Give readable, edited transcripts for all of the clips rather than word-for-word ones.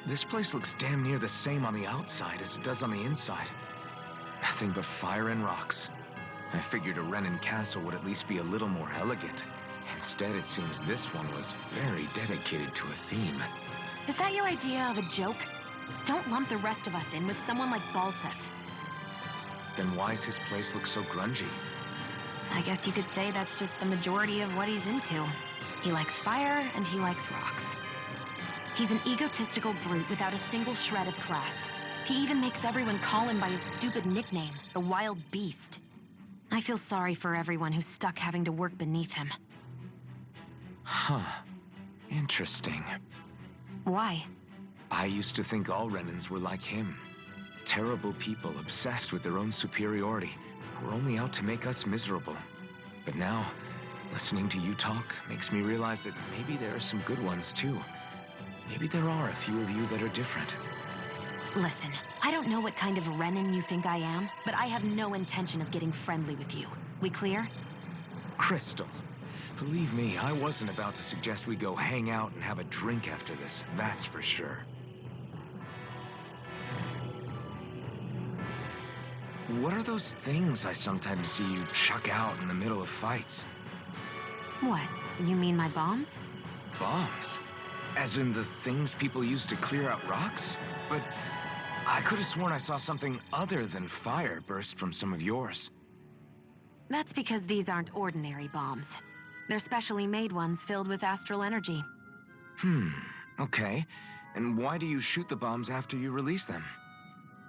This place looks damn near the same on the outside as it does on the inside. Nothing but fire and rocks. I figured a Renin castle would at least be a little more elegant. Instead, it seems this one was very dedicated to a theme. Is that your idea of a joke? Don't lump the rest of us in with someone like Balseph. Then why's his place look so grungy? I guess you could say that's just the majority of what he's into. He likes fire and he likes rocks. He's an egotistical brute without a single shred of class. He even makes everyone call him by his stupid nickname, the Wild Beast. I feel sorry for everyone who's stuck having to work beneath him. Huh. Interesting. Why? I used to think all Renins were like him. Terrible people obsessed with their own superiority, who are only out to make us miserable. But now, listening to you talk makes me realize that maybe there are some good ones too. Maybe there are a few of you that are different. Listen, I don't know what kind of Renin you think I am, but I have no intention of getting friendly with you. We clear? Crystal, believe me, I wasn't about to suggest we go hang out and have a drink after this, that's for sure. What are those things I sometimes see you chuck out in the middle of fights? What? You mean my bombs? Bombs? As in the things people use to clear out rocks? But I could have sworn I saw something other than fire burst from some of yours. That's because these aren't ordinary bombs. They're specially made ones filled with astral energy. Okay. And why do you shoot the bombs after you release them?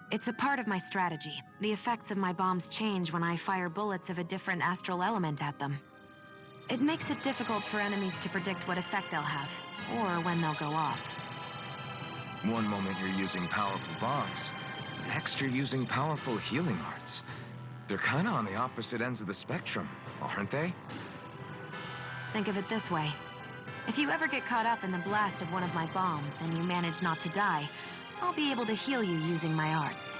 It's a part of my strategy. The effects of my bombs change when I fire bullets of a different astral element at them. It makes it difficult for enemies to predict what effect they'll have, or when they'll go off. One moment you're using powerful bombs, next you're using powerful healing arts. They're kinda on the opposite ends of the spectrum, aren't they? Think of it this way. If you ever get caught up in the blast of one of my bombs and you manage not to die, I'll be able to heal you using my arts.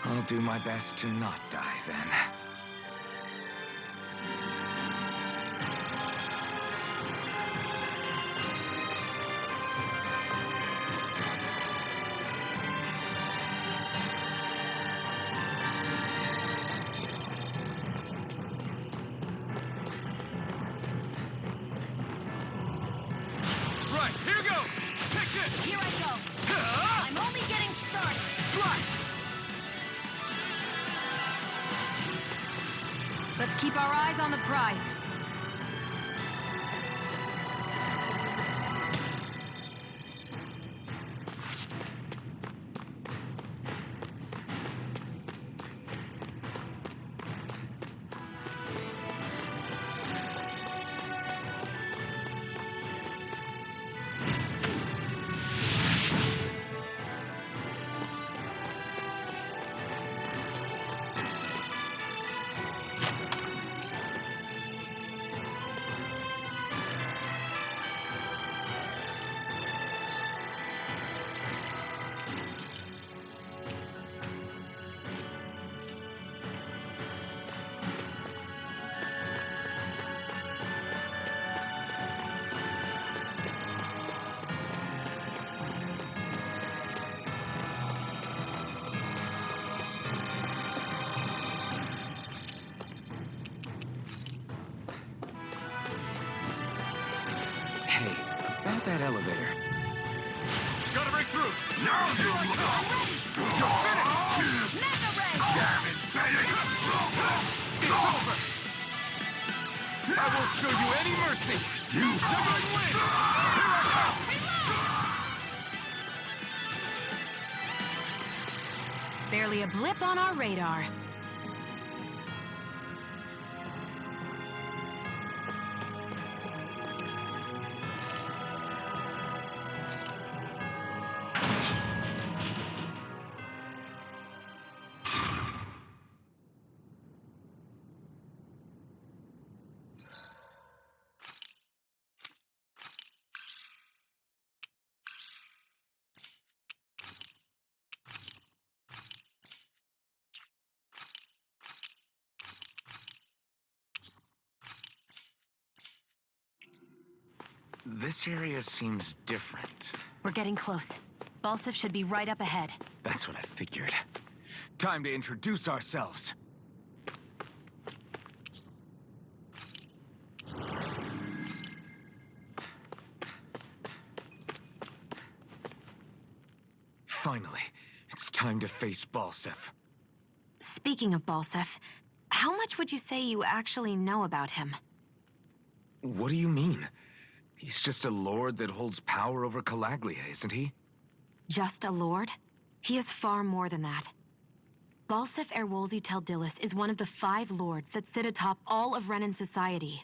I'll do my best to not die then. Right, here goes! Take this! Here I go! I'm only getting started! Fly! Let's keep our eyes on the prize. Hey, about that elevator. Gotta break through! Now you You're finished! Mega Ray! damn it, Benny! It's over! I won't show you any mercy! You Someone win! Here I come! Barely a blip on our radar. This area seems different. We're getting close. Balsif should be right up ahead. That's what I figured. Time to introduce ourselves. Finally, it's time to face Balsif. Speaking of Balsif, how much would you say you actually know about him? What do you mean? He's just a lord that holds power over Calaglia, isn't he? Just a lord? He is far more than that. Balsif Erwolzi Teldilis is one of the 5 lords that sit atop all of Renan society.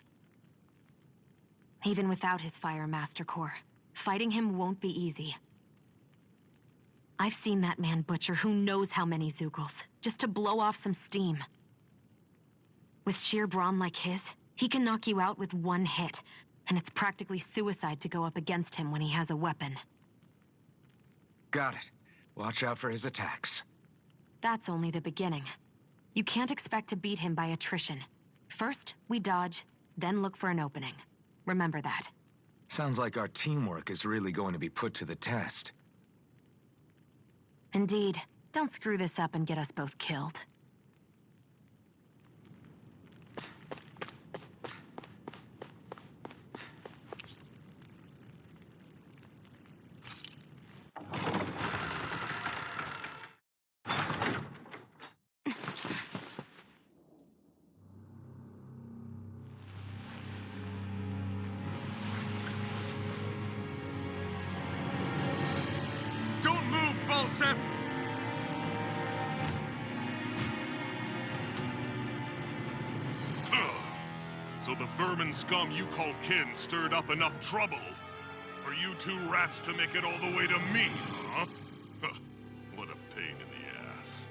Even without his Fire Master Core, fighting him won't be easy. I've seen that man butcher who knows how many Zeugles, just to blow off some steam. With sheer brawn like his, he can knock you out with one hit, and it's practically suicide to go up against him when he has a weapon. Got it. Watch out for his attacks. That's only the beginning. You can't expect to beat him by attrition. First, we dodge, then look for an opening. Remember that. Sounds like our teamwork is really going to be put to the test. Indeed. Don't screw this up and get us both killed. Don't move, Balsif! So the vermin scum you call kin stirred up enough trouble for you 2 rats to make it all the way to me, huh? What a pain in the ass.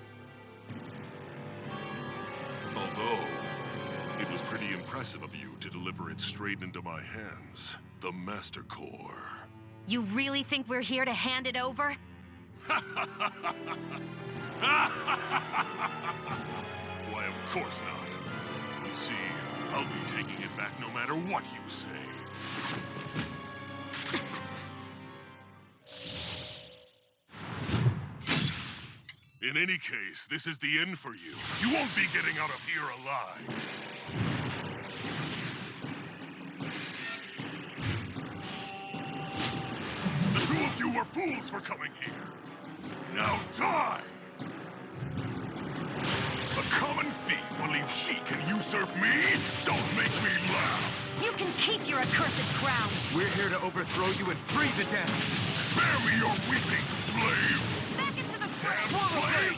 Although, it was pretty impressive of you to deliver it straight into my hands. The Master Core. You really think we're here to hand it over? Why, of course not. You see, I'll be taking it back no matter what you say. In any case, this is the end for you. You won't be getting out of here alive. The 2 of you were fools for coming here. Now die! A common thief believes she can usurp me? Don't make me laugh! You can keep your accursed crown! We're here to overthrow you and free the damned! Spare me your weeping, slave! Back into the Damn front! slave!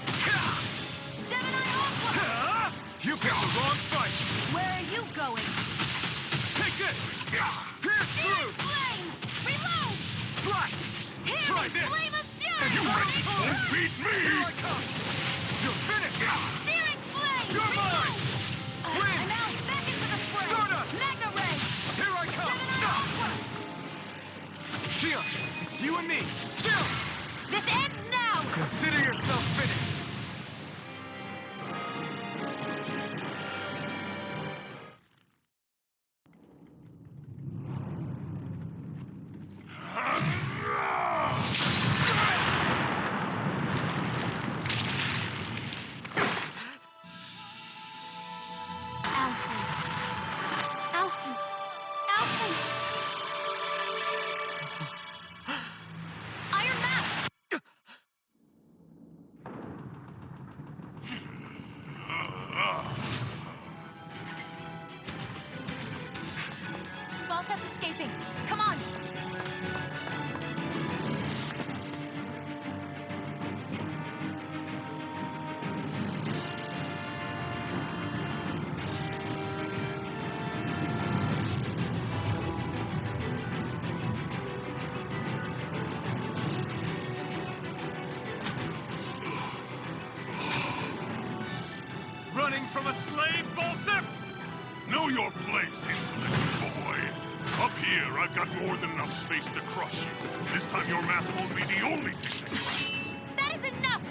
Gemini Aqua! You picked the wrong fight! Where are you going? Take this! Pierce through! Flame! Reload! Slice! Here! Try this! Flame of fury! You won't beat me! Here I come! You're finished! Searing flame! You're Reload! mine! Win! I'm out! Back into the fray! Stardust! Magna Ray! Here I come! Gemini Aqua! Shield! It's you and me! Still! This ends now! Consider yourself finished! Alphen! Alphen! Alphen! Iron Mask! Balsef's escaping! Come on! Running from a slave, Balsif? Know your place, insolent boy! Up here, I've got more than enough space to crush you. This time your mask won't be the only thing that cracks. That is enough!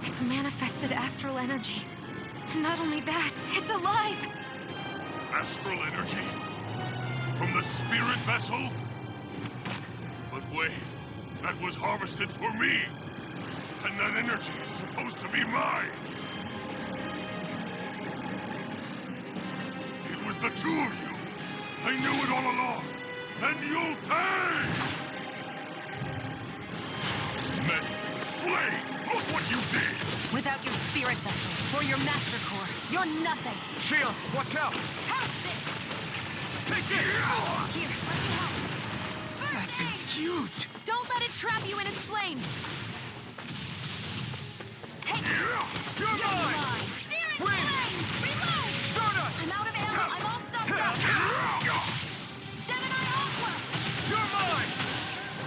It's manifested astral energy. And not only that, it's alive! Astral energy? From the spirit vessel? But wait, that was harvested for me! And that energy is supposed to be mine! It was the two of you! I knew it all along! And you'll pay! Men, slave! Look what you did! Without your spirit vessel, or your master core, you're nothing! Shion, watch out! House it! Take it! Here, let me help. That First thing's aid! huge! Don't let it trap you in its flames! Take it! You're mine! Searing Win! flames! Reload! Stardust! I'm out of ammo! I'm all stopped up! Gemini Aqua! You're mine!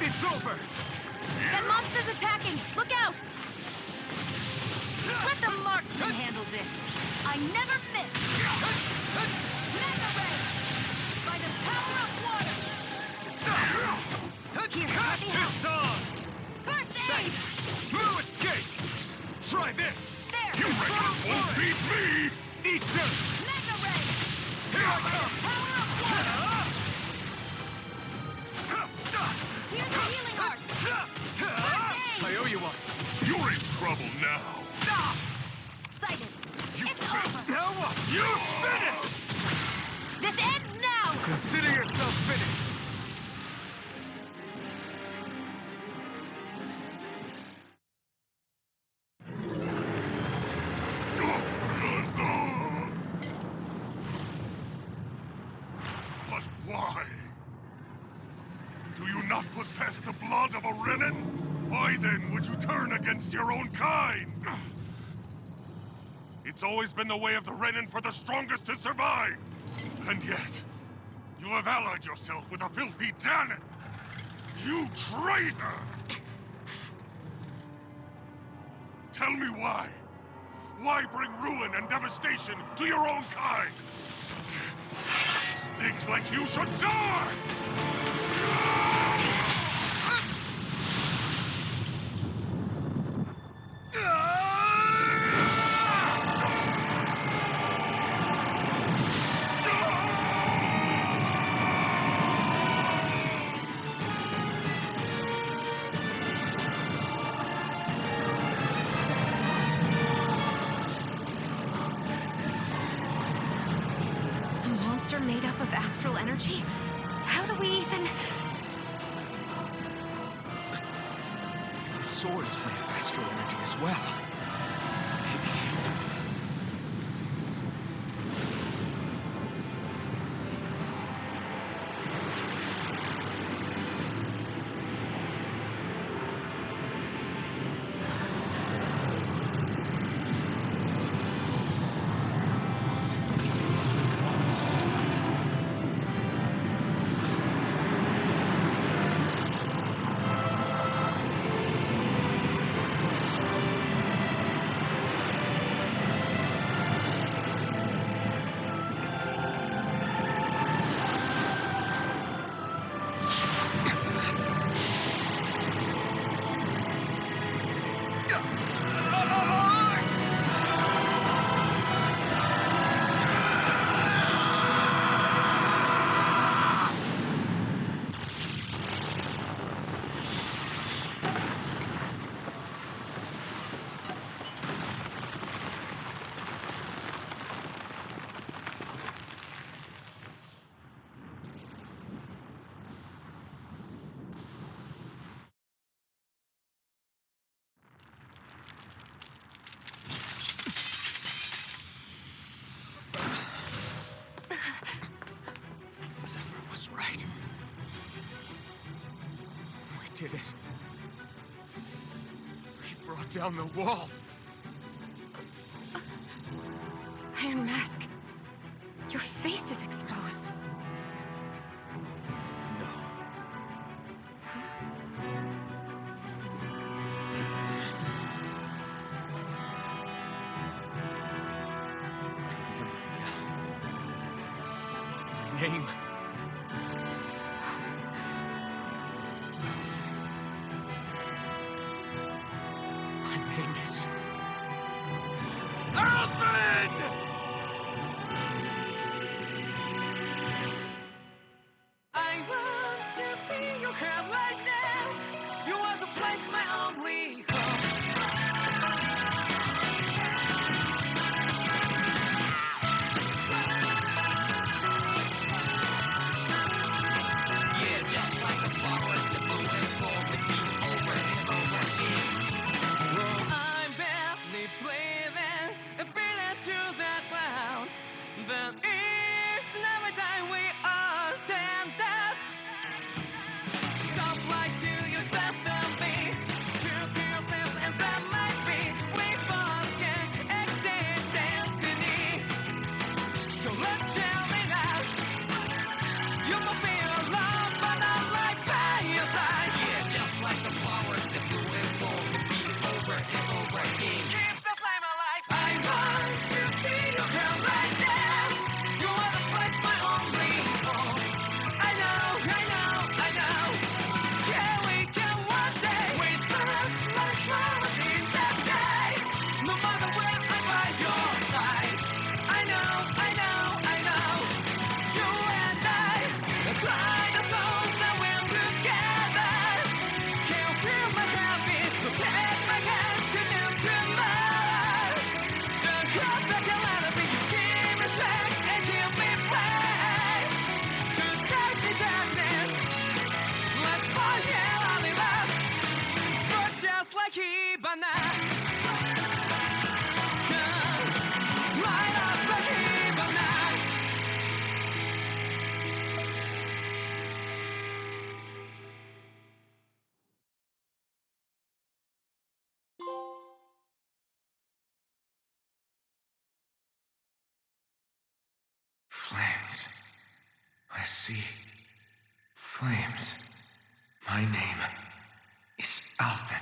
It's over! That monster's attacking! Look out! Let the marksman handle this! I never miss! Mega Ray! By the power of water! Here, let me help! It's on! First aid! No escape! Try this! There! You reckon it won't beat me? Eat this! Mega Ray! Here I come! Power of water! Here's the healing art! I owe you one. You're in trouble now. Sighted! It's over! Now what? You finished! This ends now! Consider yourself finished. But why? Do you not possess the blood of a Renin? Why then would you turn against your own kind? It's always been the way of the Renin for the strongest to survive! And yet, you have allied yourself with a filthy Danon! You traitor! Tell me why? Why bring ruin and devastation to your own kind? Things like you should die! A monster made up of astral energy? How do we even... If the sword is made of astral energy as well, maybe... Zephyr was right. We did it. We brought down the wall. Iron Mask, your face is exposed. No. My name. My name is Bahibana. Light up Bahibana. Flames. I see. Flames. My name is Alphen.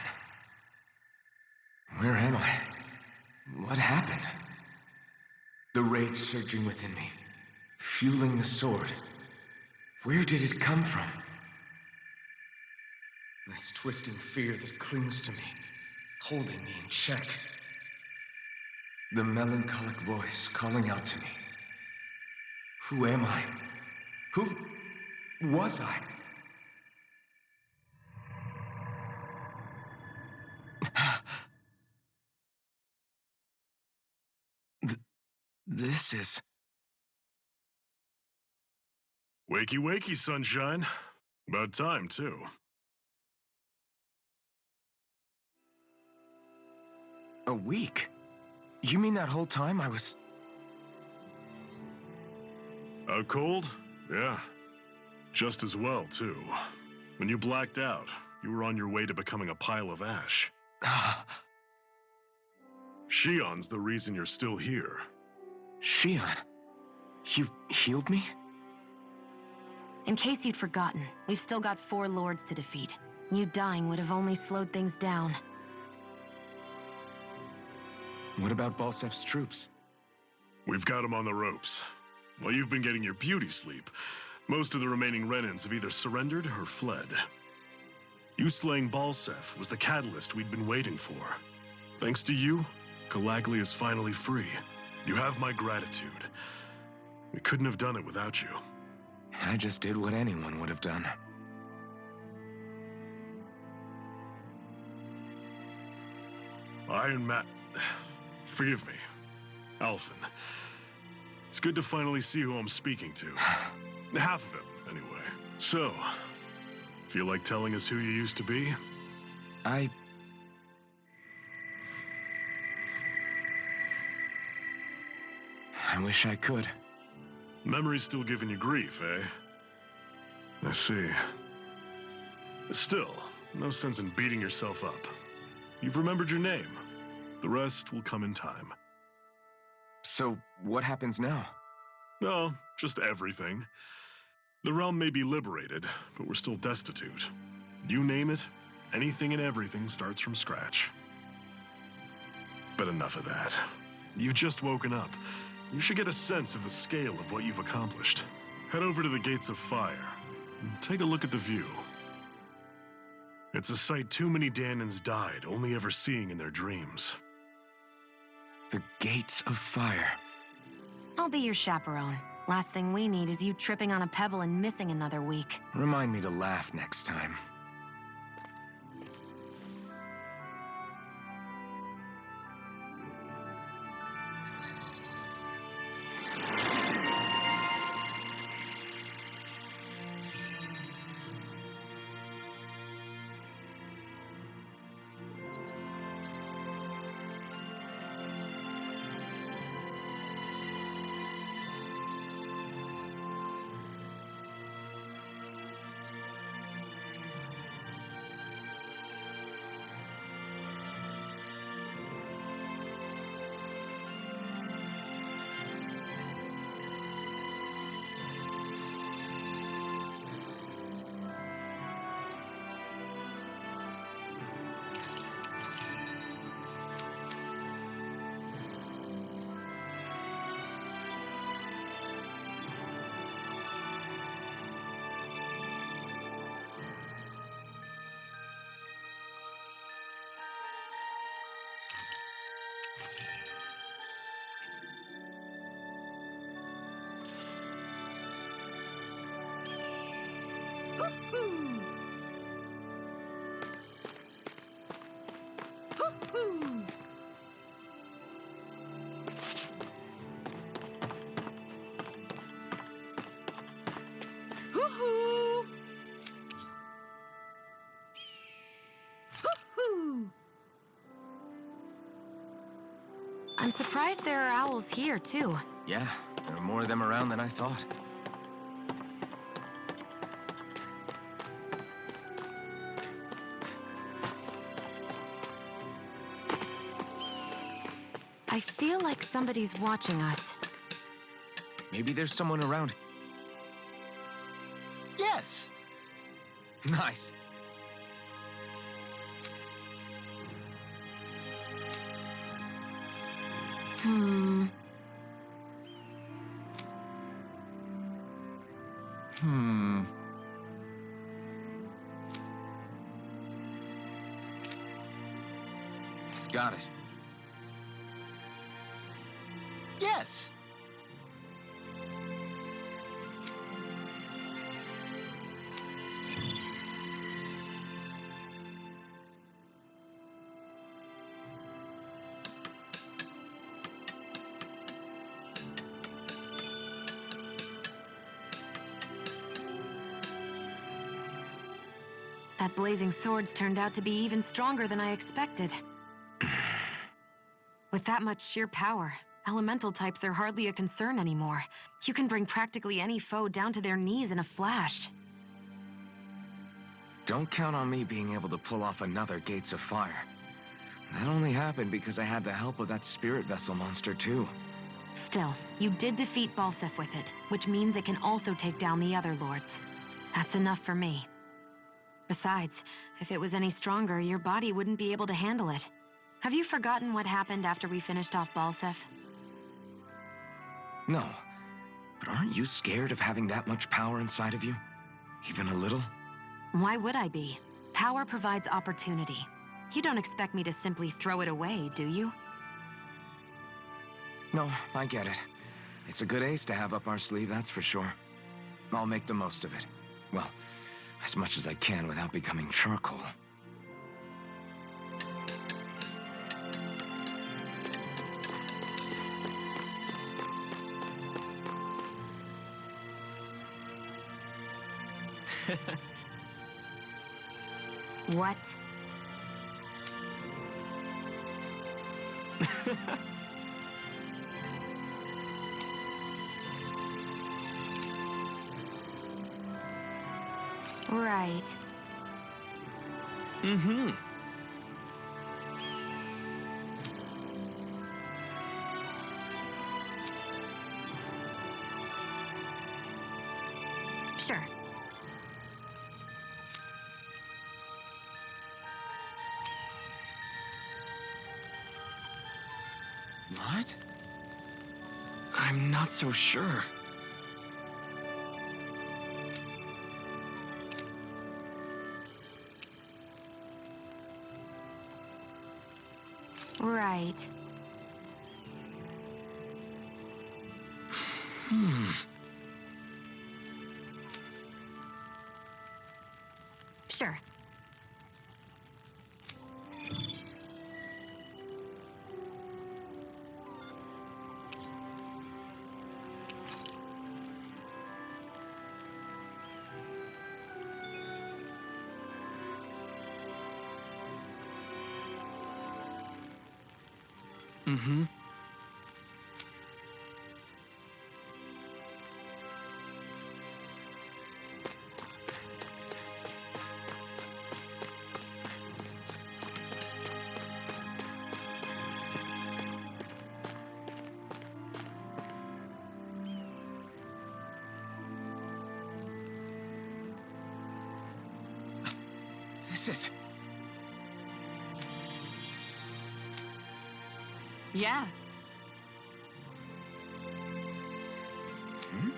Where am I? What happened? The rage surging within me, fueling the sword. Where did it come from? This twisting fear that clings to me, holding me in check. The melancholic voice calling out to me. Who am I? Who was I? This is... Wakey, wakey, sunshine. About time, too. A week? You mean that whole time I was... Out cold? Yeah. Just as well, too. When you blacked out, you were on your way to becoming a pile of ash. Shion's the reason you're still here. Shion, you've healed me? In case you'd forgotten, we've still got 4 lords to defeat. You dying would have only slowed things down. What about Balsef's troops? We've got them on the ropes. While you've been getting your beauty sleep, most of the remaining Renans have either surrendered or fled. You slaying Balsef was the catalyst we'd been waiting for. Thanks to you, Calaglia is finally free. You have my gratitude. We couldn't have done it without you. I just did what anyone would have done. Iron Man... Forgive me. Alphen. It's good to finally see who I'm speaking to. Half of him, anyway. So, feel like telling us who you used to be? I wish I could. Memory's still giving you grief, eh? I see. Still, no sense in beating yourself up. You've remembered your name. The rest will come in time. So, what happens now? No, just everything. The realm may be liberated, but we're still destitute. You name it, anything and everything starts from scratch. But enough of that. You've just woken up. You should get a sense of the scale of what you've accomplished. Head over to the Gates of Fire and take a look at the view. It's a sight too many Dahnans died only ever seeing in their dreams. The Gates of Fire. I'll be your chaperone. Last thing we need is you tripping on a pebble and missing another week. Remind me to laugh next time. I'm surprised there are owls here, too. Yeah, there are more of them around than I thought. I feel like somebody's watching us. Maybe there's someone around. Yes! Nice. Hmm. Got it. Yes! That blazing sword's turned out to be even stronger than I expected. With that much sheer power, elemental types are hardly a concern anymore. You can bring practically any foe down to their knees in a flash. Don't count on me being able to pull off another Gates of Fire. That only happened because I had the help of that spirit vessel monster, too. Still, you did defeat Balseph with it, which means it can also take down the other lords. That's enough for me. Besides, if it was any stronger, your body wouldn't be able to handle it. Have you forgotten what happened after we finished off Balseph? No. But aren't you scared of having that much power inside of you? Even a little? Why would I be? Power provides opportunity. You don't expect me to simply throw it away, do you? No, I get it. It's a good ace to have up our sleeve, that's for sure. I'll make the most of it. Well, as much as I can without becoming charcoal. What? Right. Mm-hmm. Sure. What? I'm not so sure. Right. Sure. Mm-hmm. This is... Yeah. Hmm?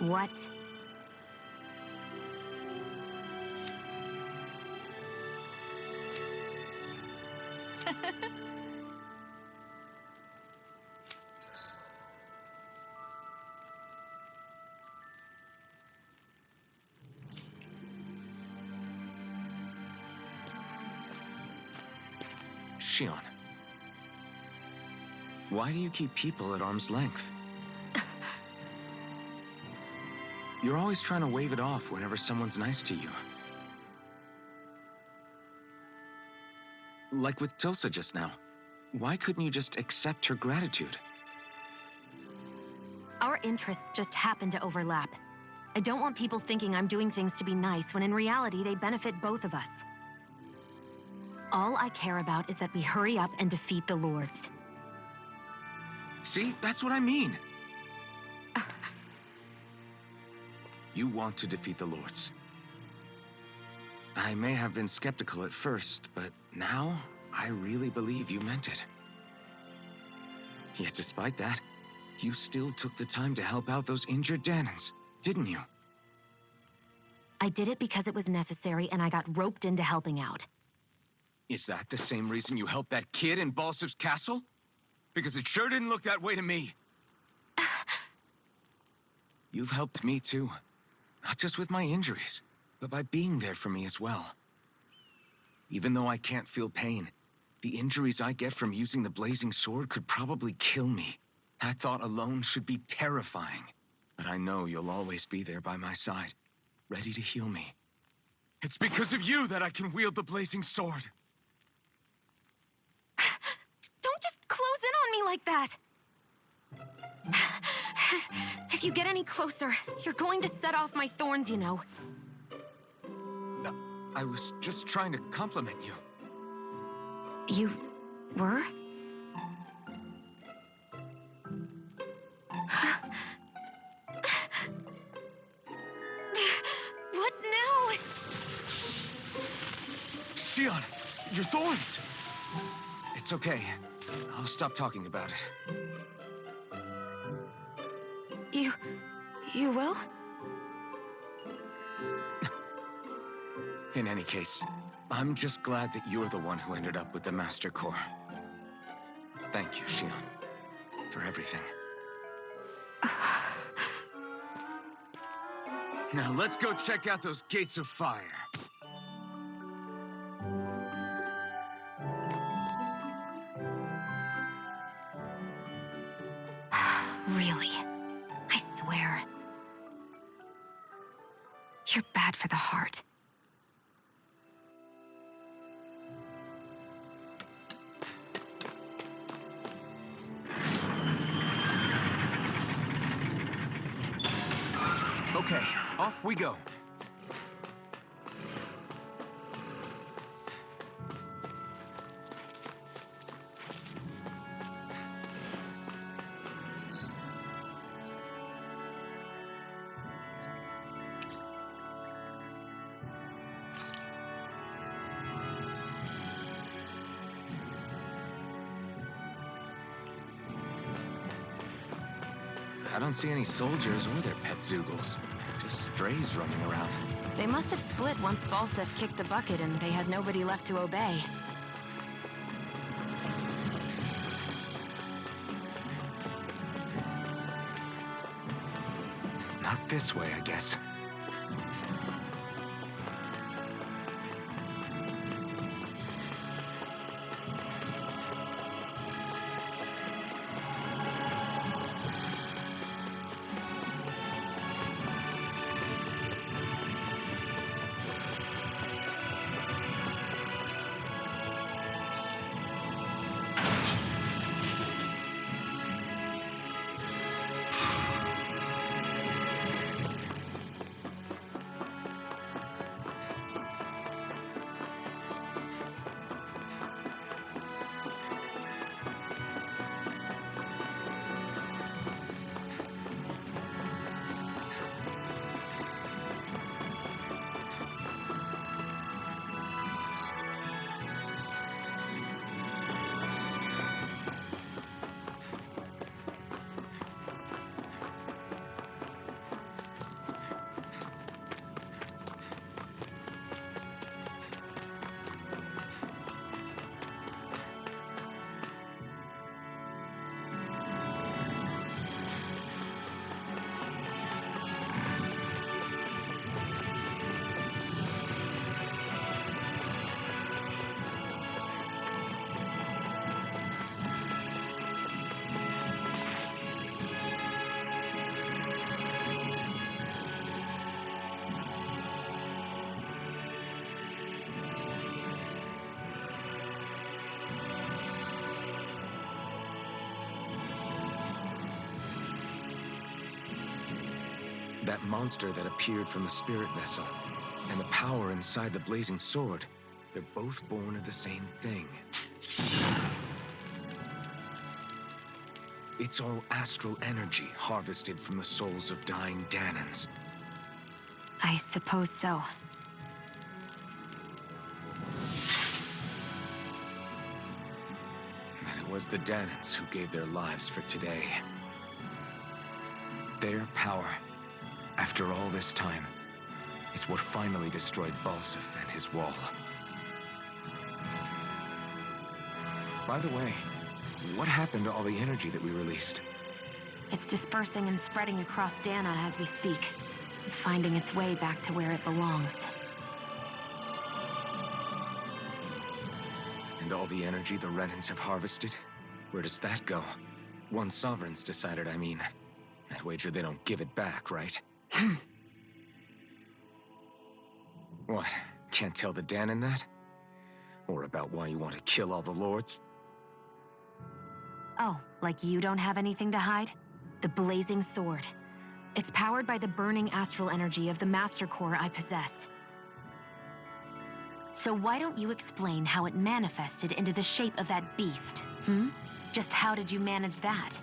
What? Shion. Why do you keep people at arm's length? You're always trying to wave it off whenever someone's nice to you. Like with Tilsa just now. Why couldn't you just accept her gratitude? Our interests just happen to overlap. I don't want people thinking I'm doing things to be nice when in reality they benefit both of us. All I care about is that we hurry up and defeat the Lords. See, that's what I mean. You want to defeat the Lords. I may have been skeptical at first, but now I really believe you meant it. Yet despite that, you still took the time to help out those injured Dahnans, didn't you? I did it because it was necessary and I got roped into helping out. Is that the same reason you helped that kid in Balsev's castle? Because it sure didn't look that way to me. You've helped me too. Not just with my injuries, but by being there for me as well. Even though I can't feel pain, the injuries I get from using the blazing sword could probably kill me. That thought alone should be terrifying. But I know you'll always be there by my side, ready to heal me. It's because of you that I can wield the blazing sword. Don't just close in on me like that! If you get any closer, you're going to set off my thorns, you know. I was just trying to compliment you. You were? What now? Xion, your thorns! It's okay. I'll stop talking about it. You will? In any case, I'm just glad that you're the one who ended up with the Master Core. Thank you, Xion, for everything. Now let's go check out those gates of fire. Really? I swear. You're bad for the heart. Okay, off we go. I don't see any soldiers or their pet Zeugles. Just strays roaming around. They must have split once Balsev kicked the bucket and they had nobody left to obey. Not this way, I guess. That monster that appeared from the spirit vessel, and the power inside the blazing sword, they're both born of the same thing. It's all astral energy harvested from the souls of dying Danans. I suppose so. And it was the Danans who gave their lives for today. Their power, after all this time, is what finally destroyed Balseph and his wall. By the way, what happened to all the energy that we released? It's dispersing and spreading across Dana as we speak, finding its way back to where it belongs. And all the energy the Renans have harvested? Where does that go? Once Sovereign's decided, I mean. I'd wager they don't give it back, right? What? Can't tell the Danan that? Or about why you want to kill all the lords? Oh, like you don't have anything to hide? The Blazing Sword. It's powered by the burning astral energy of the Master Core I possess. So why don't you explain how it manifested into the shape of that beast, Just how did you manage that?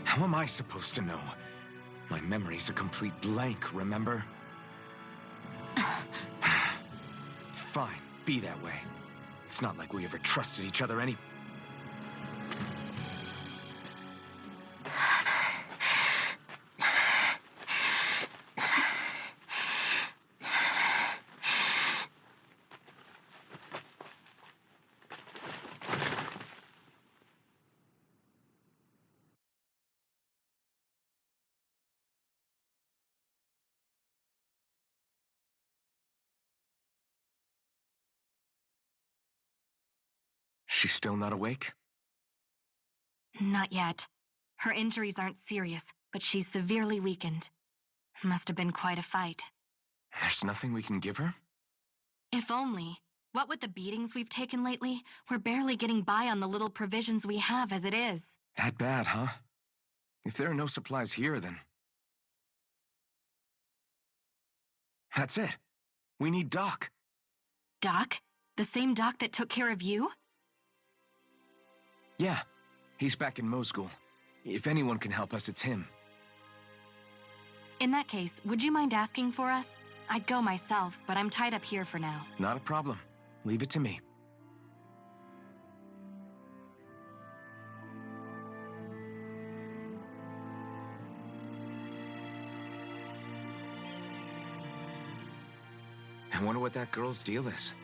How am I supposed to know? My memory's a complete blank, remember? Fine, be that way. It's not like we ever trusted each other any... She's still not awake? Not yet. Her injuries aren't serious, but she's severely weakened. Must have been quite a fight. There's nothing we can give her? If only. What with the beatings we've taken lately, we're barely getting by on the little provisions we have as it is. That bad, huh? If there are no supplies here, then... That's it. We need Doc. Doc? The same Doc that took care of you? Yeah, he's back in Mosgul. If anyone can help us, it's him. In that case, would you mind asking for us? I'd go myself, but I'm tied up here for now. Not a problem. Leave it to me. I wonder what that girl's deal is.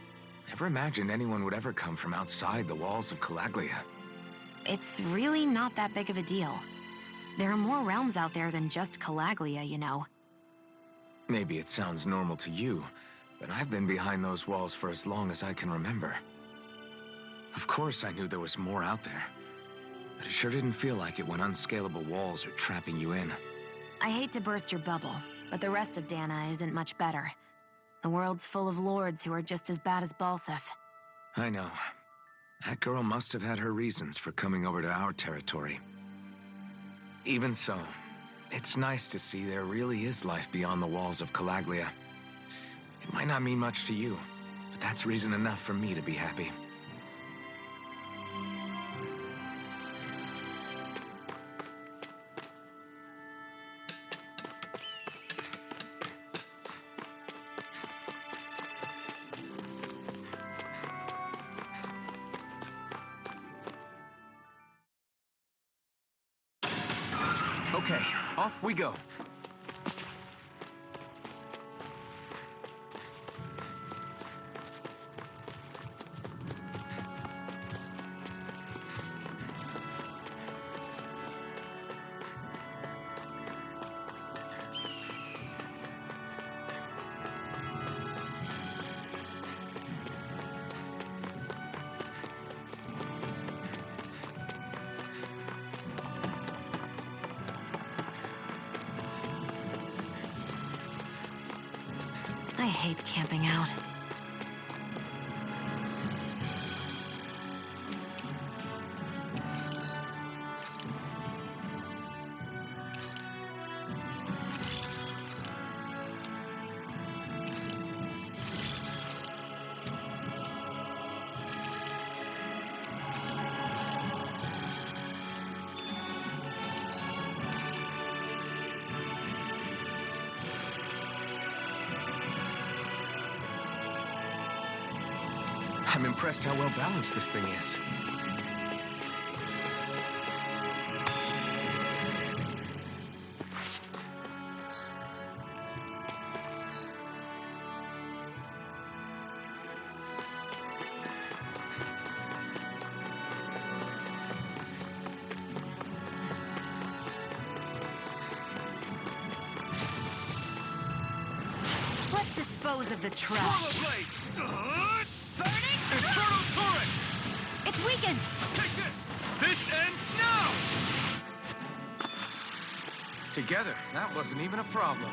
Never imagined anyone would ever come from outside the walls of Calaglia. It's really not that big of a deal. There are more realms out there than just Calaglia, you know. Maybe it sounds normal to you, but I've been behind those walls for as long as I can remember. Of course I knew there was more out there, but it sure didn't feel like it when unscalable walls are trapping you in. I hate to burst your bubble, but the rest of Dana isn't much better. The world's full of lords who are just as bad as Balseph. I know. That girl must have had her reasons for coming over to our territory. Even so, it's nice to see there really is life beyond the walls of Calaglia. It might not mean much to you, but that's reason enough for me to be happy. Okay, off we go. I hate camping out. I'm impressed how well balanced this thing is. Let's dispose of the trash. Swallow blade! Burning! Inferno turret! It's weakened! Take this! This ends now! Together, that wasn't even a problem.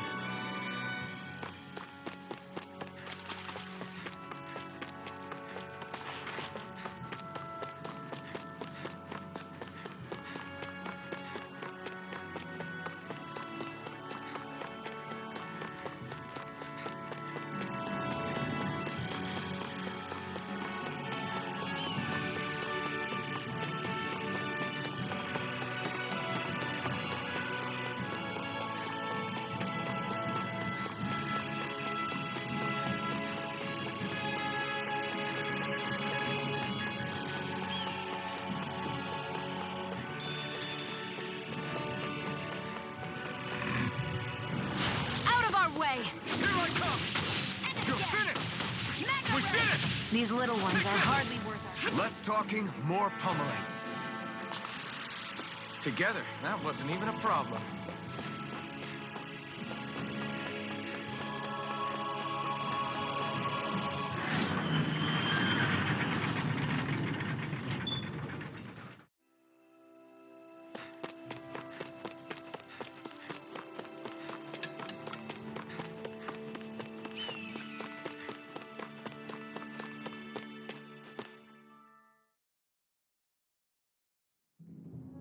Way. Here I come! You're finished! We did it! These little ones are hardly worth our... Less talking, more pummeling. Together, that wasn't even a problem.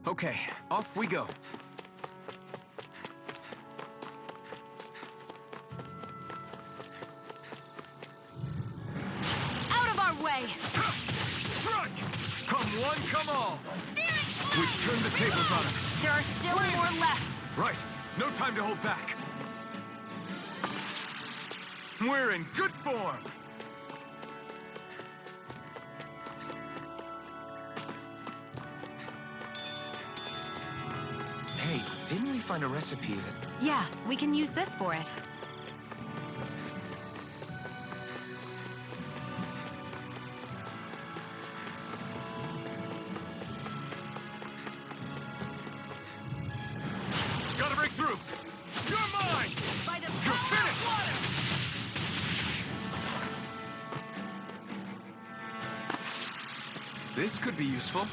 Okay, off we go. Out of our way! Strike! Come one, come all! Seriously! We've turned the tables on him. There are still more left. Right, no time to hold back. We're in good form. Hey, didn't we find a recipe that... Yeah, we can use this for it. Gotta break through! You're mine! By the You're power of finished! water! This could be useful.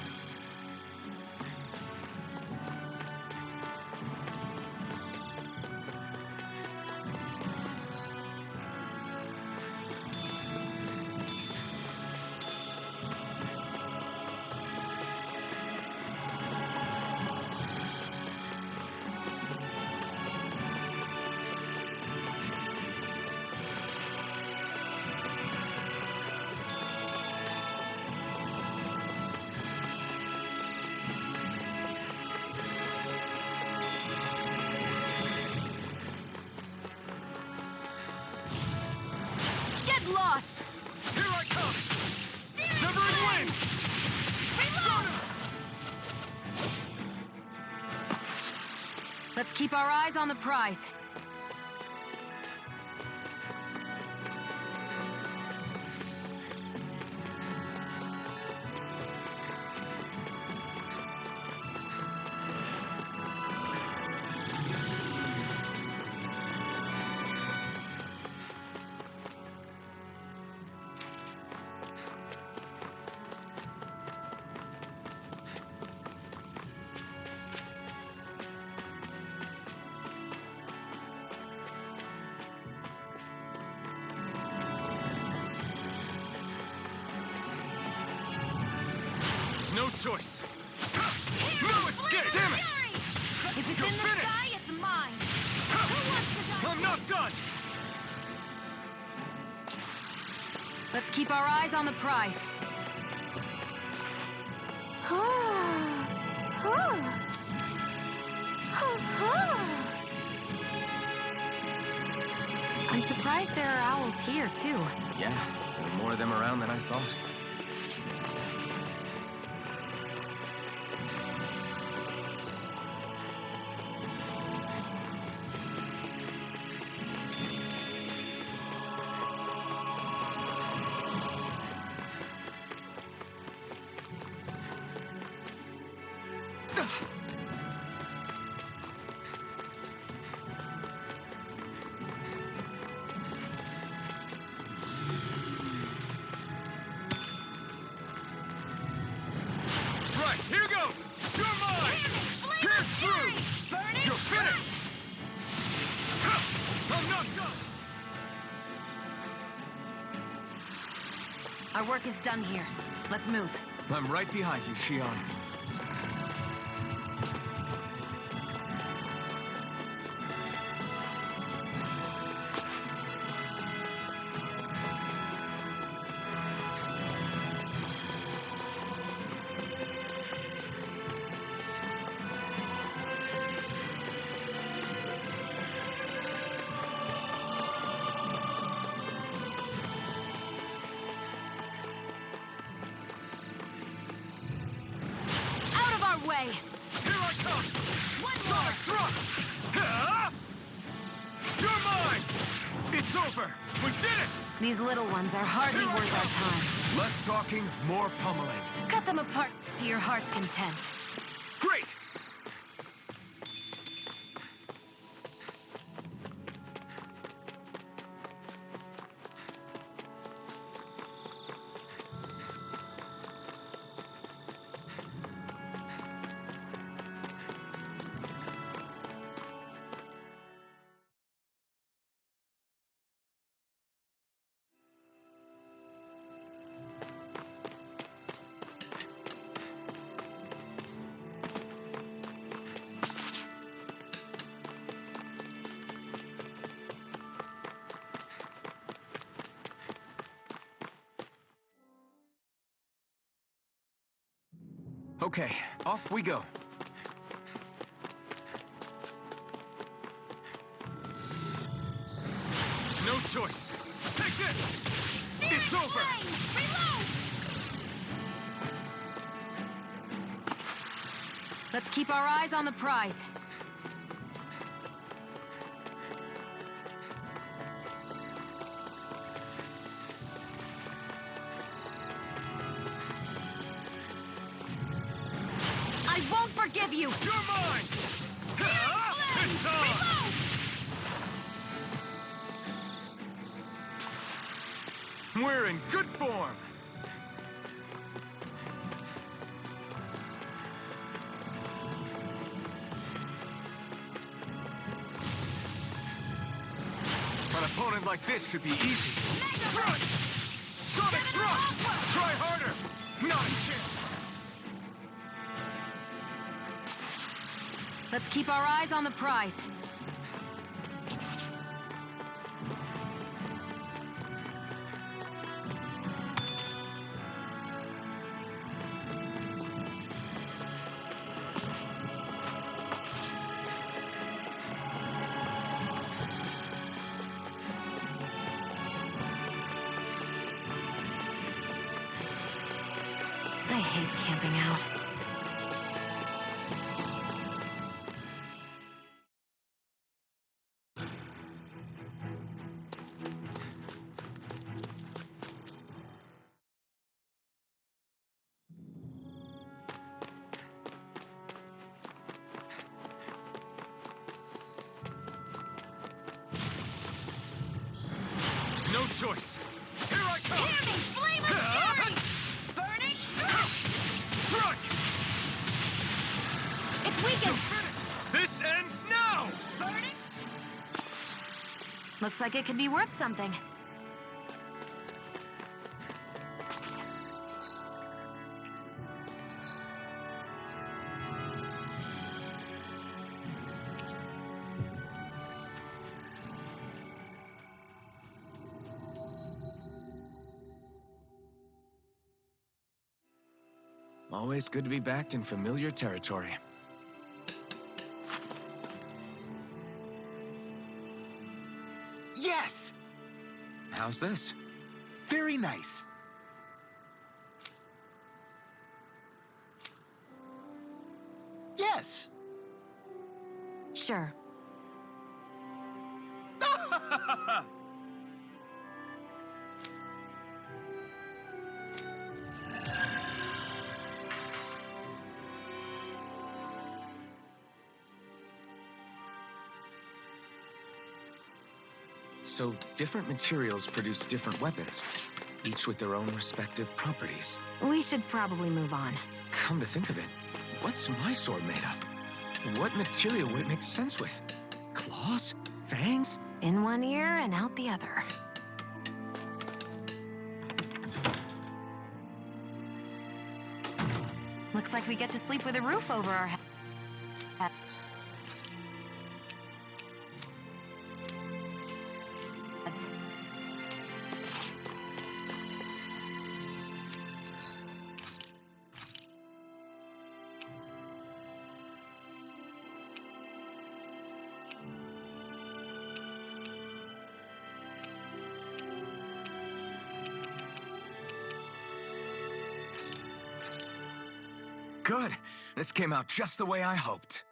Get lost! Here I come! Severing wind! Reload! Let's keep our eyes on the prize. No choice! Here, No escape! Damn it! Fury! If it's You're in the finished! sky, it's mine. Who wants to die? I'm not done! Let's keep our eyes on the prize. I'm surprised there are owls here, too. Yeah, there are more of them around than I thought. Right, here goes! You're mine! Pierce through! You're finished! I'm not done! Our work is done here. Let's move. I'm right behind you, Shion. Way. Here I come! One Sonic thrust! Ah! You're mine! It's over! We did it! These little ones are hardly worth our time. Less talking, more pummeling. Cut them apart to your heart's content. Great! Okay, off we go. No choice. Take this! It's over! Reload! Let's keep our eyes on the prize. I won't forgive you! You're mine! Ah! It's on! We're in good form! An opponent like this should be easy. Thrust! Sonic thrust! Try harder! Not a chance! Let's keep our eyes on the prize. I hate camping out. No choice! Here I come! Hear me! Flame of fury! Burning! Strike! It's weakened! This ends now! Burning! Looks like it could be worth something. Always good to be back in familiar territory. Yes! How's this? Very nice. Yes! Sure. So different materials produce different weapons, each with their own respective properties. We should probably move on. Come to think of it, what's my sword made of? What material would it make sense with? Claws? Fangs? In one ear and out the other. Looks like we get to sleep with a roof over our heads. Good. This came out just the way I hoped.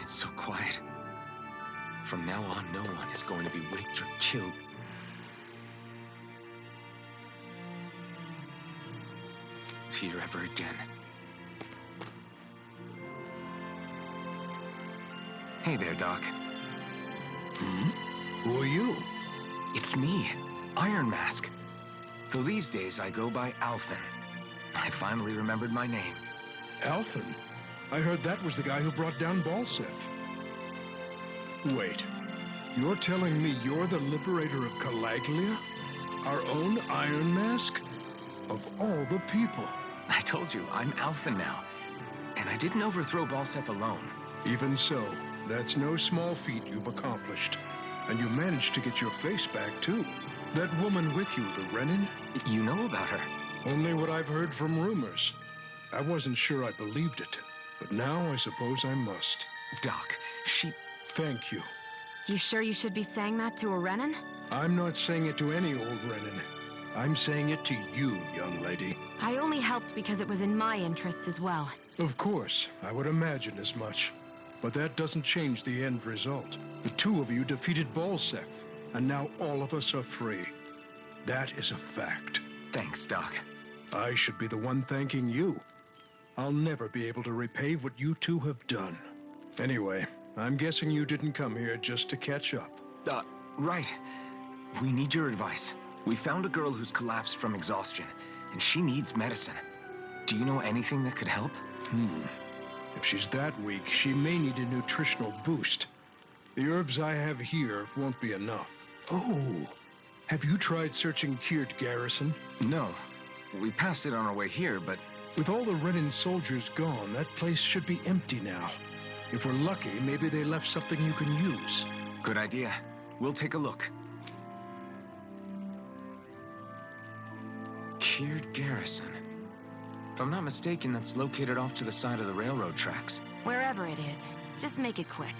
It's so quiet. From now on, no one is going to be raped or killed. Here ever again. Hey there, Doc. Who are you? It's me, Iron Mask. Though these days I go by Alphen. I finally remembered my name. Alphen? I heard that was the guy who brought down Balseph. Wait, you're telling me you're the liberator of Calaglia? Our own Iron Mask? Of all the people. I told you, I'm Alphen now. And I didn't overthrow Balseph alone. Even so, that's no small feat you've accomplished. And you managed to get your face back, too. That woman with you, the Renin? You know about her? Only what I've heard from rumors. I wasn't sure I believed it, but now I suppose I must. Doc, she... Thank you. You sure you should be saying that to a Renin? I'm not saying it to any old Renin. I'm saying it to you, young lady. I only helped because it was in my interests as well. Of course, I would imagine as much. But that doesn't change the end result. The two of you defeated Balseph, and now all of us are free. That is a fact. Thanks, Doc. I should be the one thanking you. I'll never be able to repay what you two have done. Anyway, I'm guessing you didn't come here just to catch up. Right. We need your advice. We found a girl who's collapsed from exhaustion, and she needs medicine. Do you know anything that could help? If she's that weak, she may need a nutritional boost. The herbs I have here won't be enough. Oh, have you tried searching Kirt Garrison? No. We passed it on our way here, but... With all the Renin soldiers gone, that place should be empty now. If we're lucky, maybe they left something you can use. Good idea. We'll take a look. Kirt Garrison. If I'm not mistaken, that's located off to the side of the railroad tracks. Wherever it is, just make it quick.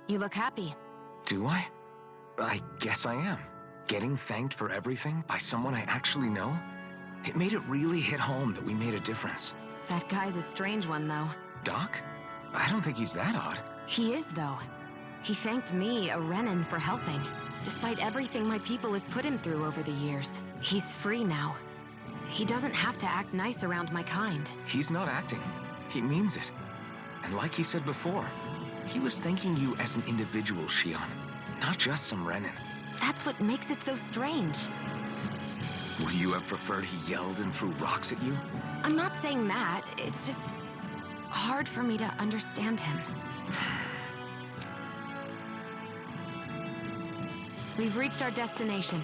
You look happy. Do I? I guess I am. Getting thanked for everything by someone I actually know? It made it really hit home that we made a difference. That guy's a strange one, though. Doc? I don't think he's that odd. He is, though. He thanked me, a Renin, for helping. Despite everything my people have put him through over the years. He's free now. He doesn't have to act nice around my kind. He's not acting. He means it. And like he said before, he was thanking you as an individual, Xion, not just some Renin. That's what makes it so strange. Would you have preferred he yelled and threw rocks at you? I'm not saying that, it's just... hard for me to understand him. We've reached our destination.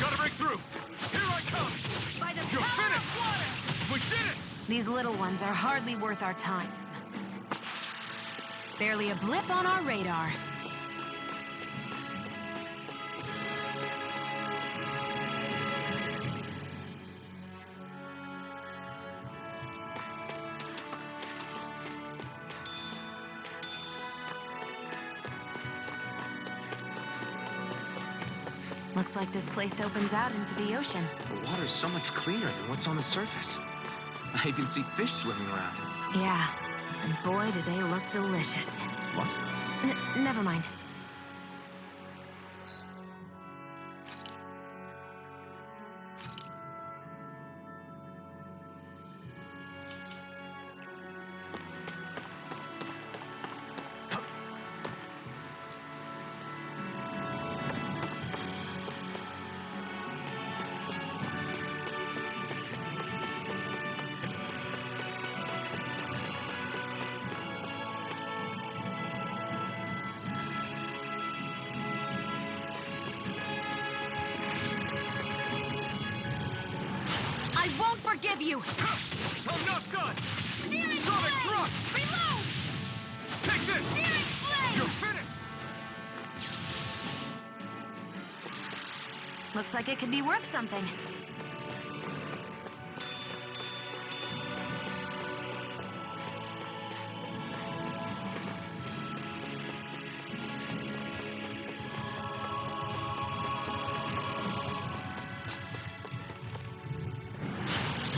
Gotta break through! Here I come! By the You're power finished! of water! We did it! These little ones are hardly worth our time. Barely a blip on our radar. Looks like this place opens out into the ocean. The water's so much cleaner than what's on the surface. I even see fish swimming around. Yeah, and boy, do they look delicious. What? Never mind. I won't forgive you! I'm not done! Searing Sonic flame! thrust! Reload! Take this! Searing flame! You're finished! Looks like it could be worth something.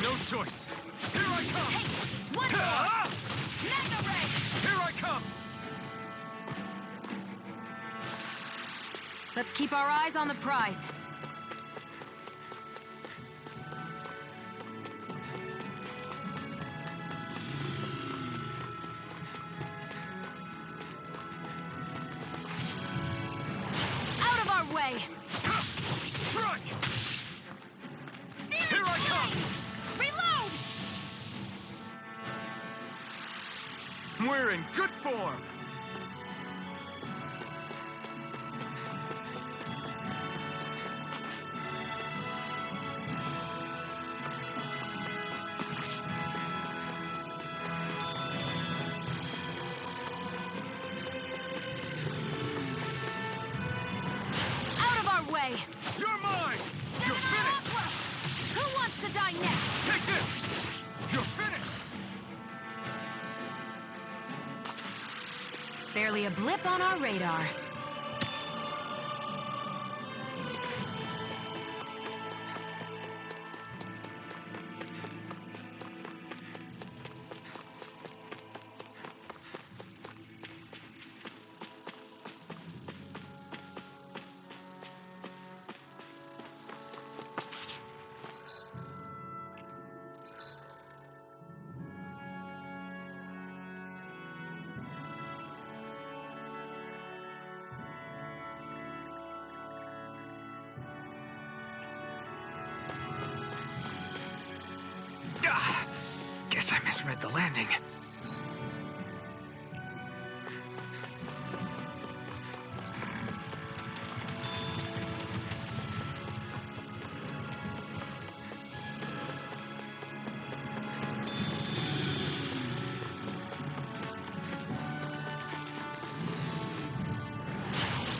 No choice! Here I come! Hey, one more! Ah! Mega Ray! Here I come! Let's keep our eyes on the prize. Out of our way! Strike! Searing Here I come! flame! Reload! We're in good form! Out of our way! You're mine! You're finished! Who wants to die next? Take this! You're finished! Barely a blip on our radar. Ah, guess I misread the landing.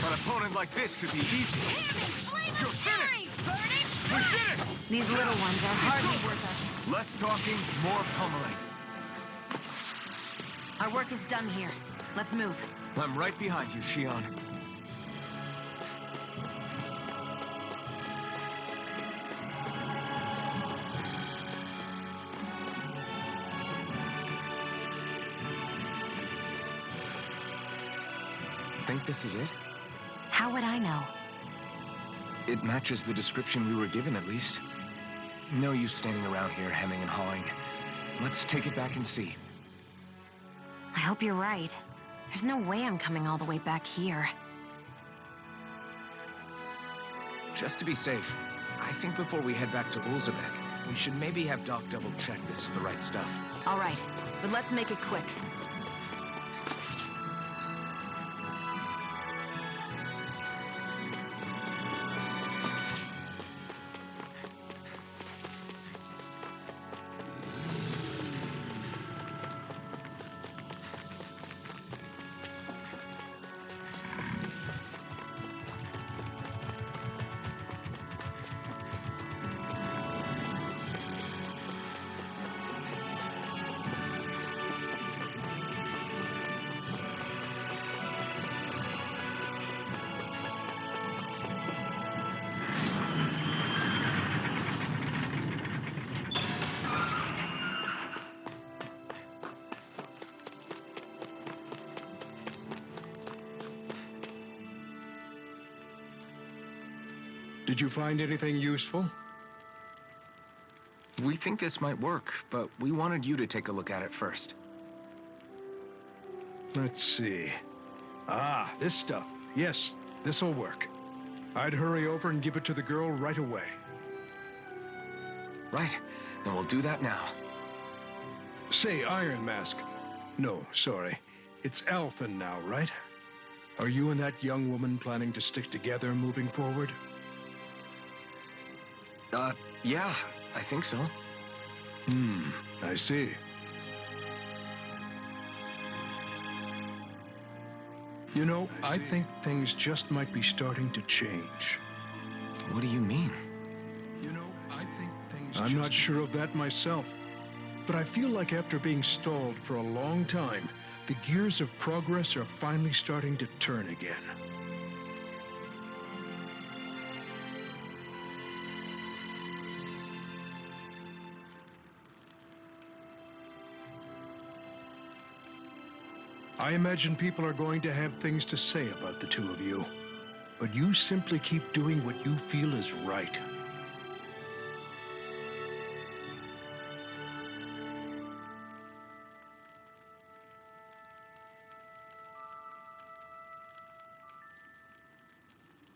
An opponent like this should be easy. You're finished! We did it! These little ones are hardly worth us. Less talking, more pummeling. Our work is done here. Let's move. I'm right behind you, Shion. Think this is it? How would I know? It matches the description we were given, at least. No use standing around here hemming and hawing. Let's take it back and see. I hope you're right. There's no way I'm coming all the way back here. Just to be safe, I think before we head back to Ulzebek, we should maybe have Doc double-check this is the right stuff. All right, but let's make it quick. Did you find anything useful? We think this might work, but we wanted you to take a look at it first. Let's see. Ah, this stuff. Yes, this'll work. I'd hurry over and give it to the girl right away. Right, then we'll do that now. Say, Iron Mask. No, sorry. It's Alphen now, right? Are you and that young woman planning to stick together moving forward? Yeah, I think so. I see. You know, I think things just might be starting to change. What do you mean? You know, I think things I'm not sure of that myself, but I feel like after being stalled for a long time, the gears of progress are finally starting to turn again. I imagine people are going to have things to say about the two of you, but you simply keep doing what you feel is right.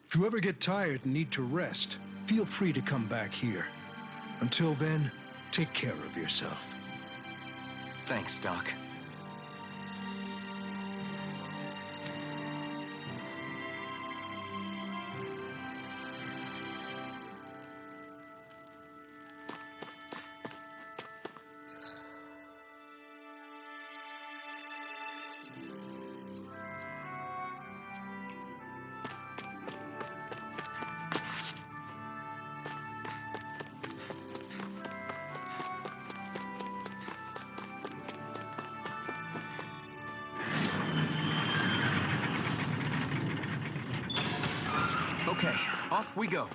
If you ever get tired and need to rest, feel free to come back here. Until then, take care of yourself. Thanks, Doc. Okay, off we go.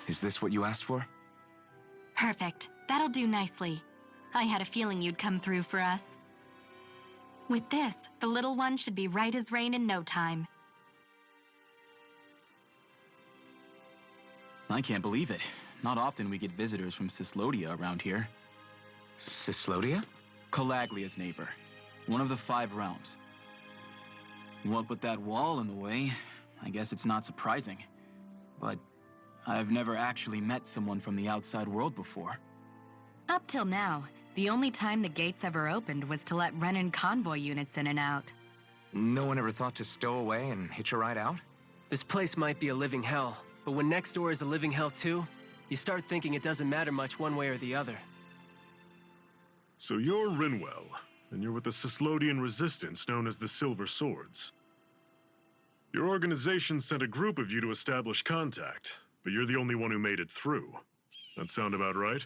Is this what you asked for? Perfect. That'll do nicely. I had a feeling you'd come through for us. With this, the little one should be right as rain in no time. I can't believe it. Not often we get visitors from Cyslodia around here. Cyslodia? Calaglia's neighbor. One of the 5 realms. What with that wall in the way, I guess it's not surprising. But I've never actually met someone from the outside world before. Up till now, the only time the gates ever opened was to let Renan convoy units in and out. No one ever thought to stow away and hitch a ride out? This place might be a living hell, but when next door is a living hell too, you start thinking it doesn't matter much one way or the other. So you're Rinwell, and you're with the Cislodian resistance known as the Silver Swords. Your organization sent a group of you to establish contact, but you're the only one who made it through. That sound about right?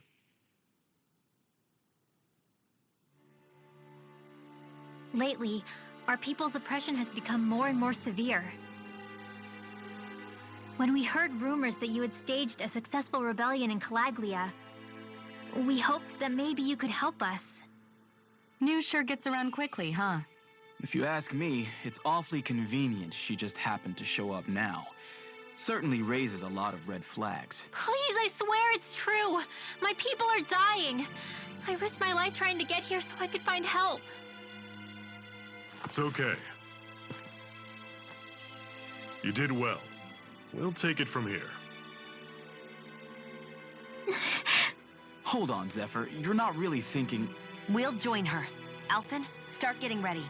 Lately, our people's oppression has become more and more severe. When we heard rumors that you had staged a successful rebellion in Calaglia, we hoped that maybe you could help us. News sure gets around quickly, huh? If you ask me, it's awfully convenient she just happened to show up now. Certainly raises a lot of red flags. Please, I swear it's true. My people are dying. I risked my life trying to get here so I could find help. It's okay. You did well. We'll take it from here. Hold on, Zephyr. You're not really thinking... We'll join her. Alphen, start getting ready.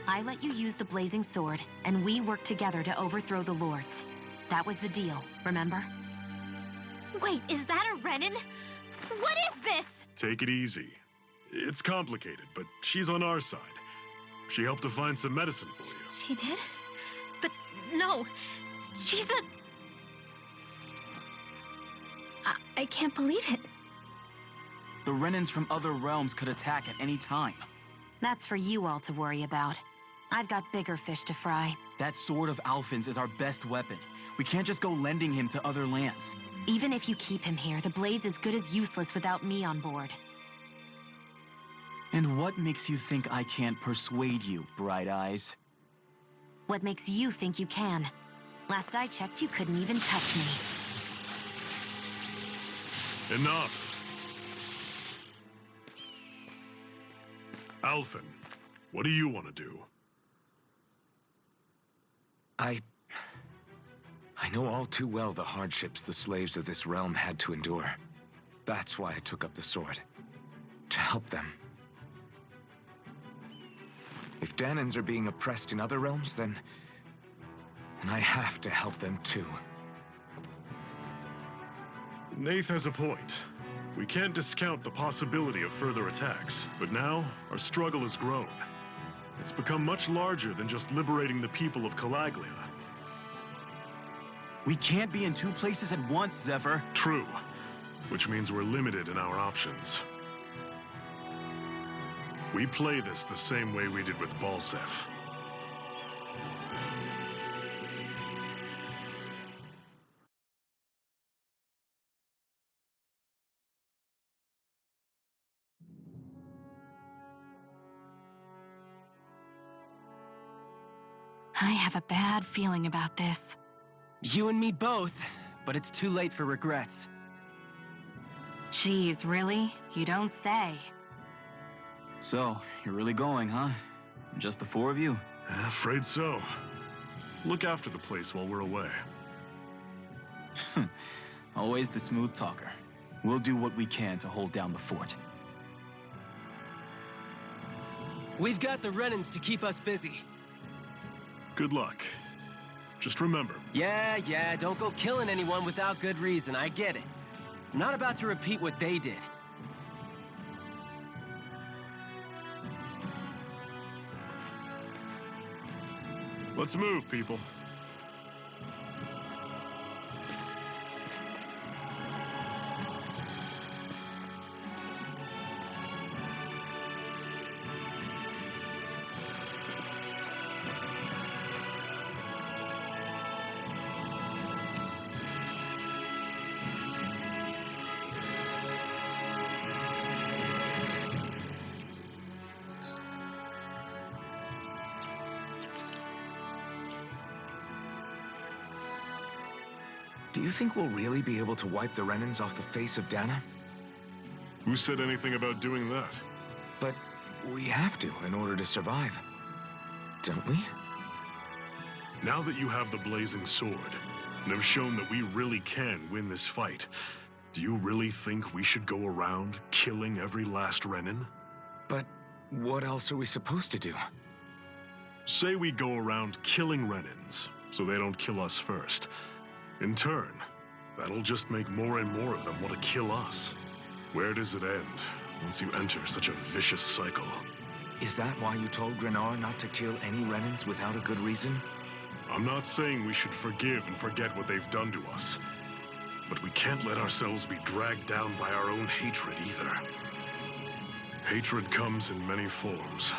I let you use the Blazing Sword, and we worked together to overthrow the Lords. That was the deal, remember? Wait, is that a Renan? What is this? Take it easy. It's complicated, but she's on our side. She helped to find some medicine for you. She did? But no, she's a... I can't believe it. The Renans from other realms could attack at any time. That's for you all to worry about. I've got bigger fish to fry. That sword of Alphen's is our best weapon. We can't just go lending him to other lands. Even if you keep him here, the blade's as good as useless without me on board. And what makes you think I can't persuade you, Bright Eyes? What makes you think you can? Last I checked, you couldn't even touch me. Enough! Alphen, what do you want to do? I know all too well the hardships the slaves of this realm had to endure. That's why I took up the sword. To help them. If Dahnans are being oppressed in other realms, then I have to help them too. Nath has a point. We can't discount the possibility of further attacks, but now our struggle has grown. It's become much larger than just liberating the people of Calaglia. We can't be in two places at once, Zephyr. True, which means we're limited in our options. We play this the same way we did with Balseph. I have a bad feeling about this. You and me both, but it's too late for regrets. Jeez, really? You don't say. So, you're really going, huh? Just the four of you? Afraid so. Look after the place while we're away. Always the smooth talker. We'll do what we can to hold down the fort. We've got the Renans to keep us busy. Good luck. Just remember. Yeah, don't go killing anyone without good reason, I get it. I'm not about to repeat what they did. Let's move, people. Do you think we'll really be able to wipe the Renans off the face of Dahna? Who said anything about doing that? But we have to in order to survive. Don't we? Now that you have the Blazing Sword, and have shown that we really can win this fight, do you really think we should go around killing every last Renan? But what else are we supposed to do? Say we go around killing Renans, so they don't kill us first. In turn, that'll just make more and more of them want to kill us. Where does it end once you enter such a vicious cycle? Is that why you told Grenar not to kill any Renans without a good reason? I'm not saying we should forgive and forget what they've done to us. But we can't let ourselves be dragged down by our own hatred either. Hatred comes in many forms.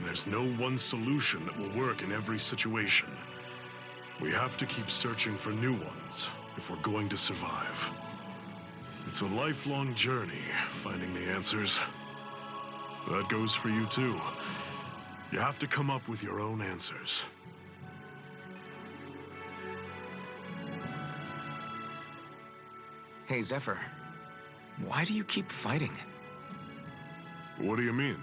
There's no one solution that will work in every situation. We have to keep searching for new ones if we're going to survive. It's a lifelong journey, finding the answers. That goes for you too. You have to come up with your own answers. Hey, Zephyr. Why do you keep fighting? What do you mean?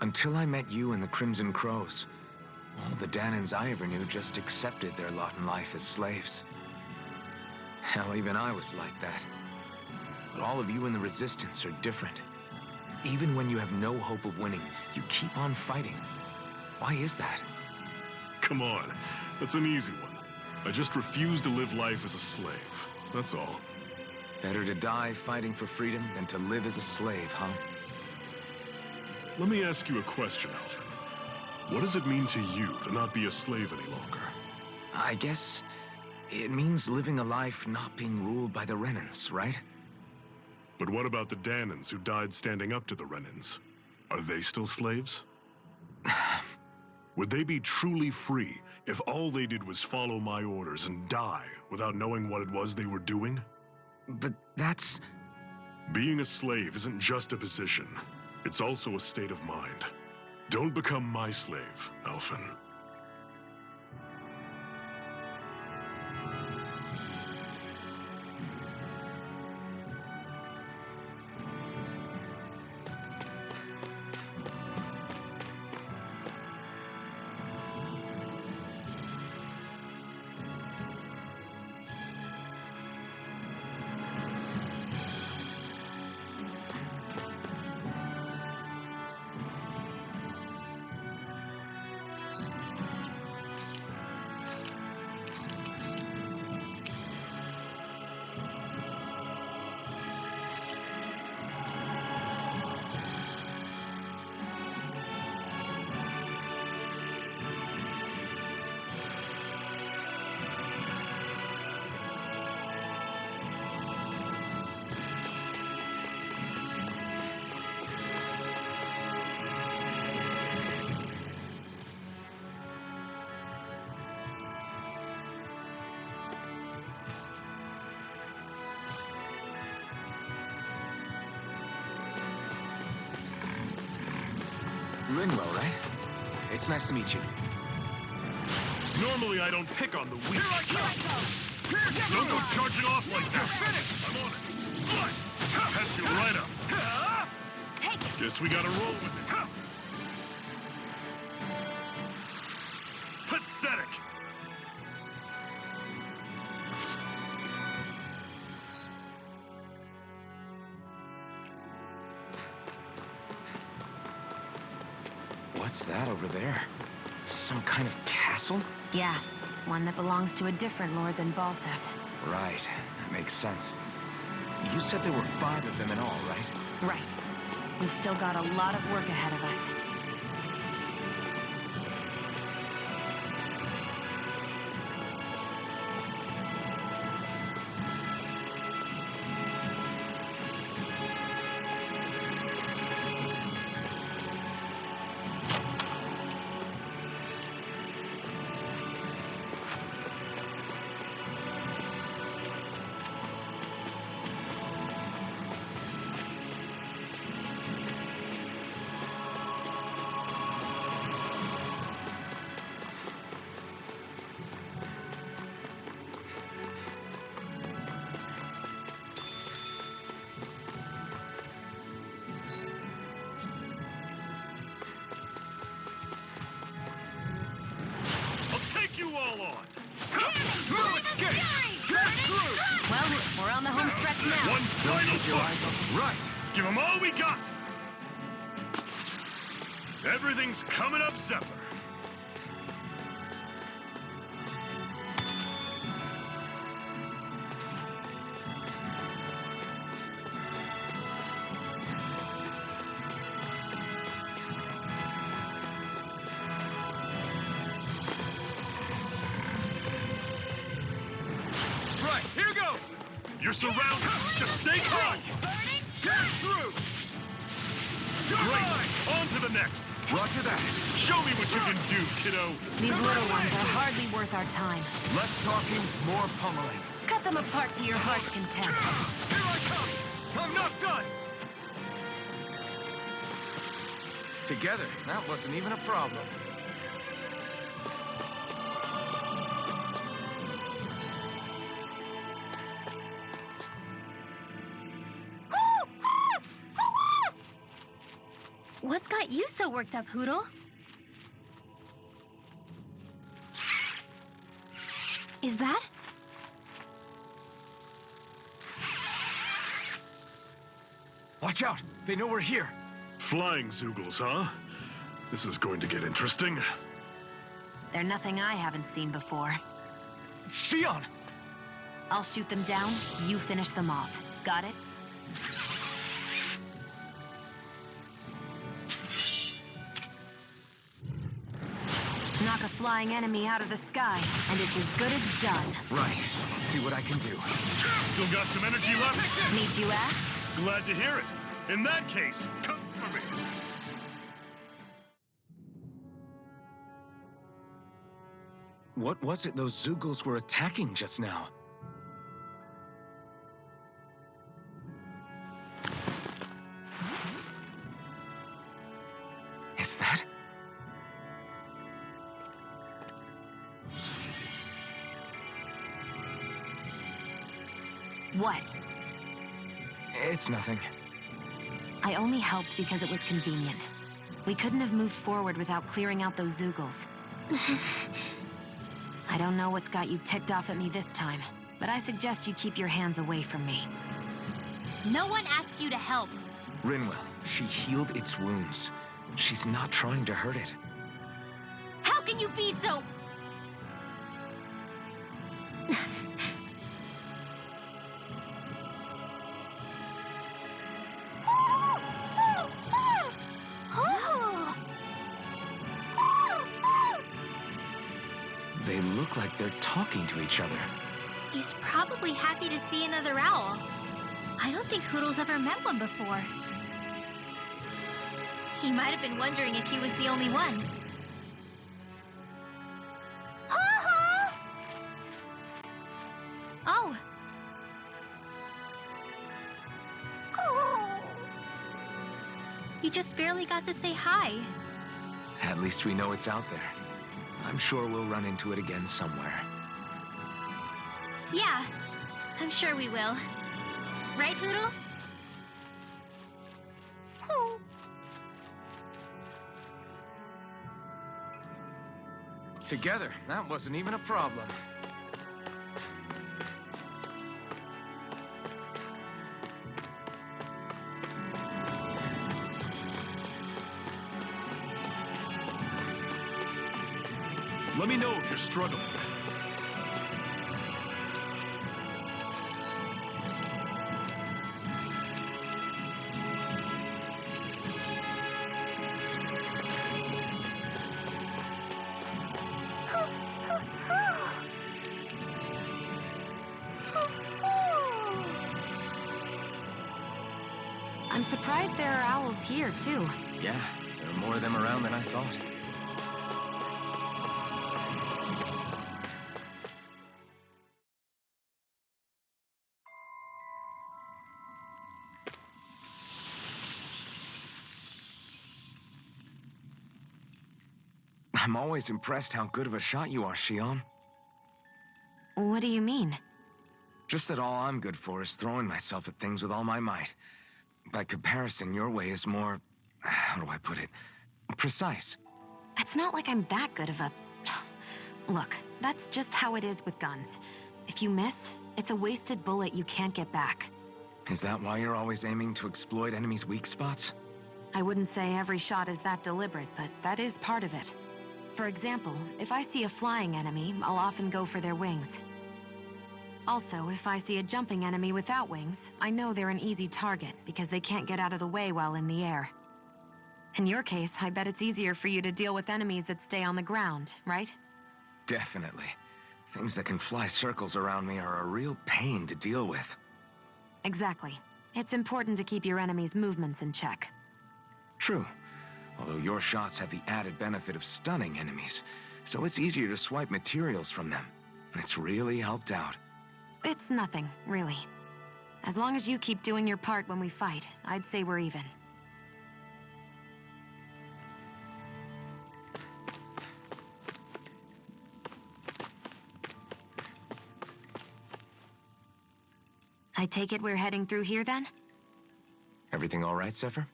Until I met you and the Crimson Crows, all the Danans I ever knew just accepted their lot in life as slaves. Hell, even I was like that. But all of you in the Resistance are different. Even when you have no hope of winning, you keep on fighting. Why is that? Come on, that's an easy one. I just refuse to live life as a slave, that's all. Better to die fighting for freedom than to live as a slave, huh? Let me ask you a question, Alphen. What does it mean to you to not be a slave any longer? I guess it means living a life not being ruled by the Renans, right? But what about the Danans who died standing up to the Renans? Are they still slaves? Would they be truly free if all they did was follow my orders and die without knowing what it was they were doing? But that's... Being a slave isn't just a position. It's also a state of mind. Don't become my slave, Alphen. Rinwell, right? It's nice to meet you. Normally I don't pick on the weak. Here I go! Don't go charging off like that! I'm on it! Catch you right up! Take it! Guess we gotta roll with it. Pathetic! What's that over there? Some kind of castle? Yeah, one that belongs to a different lord than Balseph. Right, that makes sense. You said there were 5 of them in all, right? Right. We've still got a lot of work ahead of us. Well, we're on the home stretch now. One final push! Right! Give them all we got! Everything's coming up, Zephyr. You're surrounded! Just stay calm! Get through! Great! On to the next! Roger that. Show me what you can do, kiddo! These little ones are hardly worth our time. Less talking, more pummeling. Cut them apart to your heart's content. Here I come! I'm not done! Together, that wasn't even a problem. What's got you so worked up, Hootle? Is that? Watch out! They know we're here! Flying Zoogles, huh? This is going to get interesting. They're nothing I haven't seen before. Shion! I'll shoot them down, you finish them off. Got it? Knock a flying enemy out of the sky, and it's as good as done. Right. See what I can do. Still got some energy left? Need you ask? Glad to hear it. In that case, come for me. What was it those Zoogles were attacking just now? Is that? What? It's nothing. I only helped because it was convenient. We couldn't have moved forward without clearing out those Zoogles. I don't know what's got you ticked off at me this time, but I suggest you keep your hands away from me. No one asked you to help. Rinwell, she healed its wounds. She's not trying to hurt it. How can you be so... They look like they're talking to each other. He's probably happy to see another owl. I don't think Hootle's ever met one before. He might have been wondering if he was the only one. Oh. You just barely got to say hi. At least we know it's out there. I'm sure we'll run into it again somewhere. Yeah, I'm sure we will. Right, Hootle? Together, that wasn't even a problem. Let me know if you're struggling. I'm surprised there are owls here, too. Yeah, there are more of them around than I thought. I'm always impressed how good of a shot you are, Shion. What do you mean? Just that all I'm good for is throwing myself at things with all my might. By comparison, your way is more... how do I put it? Precise. It's not like I'm that good of a... Look, that's just how it is with guns. If you miss, it's a wasted bullet you can't get back. Is that why you're always aiming to exploit enemies' weak spots? I wouldn't say every shot is that deliberate, but that is part of it. For example, if I see a flying enemy, I'll often go for their wings. Also, if I see a jumping enemy without wings, I know they're an easy target because they can't get out of the way while in the air. In your case, I bet it's easier for you to deal with enemies that stay on the ground, right? Definitely. Things that can fly circles around me are a real pain to deal with. Exactly. It's important to keep your enemy's movements in check. True. Although your shots have the added benefit of stunning enemies, so it's easier to swipe materials from them. It's really helped out. It's nothing, really. As long as you keep doing your part when we fight, I'd say we're even. I take it we're heading through here, then? Everything all right, Zephyr?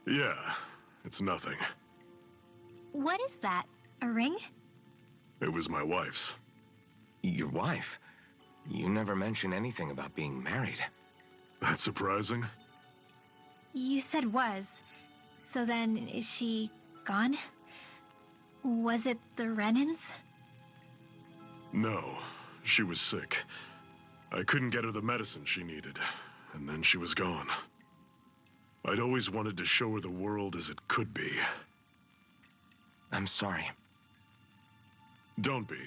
Yeah, it's nothing. What is that? A ring? It was my wife's. Your wife? You never mentioned anything about being married. That's surprising? You said was. So then, is she gone? Was it the Renans? No, she was sick. I couldn't get her the medicine she needed, and then she was gone. I'd always wanted to show her the world as it could be. I'm sorry. Don't be.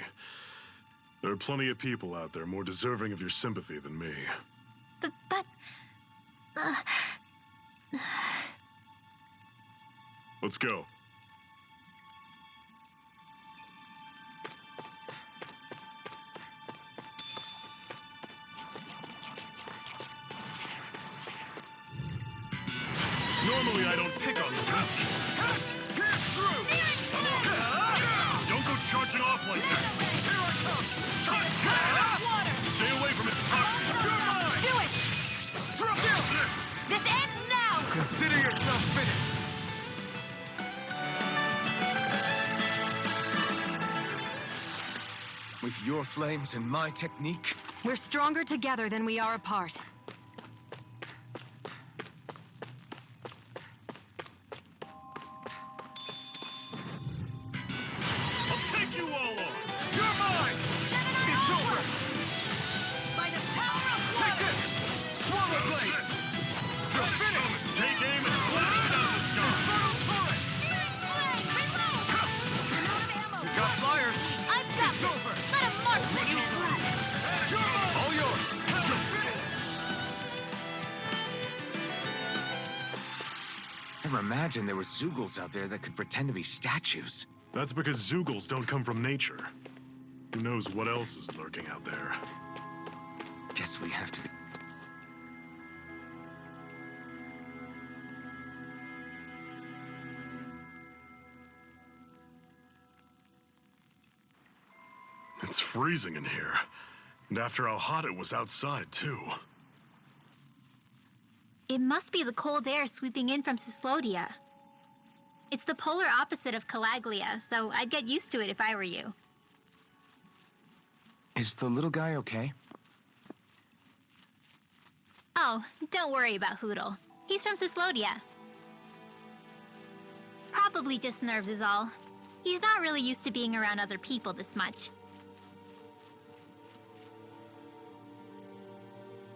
There are plenty of people out there more deserving of your sympathy than me. But... Let's go. Normally I don't pick on them. Don't go charging off like that. Here I come. Stay away from its toxin. Do it! This ends now! Consider yourself finished. With your flames and my technique, We're stronger together than we are apart. I'll take you all on. You're mine! It's over! By the power of Take this! Swallow blade! You're finished! Take aim and blast it out of the sky. Infernal turret! We got flyers! I've got It's this. over! Let him march with You me! through! You're mine! All yours! You're finished! never imagined there were Zeugles out there that could pretend to be statues. That's because Zeugles don't come from nature. Who knows what else is lurking out there? Guess we have to be... It's freezing in here. And after how hot it was outside, too. It must be the cold air sweeping in from Cyslodia. It's the polar opposite of Calaglia, so I'd get used to it if I were you. Is the little guy okay? Oh, don't worry about Hootle. He's from Cyslodia. Probably just nerves is all. He's not really used to being around other people this much.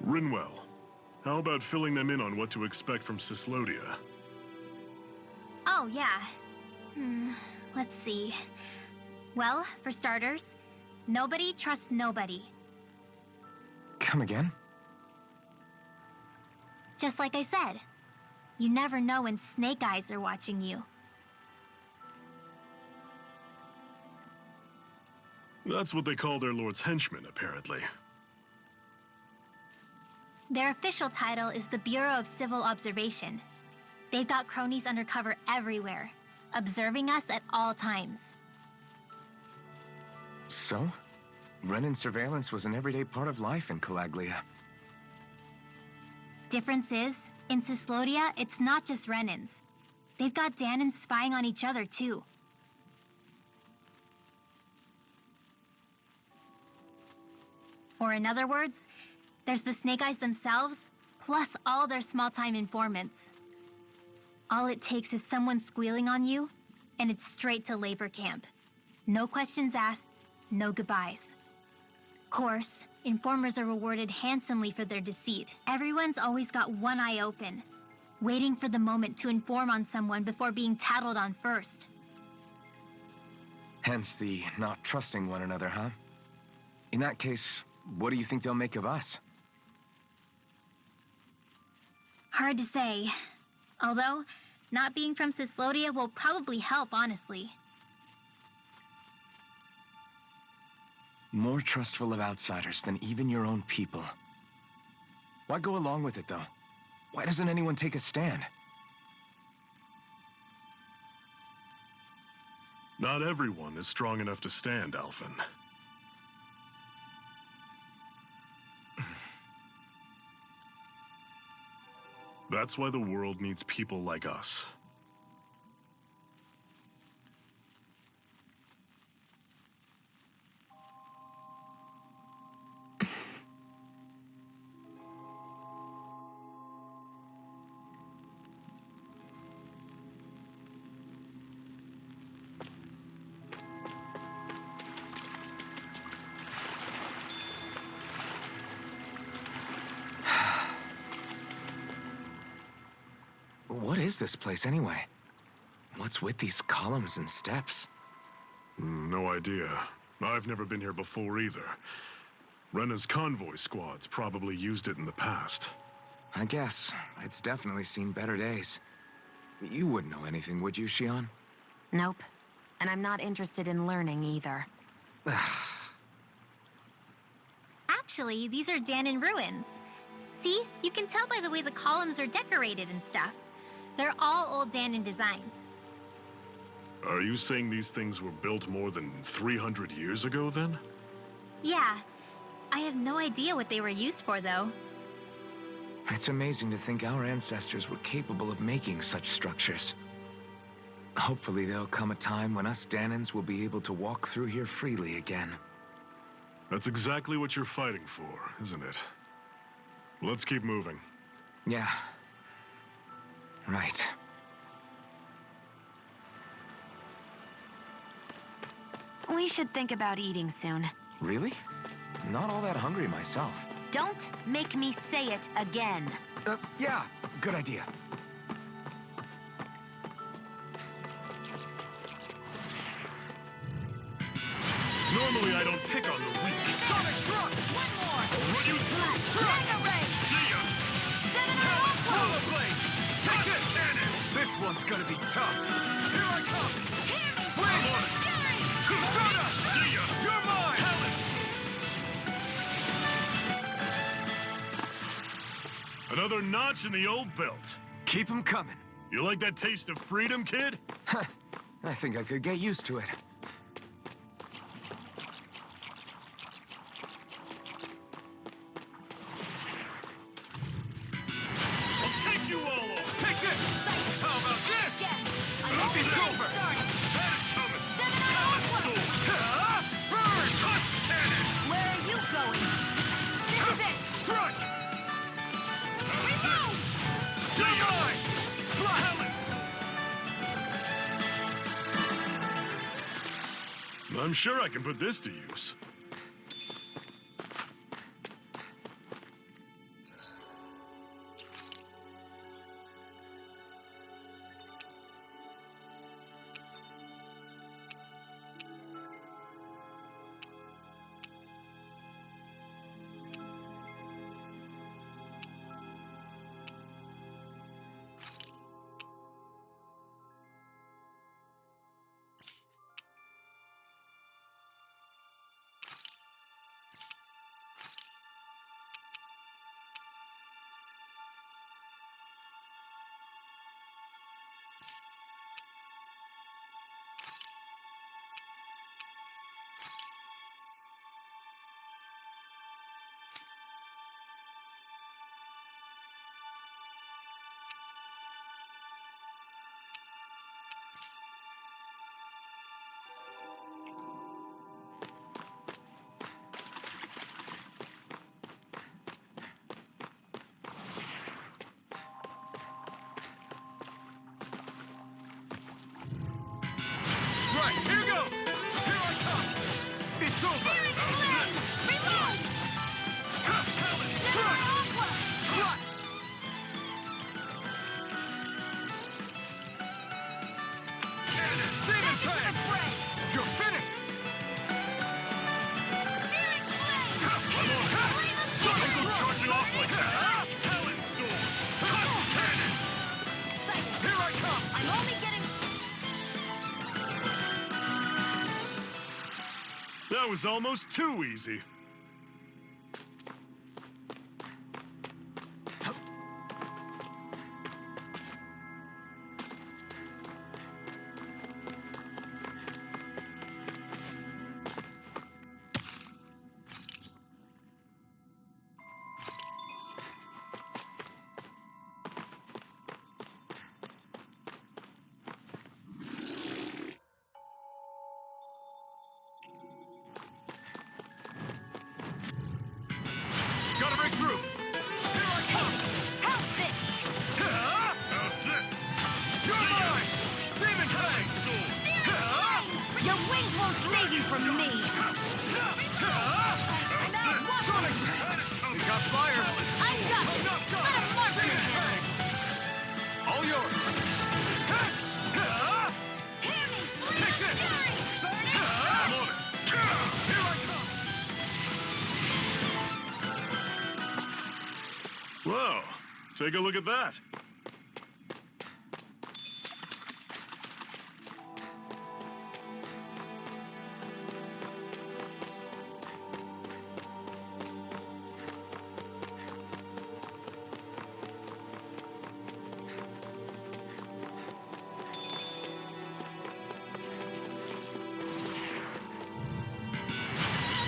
Rinwell, how about filling them in on what to expect from Cyslodia? Oh, yeah. Let's see. Well, for starters, nobody trusts nobody. Come again? Just like I said, you never know when Snake Eyes are watching you. That's what they call their lord's henchmen, apparently. Their official title is the Bureau of Civil Observation. They've got cronies undercover everywhere, observing us at all times. So? Renan surveillance was an everyday part of life in Calaglia. Difference is, in Cyslodia, it's not just Renans. They've got Danans spying on each other, too. Or in other words, there's the Snake Eyes themselves, plus all their small-time informants. All it takes is someone squealing on you, and it's straight to labor camp. No questions asked, no goodbyes. Course, informers are rewarded handsomely for their deceit. Everyone's always got one eye open, waiting for the moment to inform on someone before being tattled on first. Hence the not trusting one another, huh? In that case, what do you think they'll make of us? Hard to say. Although, not being from Cyslodia will probably help, honestly. More trustful of outsiders than even your own people. Why go along with it, though? Why doesn't anyone take a stand? Not everyone is strong enough to stand, Alphen. That's why the world needs people like us. What is this place, anyway? What's with these columns and steps? No idea. I've never been here before either. Rena's convoy squads probably used it in the past. I guess. It's definitely seen better days. You wouldn't know anything, would you, Xion? Nope. And I'm not interested in learning either. Actually, these are Dahnan ruins. See? You can tell by the way the columns are decorated and stuff. They're all old Dahnan designs. Are you saying these things were built more than 300 years ago, then? Yeah. I have no idea what they were used for, though. It's amazing to think our ancestors were capable of making such structures. Hopefully there'll come a time when us Dahnans will be able to walk through here freely again. That's exactly what you're fighting for, isn't it? Let's keep moving. Yeah. Right. We should think about eating soon. Really? Not all that hungry myself. Don't make me say it again. Yeah, good idea. Normally I don't pick on the weak. Sonic Truck! One more! I'll run you through! Mega Ray! See ya! Roller Blade! Take it! Cannon! This one's gonna be tough. Here I come! Hear me! Wait! Fury! Persona! See ya! You're mine! Another notch in the old belt. Keep 'em coming. You like that taste of freedom, kid? I think I could get used to it. I'll take you all on! Take this! How about this? It's over! That is coming! Burn! Touch cannon! Where are you going? This is it! Strike! Reload! See ya! I'm sure I can put this to use. Right, here goes! Here I come! It's over! Reload! Strike! Strike! Demon Fang! You're finished! Don't go charging off like that! Talon Storm! Touch That was almost too easy. Gotta break through! Here I come! How's this? How's this? You're mine! Demon Fang! Your wings won't save you from me! Sonic! You got fire! I'm done! Let him mark your head! All yours! Hear me! Take this! I'm on it! Here I come! Whoa, take a look at that.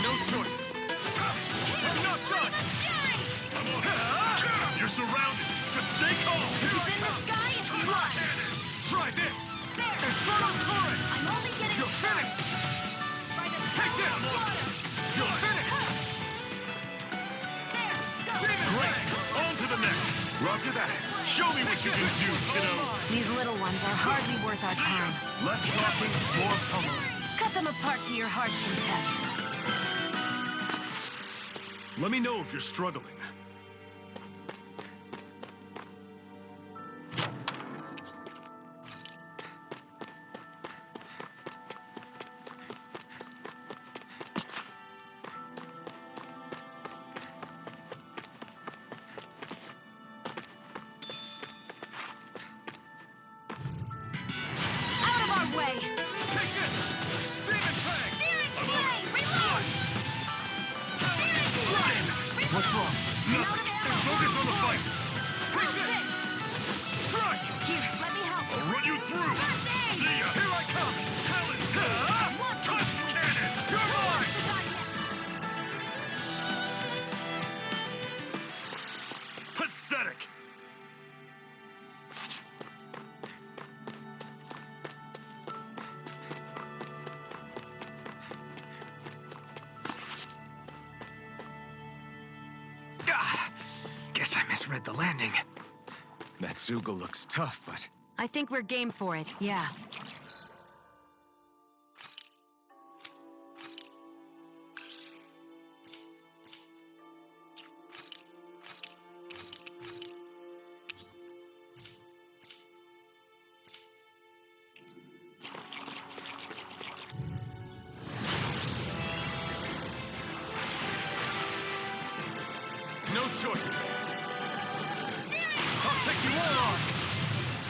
No choice! I'm not done! I'm on it. You're surrounded. Just stay calm. He's in the sky and fly! Try this! There! Inferno Torrent! I'm only getting You're started! finished! By the Take this! power of water! You're finished! There! Go! Demon Great, Fang! on to the next. Roger that! Show me what you can do, kiddo. These little ones are hardly worth our time. Less talking, more pummeling. Cut them apart to your heart's content. Let me know if you're struggling. Out of our way! Take this! Demon Fang! Deering Flame! Reload! Deering Flame! What's wrong? Nothing. Focus on the fight. Take this! Strike! Here, let me help you! I'll run you through. See ya. Here I come! Talon. Touch cannon. You're mine! Pathetic. Ah, guess I misread the landing. That Zoogle looks tough, but I think we're game for it, yeah. No choice! I'll take you all on!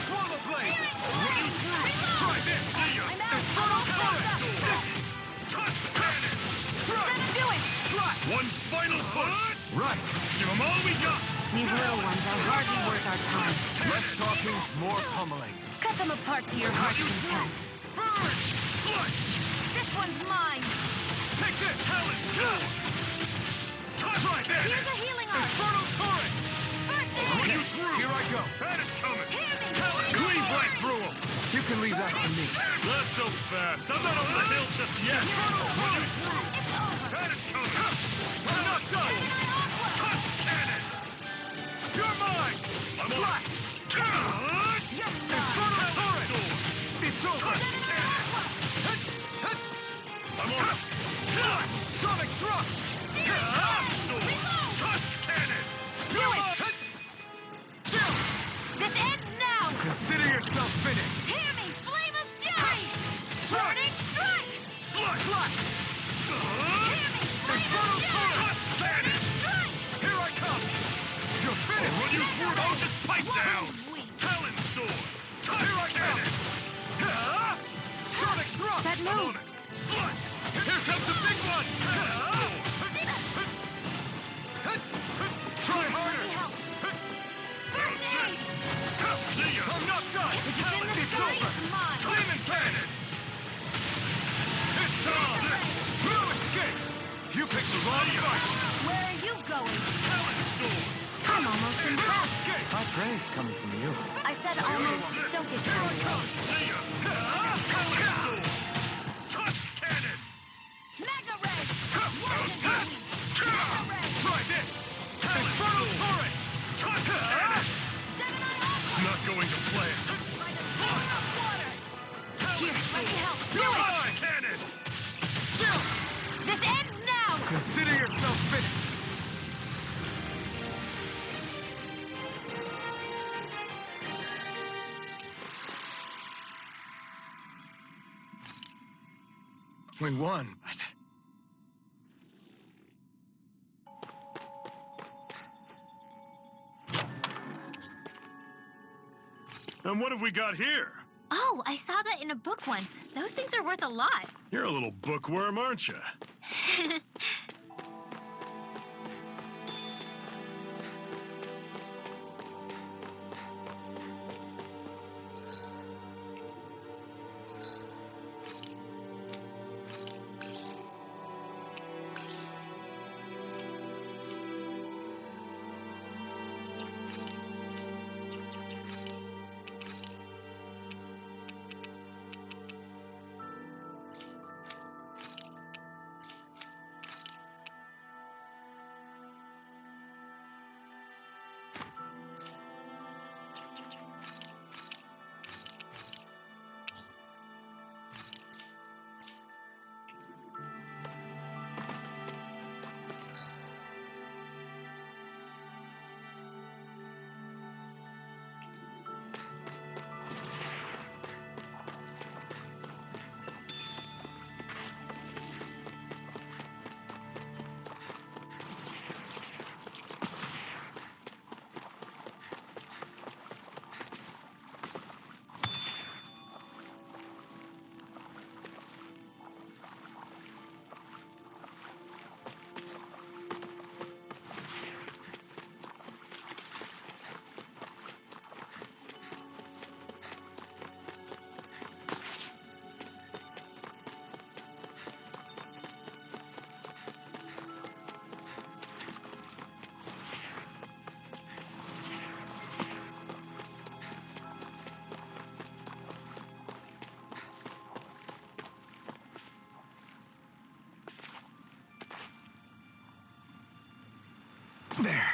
Swallow Blade! Run you through. Try this! See ya. Inferno Torrent! Touch cannon. Strike! Do it! One final push. Right! Give them all we got. These little ones are hardly worth our time. Less talking, more pummeling. Cut them apart to your heart's content. Burn! Slice. This one's mine! Take this! Talon. Go. Touch cannon. Here's a healing arm! Inferno Torrent! First Run aid! you through. Here I go! That is coming. Hear me! Cleave right through them. You can leave that to me. Not so fast. I'm not over the hill just yet. Run you through. It's over! That is coming. I'm not done! Touch cannon. You're mine! I'm on it. Inferno Torrent! It's over! I'm on it. Sonic Thrust! Touch cannon. Do it! This ends now! Consider yourself finished! Hear me! Flame of Fury! Burning Strike! Slut. Hear me! Flame of Fury! Touch cannon. Strike! Here I come! You're finished! Run you through. Oh, just pipe down. Weak. Talon sword. Touch Here I come! cannon. Sonic Thrust! That I'm on move! it. Slut. Here comes the big one! Try harder! See ya! I'm not done! It's over! Demon Cannon! It's on! No escape! You picked the wrong fight! Where are you going? I'm almost in No escape! High praise coming from you. I said almost. Don't get carried away. See ya! Touch cannon! Mega Ray! Try this! Infernal Torrents! Touch cannon! Not going to plan. Here, let me help. Do it! Touch cannon! This ends now! Consider yourself finished! We won, but... And what have we got here? Oh, I saw that in a book once. Those things are worth a lot. You're a little bookworm, aren't you? There.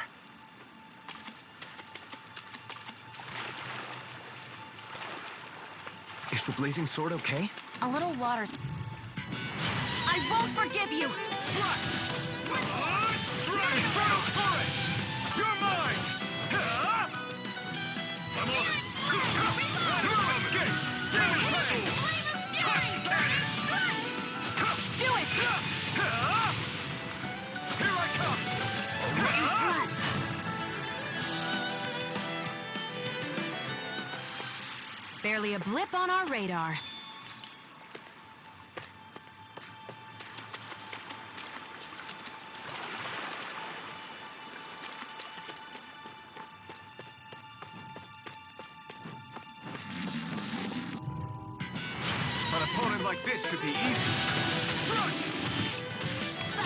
Is the blazing sword okay? A little water. I won't forgive you! Infernal Torrents! You're mine! I'm on it! No escape! Demon Cannon! Do it! Here I come! Run through! Barely a blip on our radar. An opponent like this should be easy.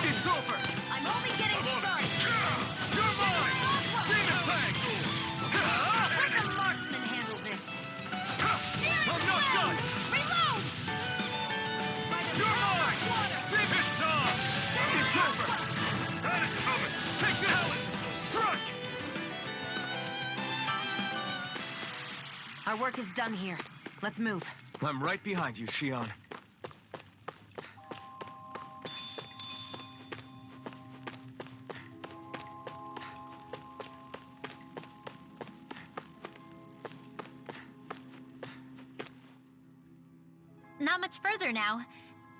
It's over! I'm only getting started! You're mine! Demon Fang! Let the marksman handle this! I'm not done! Reload! You're mine! It's on! It's over! That is coming! Take the helmet! Struck! Our work is done here. Let's move. I'm right behind you, Shion. Not much further now.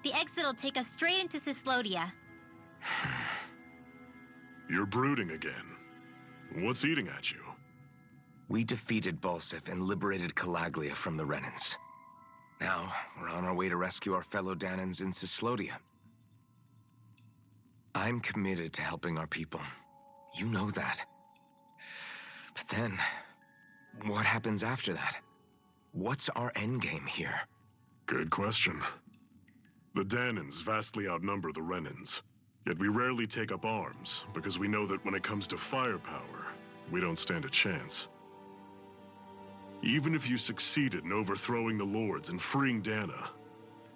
The exit'll take us straight into Cyslodia. You're brooding again. What's eating at you? We defeated Balsif and liberated Calaglia from the Renans. Now, we're on our way to rescue our fellow Danans in Cyslodia. I'm committed to helping our people. You know that. But then, what happens after that? What's our endgame here? Good question. The Dahnans vastly outnumber the Renans. Yet we rarely take up arms, because we know that when it comes to firepower, we don't stand a chance. Even if you succeeded in overthrowing the Lords and freeing Dahna,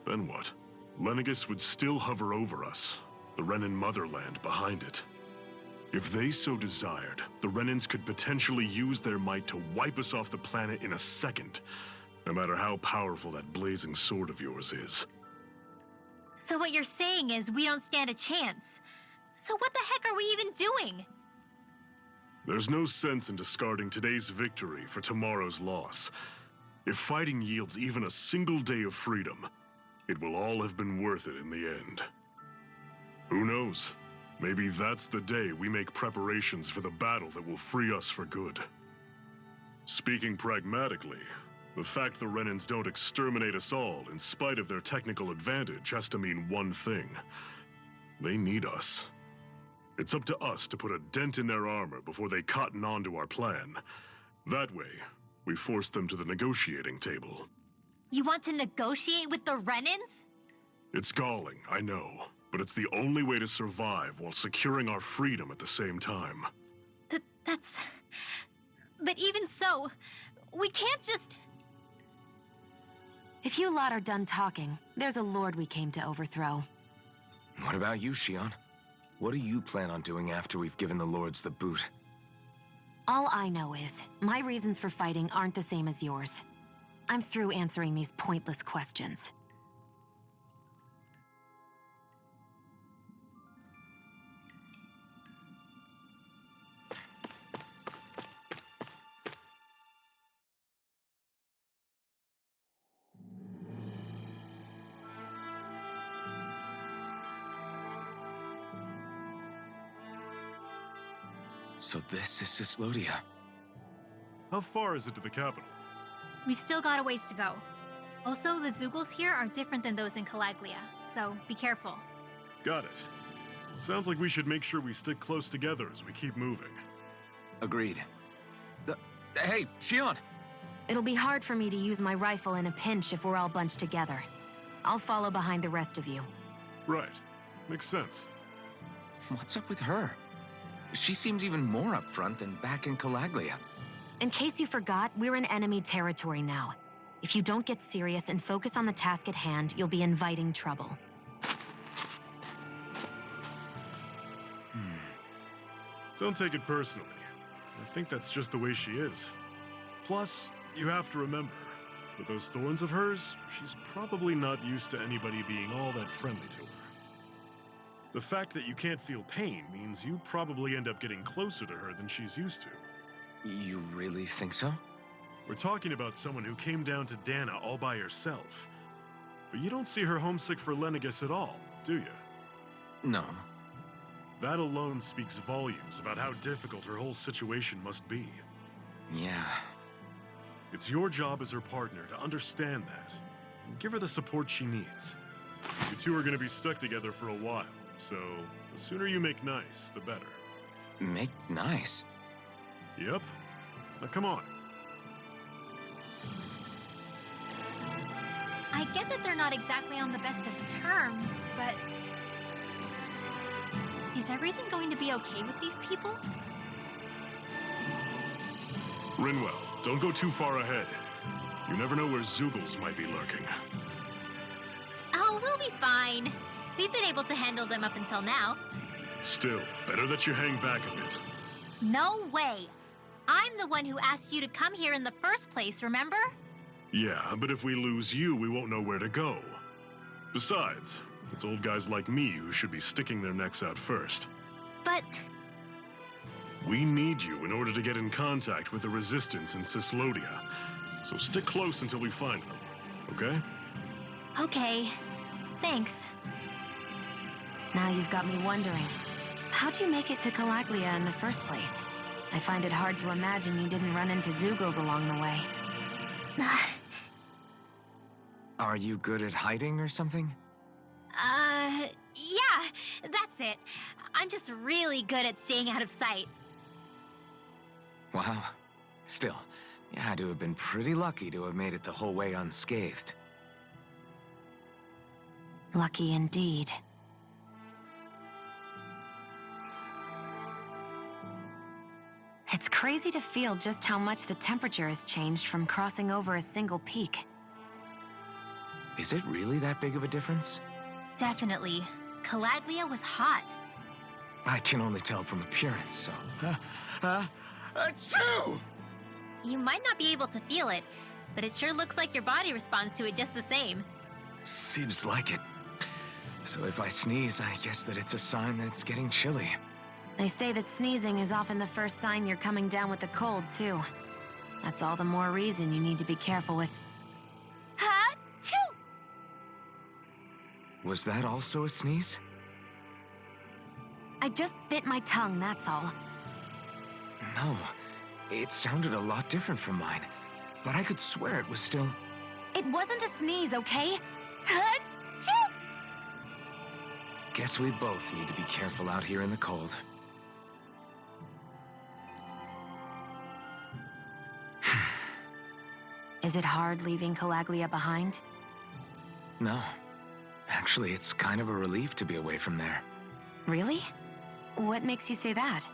then what? Lenegis would still hover over us, the Renan motherland behind it. If they so desired, the Renans could potentially use their might to wipe us off the planet in a second, no matter how powerful that blazing sword of yours is. So what you're saying is we don't stand a chance. So what the heck are we even doing? There's no sense in discarding today's victory for tomorrow's loss. If fighting yields even a single day of freedom, it will all have been worth it in the end. Who knows? Maybe that's the day we make preparations for the battle that will free us for good. Speaking pragmatically, the fact the Renans don't exterminate us all in spite of their technical advantage has to mean one thing. They need us. It's up to us to put a dent in their armor before they cotton on to our plan. That way, we force them to the negotiating table. You want to negotiate with the Renans? It's galling, I know, but it's the only way to survive while securing our freedom at the same time. That's... But even so, we can't just... If you lot are done talking, there's a lord we came to overthrow. What about you, Shionne? What do you plan on doing after we've given the Lords the boot? All I know is, my reasons for fighting aren't the same as yours. I'm through answering these pointless questions. So this is Cyslodia. How far is it to the capital? We've still got a ways to go. Also, the Zeugles here are different than those in Calaglia, so be careful. Got it. Sounds like we should make sure we stick close together as we keep moving. Agreed. Hey, Shionne! It'll be hard for me to use my rifle in a pinch if we're all bunched together. I'll follow behind the rest of you. Right. Makes sense. What's up with her? She seems even more upfront than back in Calaglia. In case you forgot, we're in enemy territory now. If you don't get serious and focus on the task at hand, you'll be inviting trouble. Don't take it personally. I think that's just the way she is. Plus, you have to remember, with those thorns of hers, she's probably not used to anybody being all that friendly to her. The fact that you can't feel pain means you probably end up getting closer to her than she's used to. You really think so? We're talking about someone who came down to Dahna all by herself. But you don't see her homesick for Lenegis at all, do you? No. That alone speaks volumes about how difficult her whole situation must be. Yeah. It's your job as her partner to understand that, and give her the support she needs. You two are going to be stuck together for a while, so the sooner you make nice, the better. Make nice? Yep. Now come on. I get that they're not exactly on the best of terms, but... Is everything going to be okay with these people? Rinwell, don't go too far ahead. You never know where Zeugles might be lurking. Oh, we'll be fine. We've been able to handle them up until now. Still, better that you hang back a bit. No way! I'm the one who asked you to come here in the first place, remember? Yeah, but if we lose you, we won't know where to go. Besides, it's old guys like me who should be sticking their necks out first. But... We need you in order to get in contact with the Resistance in Cyslodia. So stick close until we find them, okay? Okay. Thanks. Now you've got me wondering, how'd you make it to Calaglia in the first place? I find it hard to imagine you didn't run into Zeugles along the way. Are you good at hiding or something? Yeah. That's it. I'm just really good at staying out of sight. Wow. Still, you had to have been pretty lucky to have made it the whole way unscathed. Lucky indeed. It's crazy to feel just how much the temperature has changed from crossing over a single peak. Is it really that big of a difference? Definitely. Calaglia was hot. I can only tell from appearance, so... Achoo! You might not be able to feel it, but it sure looks like your body responds to it just the same. Seems like it. So if I sneeze, I guess that it's a sign that it's getting chilly. They say that sneezing is often the first sign you're coming down with the cold, too. That's all the more reason you need to be careful with... Ha-choo! Was that also a sneeze? I just bit my tongue, that's all. No. It sounded a lot different from mine. But I could swear it was still... It wasn't a sneeze, okay? Ha-choo! Guess we both need to be careful out here in the cold. Is it hard leaving Calaglia behind? No. Actually, it's kind of a relief to be away from there. Really? What makes you say that?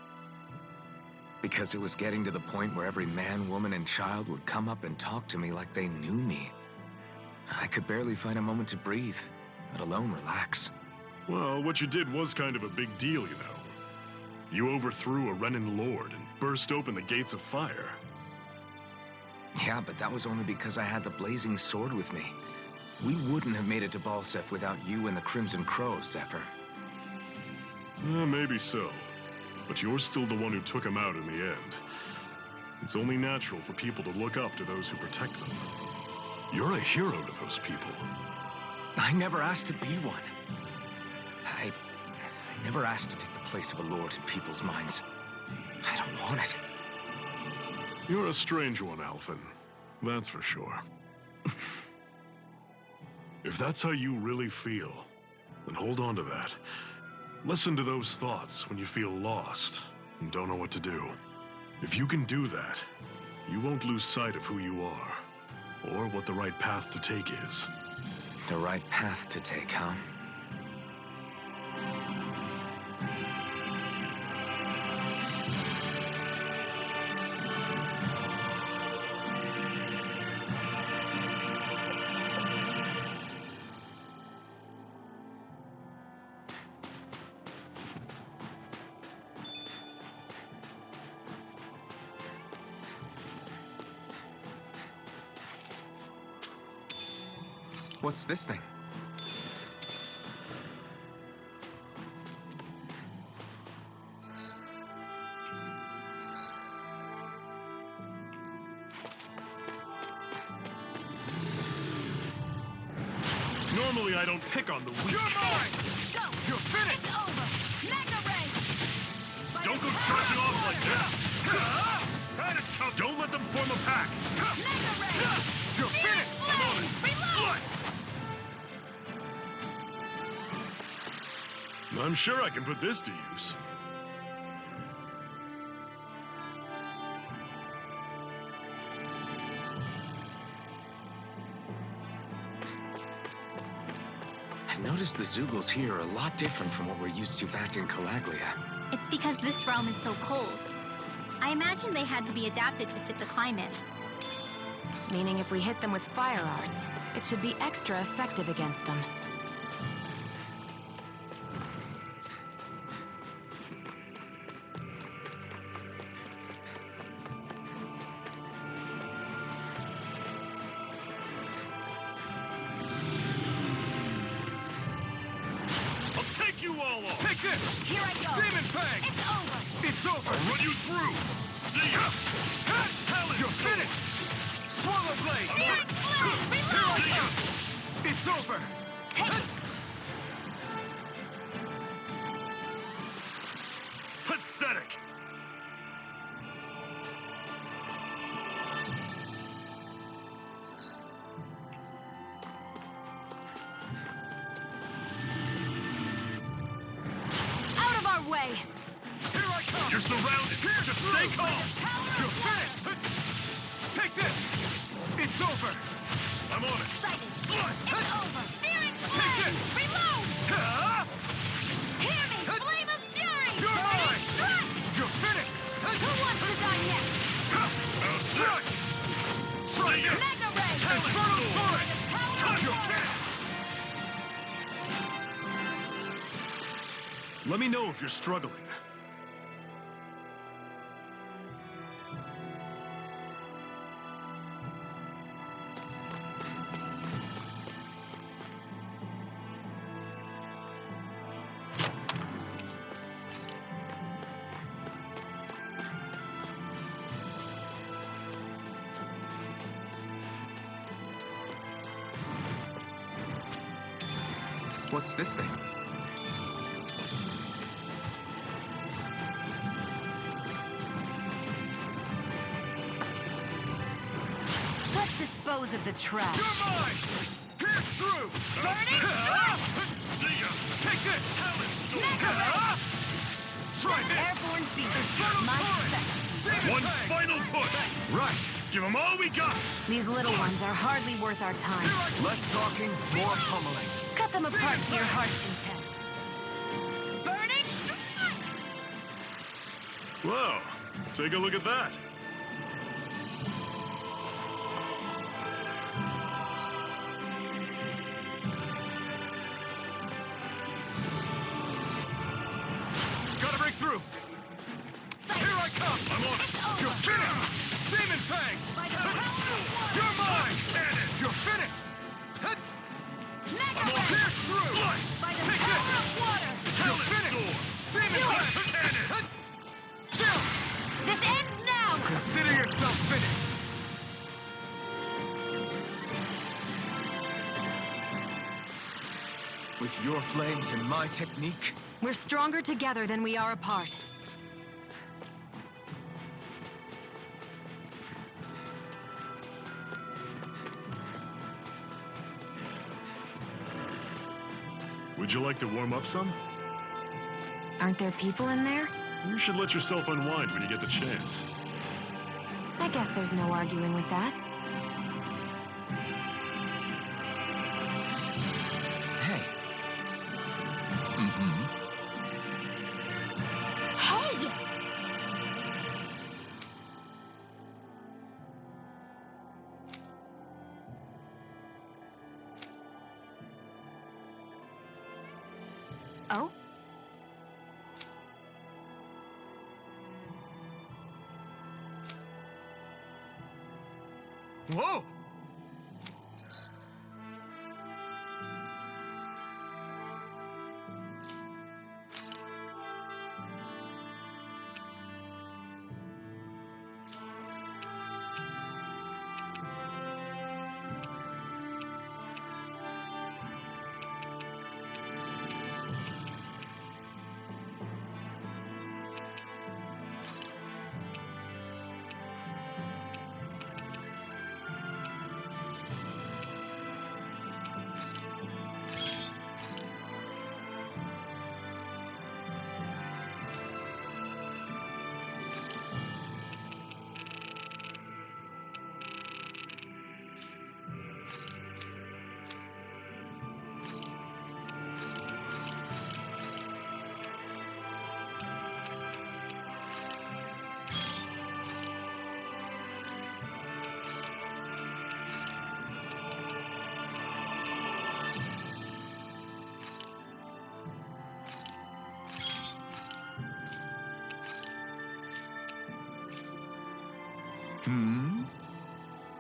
Because it was getting to the point where every man, woman, and child would come up and talk to me like they knew me. I could barely find a moment to breathe, let alone relax. Well, what you did was kind of a big deal, you know. You overthrew a Renan lord and burst open the gates of fire. Yeah, but that was only because I had the blazing sword with me. We wouldn't have made it to Balseph without you and the Crimson Crows, Zephyr. Maybe so. But you're still the one who took him out in the end. It's only natural for people to look up to those who protect them. You're a hero to those people. I never asked to be one. I never asked to take the place of a lord in people's minds. I don't want it. You're a strange one, Alphen. That's for sure. If that's how you really feel, then hold on to that. Listen to those thoughts when you feel lost and don't know what to do. If you can do that, you won't lose sight of who you are, or what the right path to take is. The right path to take, huh? What's this thing? Normally I don't pick on the weak. You're mine! Go! You're finished! It's over! Mega Ray! Don't go charging off like that! Don't let them form a pack! Mega Ray! You're finished! Reload! I'm sure I can put this to use. I've noticed the Zeugles here are a lot different from what we're used to back in Calaglia. It's because this realm is so cold. I imagine they had to be adapted to fit the climate. Meaning if we hit them with fire arts, it should be extra effective against them. Take this! Here I go! Demon Fang! It's over! It's over! I'll run you through! See ya! Talon! You're finished! Swallow Blade! Searing Blade! Reload! See ya! It's over! Take it! Pathetic! Here I come! You're surrounded! Just stay calm! You're finished! Take this! It's over! I'm on it! Slush! It's over! Searing Take flame! this! Reload! Ah! Hear me! Flame of fury! You're mine! Strike! You're finished! Who wants to die next? Strike! See ya! Mega Ray! Infernal Sword! Power You're of finished! Let me know if you're struggling. What's this thing? Let's dispose of the trash. You're mine! Pierce through! Burning See ya! Take this! Mega Ray! Try this! Airborne beast. Infernal My Sword! specialty. Demon One Fang! final push! Right! Give them all we got! These little ones are hardly worth our time. Less talking, more pummeling. Cut them apart to your heart's content. Burning Whoa, take a look at that. Gotta break through! Here I come! I'm on it! You're finished! Demon Fang! You're mine! You're finished! Mega I'm on Ray! pierce through! By the Take power this! of water! You're finished! Demon Fang! Chill! This ends now! Consider yourself finished! With your flames and my technique, We're stronger together than we are apart. Would you like to warm up some? Aren't there people in there? You should let yourself unwind when you get the chance. I guess there's no arguing with that. Hey, Hey! Oh? whoa!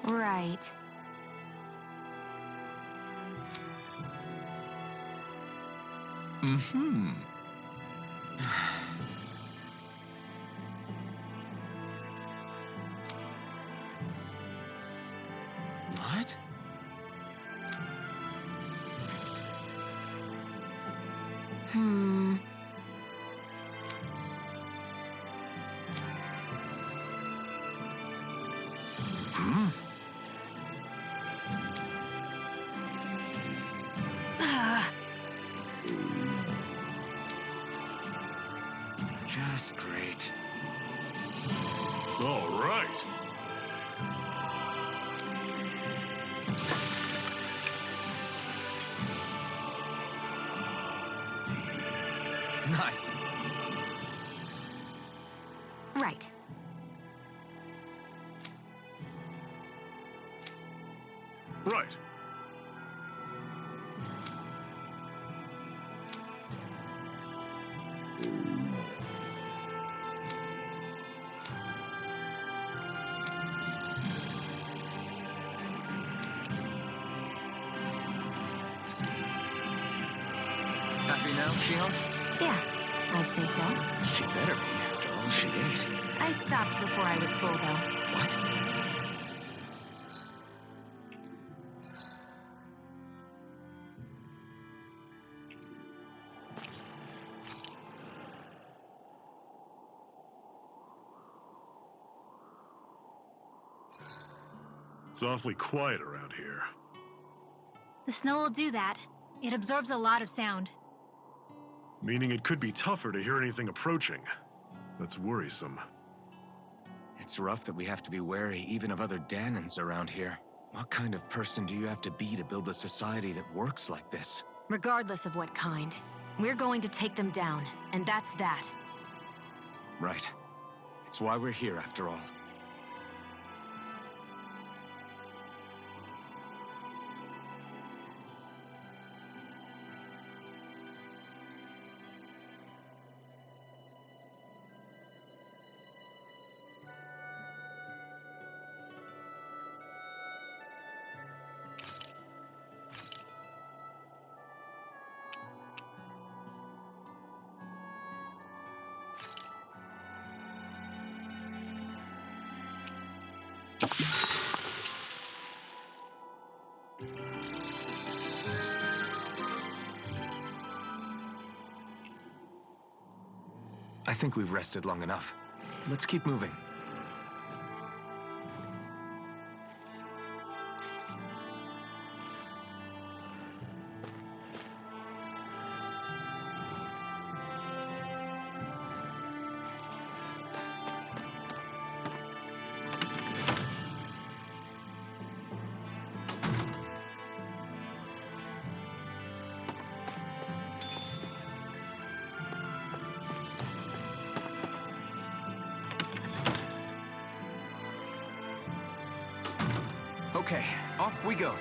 Right. what? Hmm. Just great. All right. Nice. Right. Right. Happy now, Shion? Yeah, I'd say so. She better be, after all she ate. I stopped before I was full, though. What? It's awfully quiet around here. The snow will do that. It absorbs a lot of sound. Meaning it could be tougher to hear anything approaching. That's worrisome. It's rough that we have to be wary even of other Danans around here. What kind of person do you have to be to build a society that works like this? Regardless of what kind, we're going to take them down, and that's that. Right. It's why we're here, after all. I think we've rested long enough. Let's keep moving. Okay, off we go.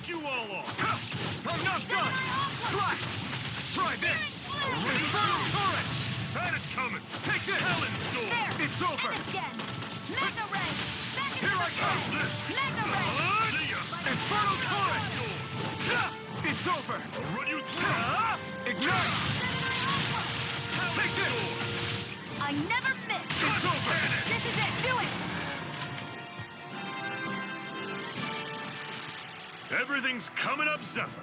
You all off! I'm not done! Slash! Try this! Infernal Torrent! Had it coming! Take this! Talon's door! There! It's over! And again! Mega Ray! Back into Here I the come! fight! Mega Ray! See ya! Infernal Torrent! It's over! I'll run you through! Ignite! Take this! I never miss! It's over! This is it! Do it! Everything's coming up, Zephyr!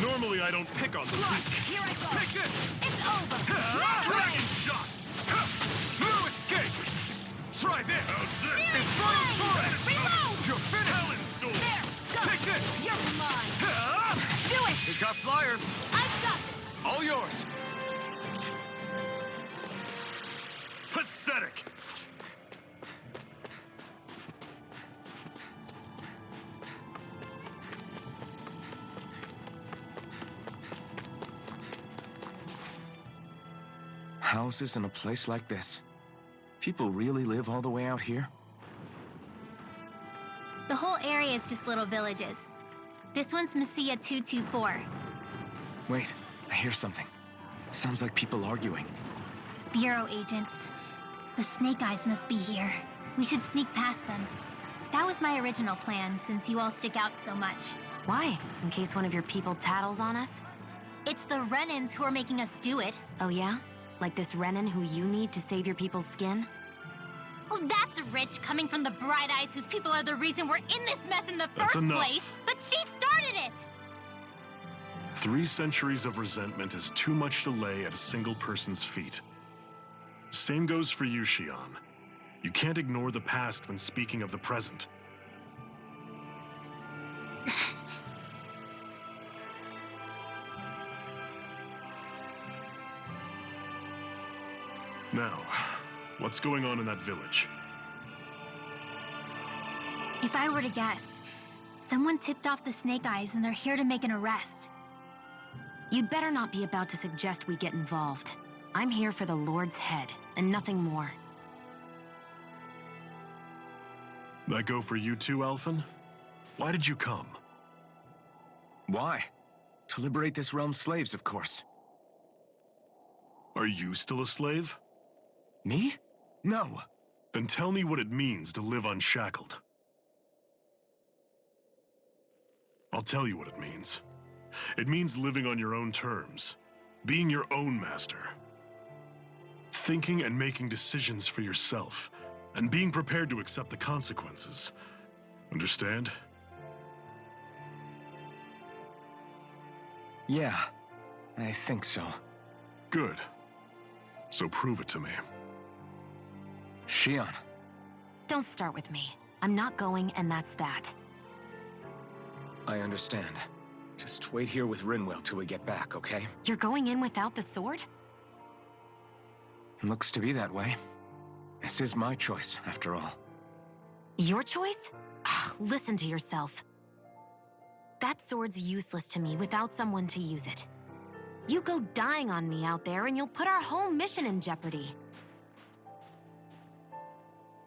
Normally I don't pick on the weak. Here I go. Take this! It's over. Dragon shot! No escape! Try this! Infernal torrent! Reload! You're finished! Talon Storm! There, go. Take this! You're mine. Do it. We got flyers! I've got this. All yours! Pathetic! Houses in a place like this. People really live all the way out here? The whole area is just little villages. This one's Messia 224. Wait, I hear something. Sounds like people arguing. Bureau agents. The Snake Eyes must be here. We should sneak past them. That was my original plan, since you all stick out so much. Why? In case one of your people tattles on us? It's the Renans who are making us do it. Oh yeah? Like this Renan who you need to save your people's skin? Oh, that's rich, coming from the Bright Eyes whose people are the reason we're in this mess in the That's first enough. place. But she started it! 3 centuries of resentment is too much to lay at a single person's feet. Same goes for you, Xion. You can't ignore the past when speaking of the present. Now, what's going on in that village? If I were to guess, someone tipped off the Snake Eyes and they're here to make an arrest. You'd better not be about to suggest we get involved. I'm here for the Lord's head, and nothing more. That go for you too, Alphen? Why did you come? Why? To liberate this realm's slaves, of course. Are you still a slave? Me? No. Then tell me what it means to live unshackled. I'll tell you what it means. It means living on your own terms, being your own master, thinking and making decisions for yourself, and being prepared to accept the consequences. Understand? Yeah, I think so. Good. So prove it to me. Xion. Don't start with me. I'm not going, and that's that. I understand. Just wait here with Rinwell till we get back, okay? You're going in without the sword? Looks to be that way. This is my choice, after all. Your choice? Listen to yourself. That sword's useless to me without someone to use it. You go dying on me out there and you'll put our whole mission in jeopardy.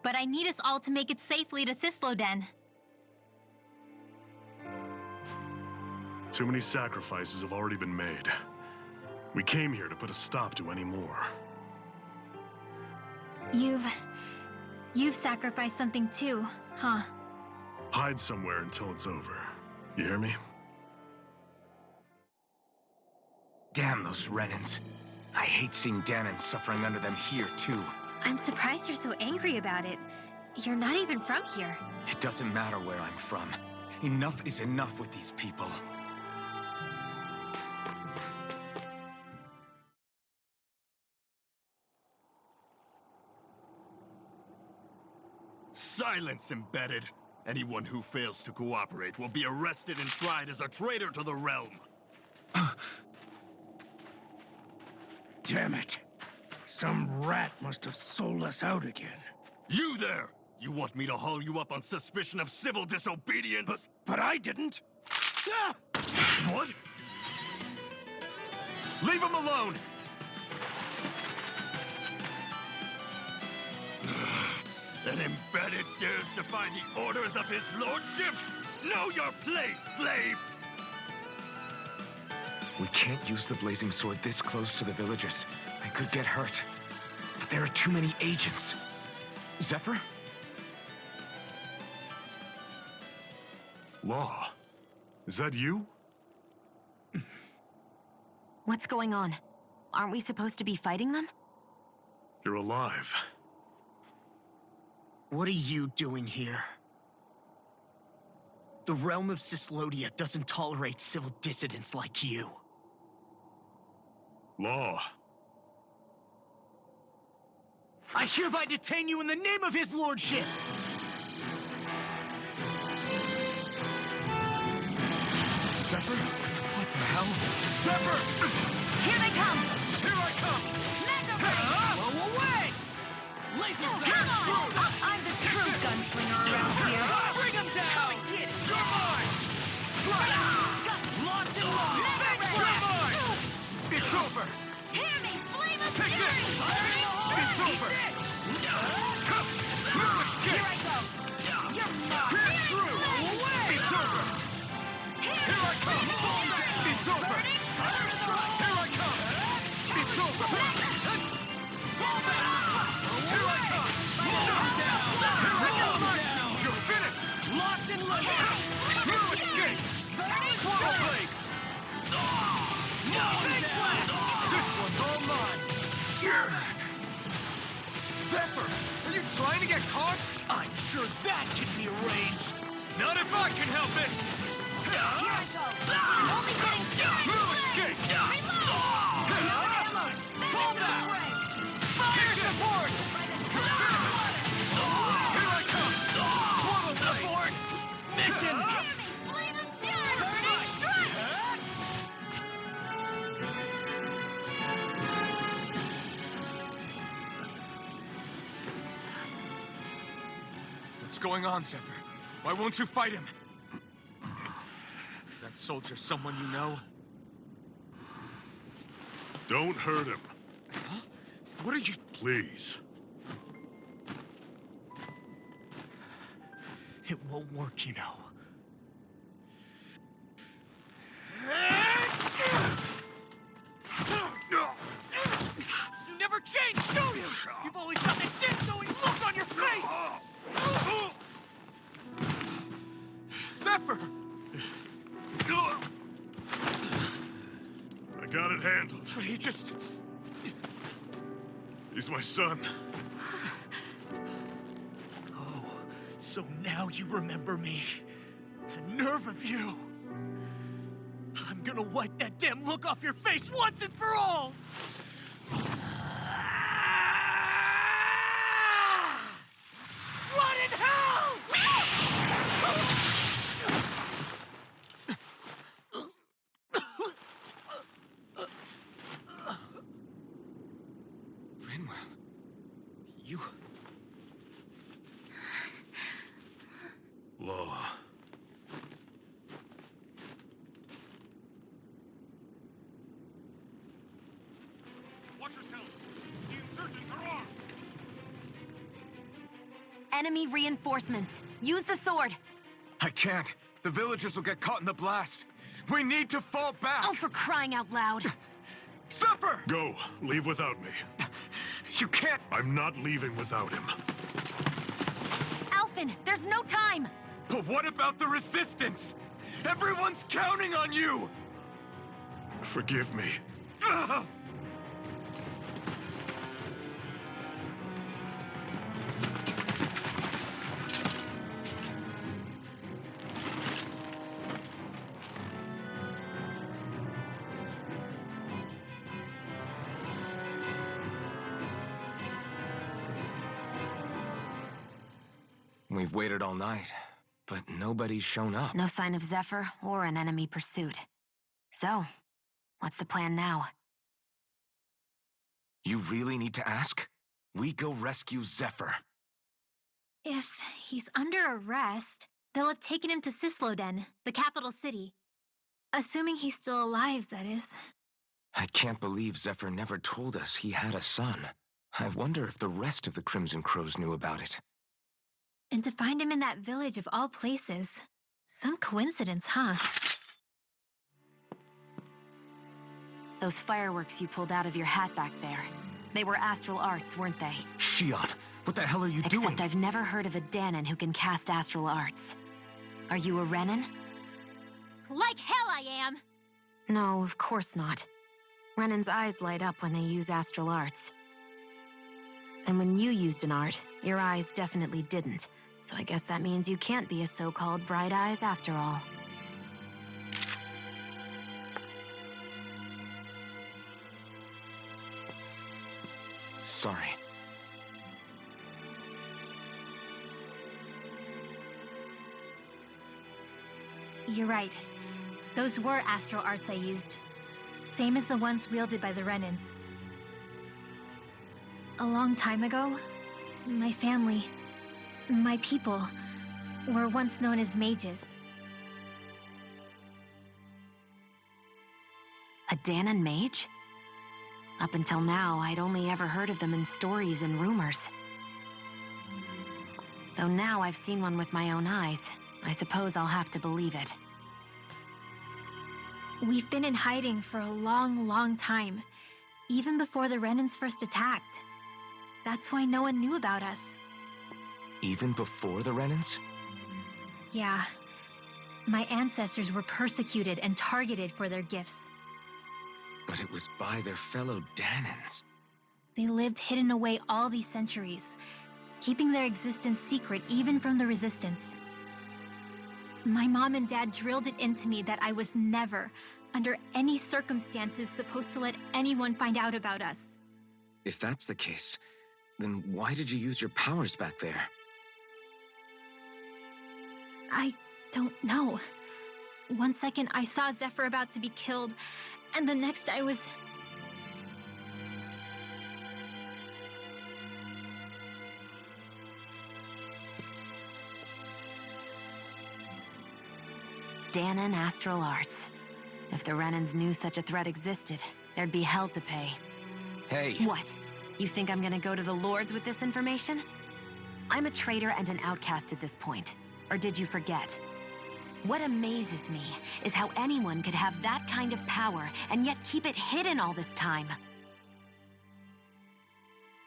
But I need us all to make it safely to Sisloden. Too many sacrifices have already been made. We came here to put a stop to any more. You've sacrificed something too, huh? Hide somewhere until it's over. You hear me? Damn those Renans. I hate seeing Danon suffering under them here, too. I'm surprised you're so angry about it. You're not even from here. It doesn't matter where I'm from. Enough is enough with these people. Silence, Embedded! Anyone who fails to cooperate will be arrested and tried as a traitor to the realm. Damn it. Some rat must have sold us out again. You there! You want me to haul you up on suspicion of civil disobedience? But I didn't. Ah! What? Leave him alone! An Embedded dares defy the orders of his lordship? Know your place, slave! We can't use the blazing sword this close to the villagers. They could get hurt. But there are too many agents. Zephyr? Law. Is that you? What's going on? Aren't we supposed to be fighting them? You're alive. What are you doing here? The realm of Cyslodia doesn't tolerate civil dissidents like you. Law. I hereby detain you in the name of his lordship! Zephyr? What the hell? Zephyr! Here they come! Here I come! Mega Blow away! Laser Come on! I'm the true gunslinger around here. Bring him down! Come and get it! You're mine! Strike! Locked and locked! You're mine! It's over! Hear me! Flame of Take fury! this! It's over! Come! Here I go! You're not! Pierce through! It's over! Here I come! It's over! Here I come! It's over! Here I come! Here I come! You're finished! Locked and loaded! You escape! Swallow blade! This one's all mine! Zephyr! Are you trying to get caught? I'm sure that can be arranged! Not if I can help it! Here I go! I'm only getting started! You escape! Fall back! Fire support! Here I come! Swallow blade! Mission! Hear me! Flame of fury! Strike! What's going on, Zephyr? Why won't you fight him? Is that soldier someone you know? Don't hurt him, Huh? What are you... please. It won't work, you know. You never change, do you? You've always got that dead-going look on your face! Zephyr! I got it handled. But he just... He's my son. Oh, so now you remember me. The nerve of you! I'm gonna wipe that damn look off your face once and for all! Run in hell! Rinwell... You... Law. Watch yourselves! The insurgents are armed! Enemy reinforcements. Use the sword. I can't. The villagers will get caught in the blast. We need to fall back! Oh, for crying out loud. Zephyr! Go. Leave without me. You can't... I'm not leaving without him. Alphen, there's no time. But what about the resistance? Everyone's counting on you! Forgive me. Ugh! We've waited all night, but nobody's shown up. No sign of Zephyr or an enemy pursuit. So, what's the plan now? You really need to ask? We go rescue Zephyr. If he's under arrest, they'll have taken him to Cysloden, the capital city. Assuming he's still alive, that is. I can't believe Zephyr never told us he had a son. I wonder if the rest of the Crimson Crows knew about it. And to find him in that village of all places. Some coincidence, huh? Those fireworks you pulled out of your hat back there. They were astral arts, weren't they? Shion, what the hell are you doing? Except I've never heard of a Dahnan who can cast astral arts. Are you a Renan? Like hell I am! No, of course not. Renan's eyes light up when they use astral arts. And when you used an art, your eyes definitely didn't. So I guess that means you can't be a so-called Bright Eyes after all. Sorry. You're right. Those were astral arts I used. Same as the ones wielded by the Renans. A long time ago, my family, my people, were once known as mages. A Dahnan mage? Up until now, I'd only ever heard of them in stories and rumors. Though now I've seen one with my own eyes, I suppose I'll have to believe it. We've been in hiding for a long, long time, even before the Renans first attacked. That's why no one knew about us. Even before the Renans? Yeah. My ancestors were persecuted and targeted for their gifts. But it was by their fellow Dahnans. They lived hidden away all these centuries, keeping their existence secret even from the Resistance. My mom and dad drilled it into me that I was never, under any circumstances, supposed to let anyone find out about us. If that's the case, then why did you use your powers back there? I don't know. One second I saw Zephyr about to be killed, and the next I was... Dahnan Astral Arts. If the Renans knew such a threat existed, there'd be hell to pay. Hey! What? You think I'm gonna go to the Lords with this information? I'm a traitor and an outcast at this point. Or did you forget? What amazes me is how anyone could have that kind of power and yet keep it hidden all this time.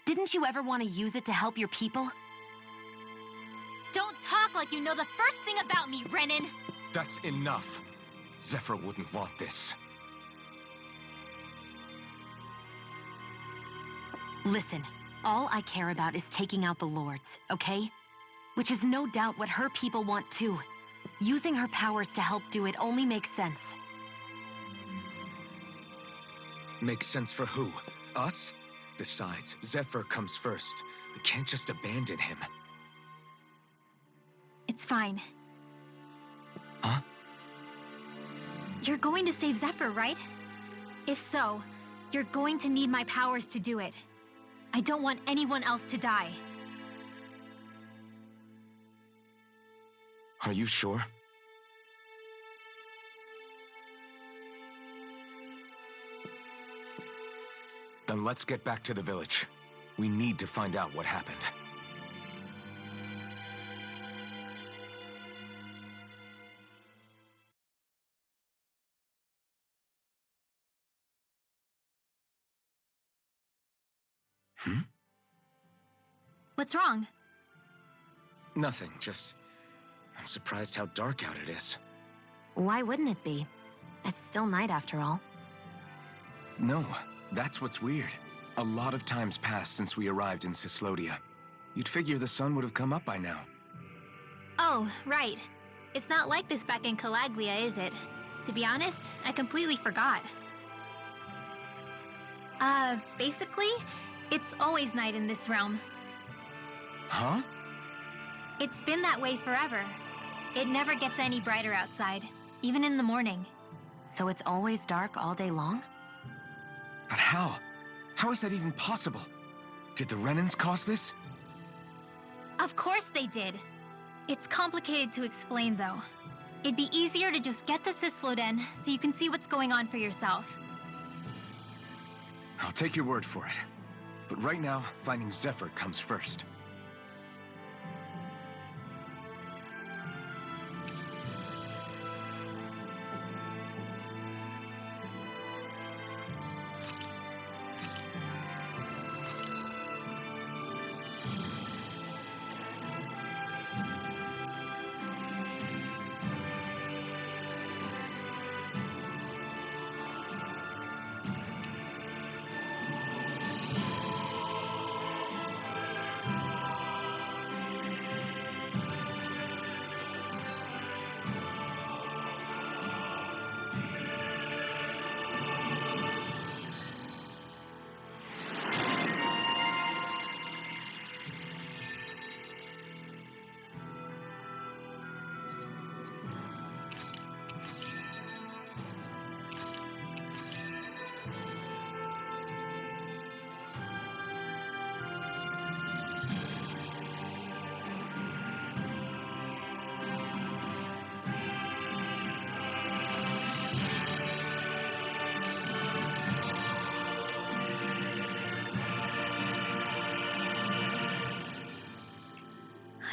Didn't you ever want to use it to help your people? Don't talk like you know the first thing about me, Renan! That's enough. Zephyr wouldn't want this. Listen, all I care about is taking out the Lords, okay? Which is no doubt what her people want too. Using her powers to help do it only makes sense. Makes sense for who? Us? Besides, Zephyr comes first. We can't just abandon him. It's fine. Huh? You're going to save Zephyr, right? If so, you're going to need my powers to do it. I don't want anyone else to die. Are you sure? Then let's get back to the village. We need to find out what happened. What's wrong? Nothing, just... I'm surprised how dark out it is. Why wouldn't it be? It's still night after all. No, that's what's weird. A lot of time's passed since we arrived in Cyslodia. You'd figure the sun would have come up by now. Oh, right. It's not like this back in Calaglia, is it? To be honest, I completely forgot. Basically, it's always night in this realm. Huh? It's been that way forever. It never gets any brighter outside, even in the morning. So it's always dark all day long? But how? How is that even possible? Did the Renans cause this? Of course they did. It's complicated to explain, though. It'd be easier to just get to Cysloden so you can see what's going on for yourself. I'll take your word for it. But right now, finding Zephyr comes first.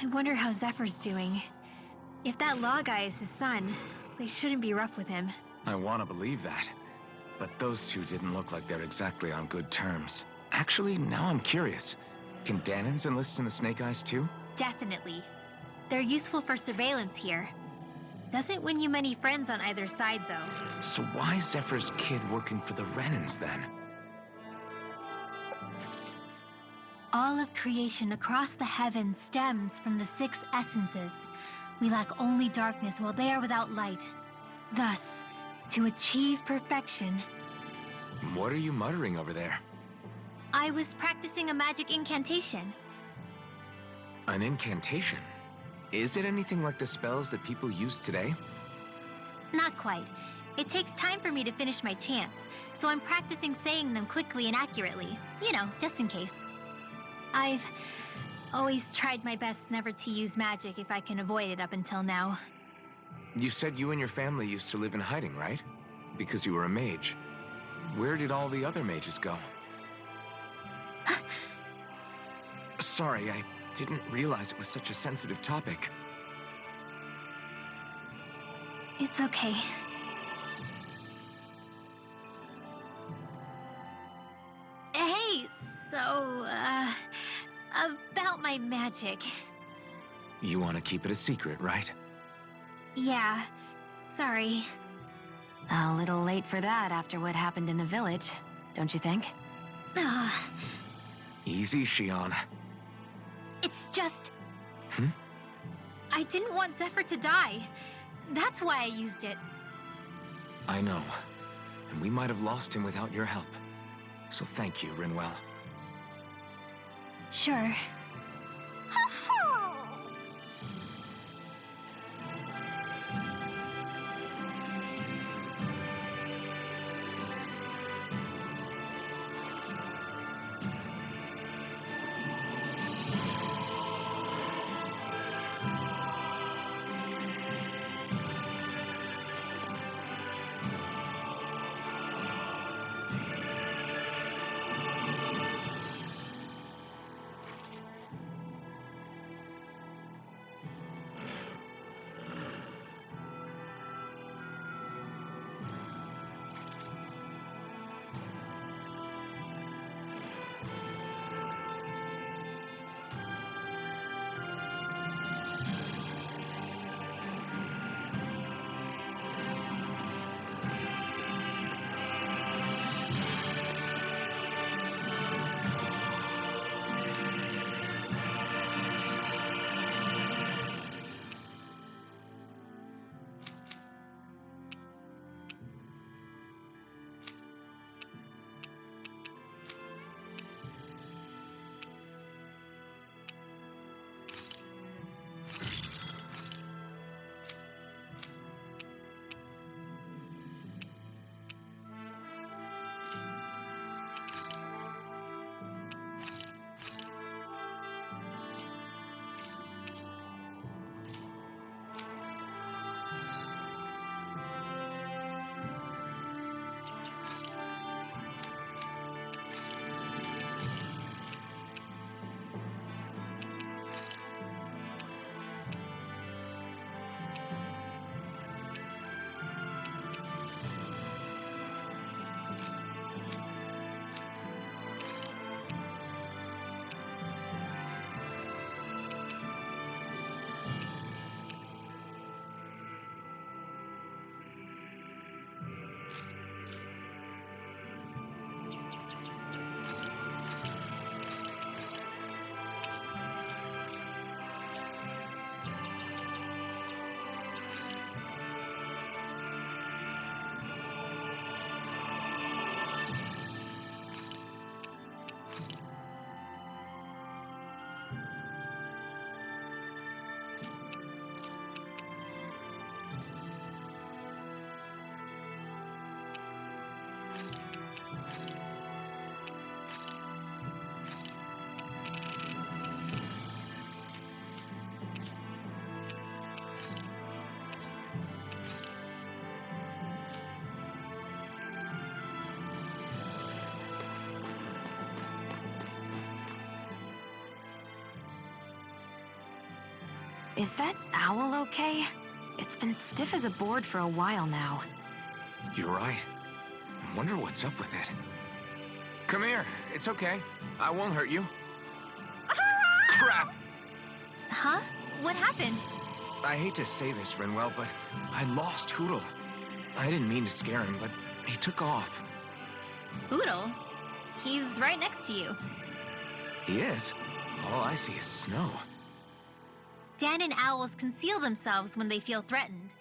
I wonder how Zephyr's doing. If that Law guy is his son, they shouldn't be rough with him. I want to believe that. But those two didn't look like they're exactly on good terms. Actually, now I'm curious. Can Dahnans enlist in the Snake Eyes too? Definitely. They're useful for surveillance here. Doesn't win you many friends on either side, though. So why is Zephyr's kid working for the Renans then? All of creation across the heavens stems from the 6 essences. We lack only darkness while they are without light. Thus, to achieve perfection... What are you muttering over there? I was practicing a magic incantation. An incantation? Is it anything like the spells that people use today? Not quite. It takes time for me to finish my chants, so I'm practicing saying them quickly and accurately. You know, just in case. I've always tried my best never to use magic if I can avoid it up until now. You said you and your family used to live in hiding, right? Because you were a mage. Where did all the other mages go? Sorry, I didn't realize it was such a sensitive topic. It's okay. Hey, so, about my magic. You want to keep it a secret, right? Yeah, sorry. A little late for that after what happened in the village, don't you think? Easy, Shionne. It's just... Hmm? I didn't want Zephyr to die. That's why I used it. I know. And we might have lost him without your help. So thank you, Rinwell. Sure. Is that owl okay? It's been stiff as a board for a while now. You're right. I wonder what's up with it. Come here. It's okay. I won't hurt you. Crap! Huh? What happened? I hate to say this, Rinwell, but I lost Hootle. I didn't mean to scare him, but he took off. Hootle? He's right next to you. He is? All I see is snow. Dan and owls conceal themselves when they feel threatened.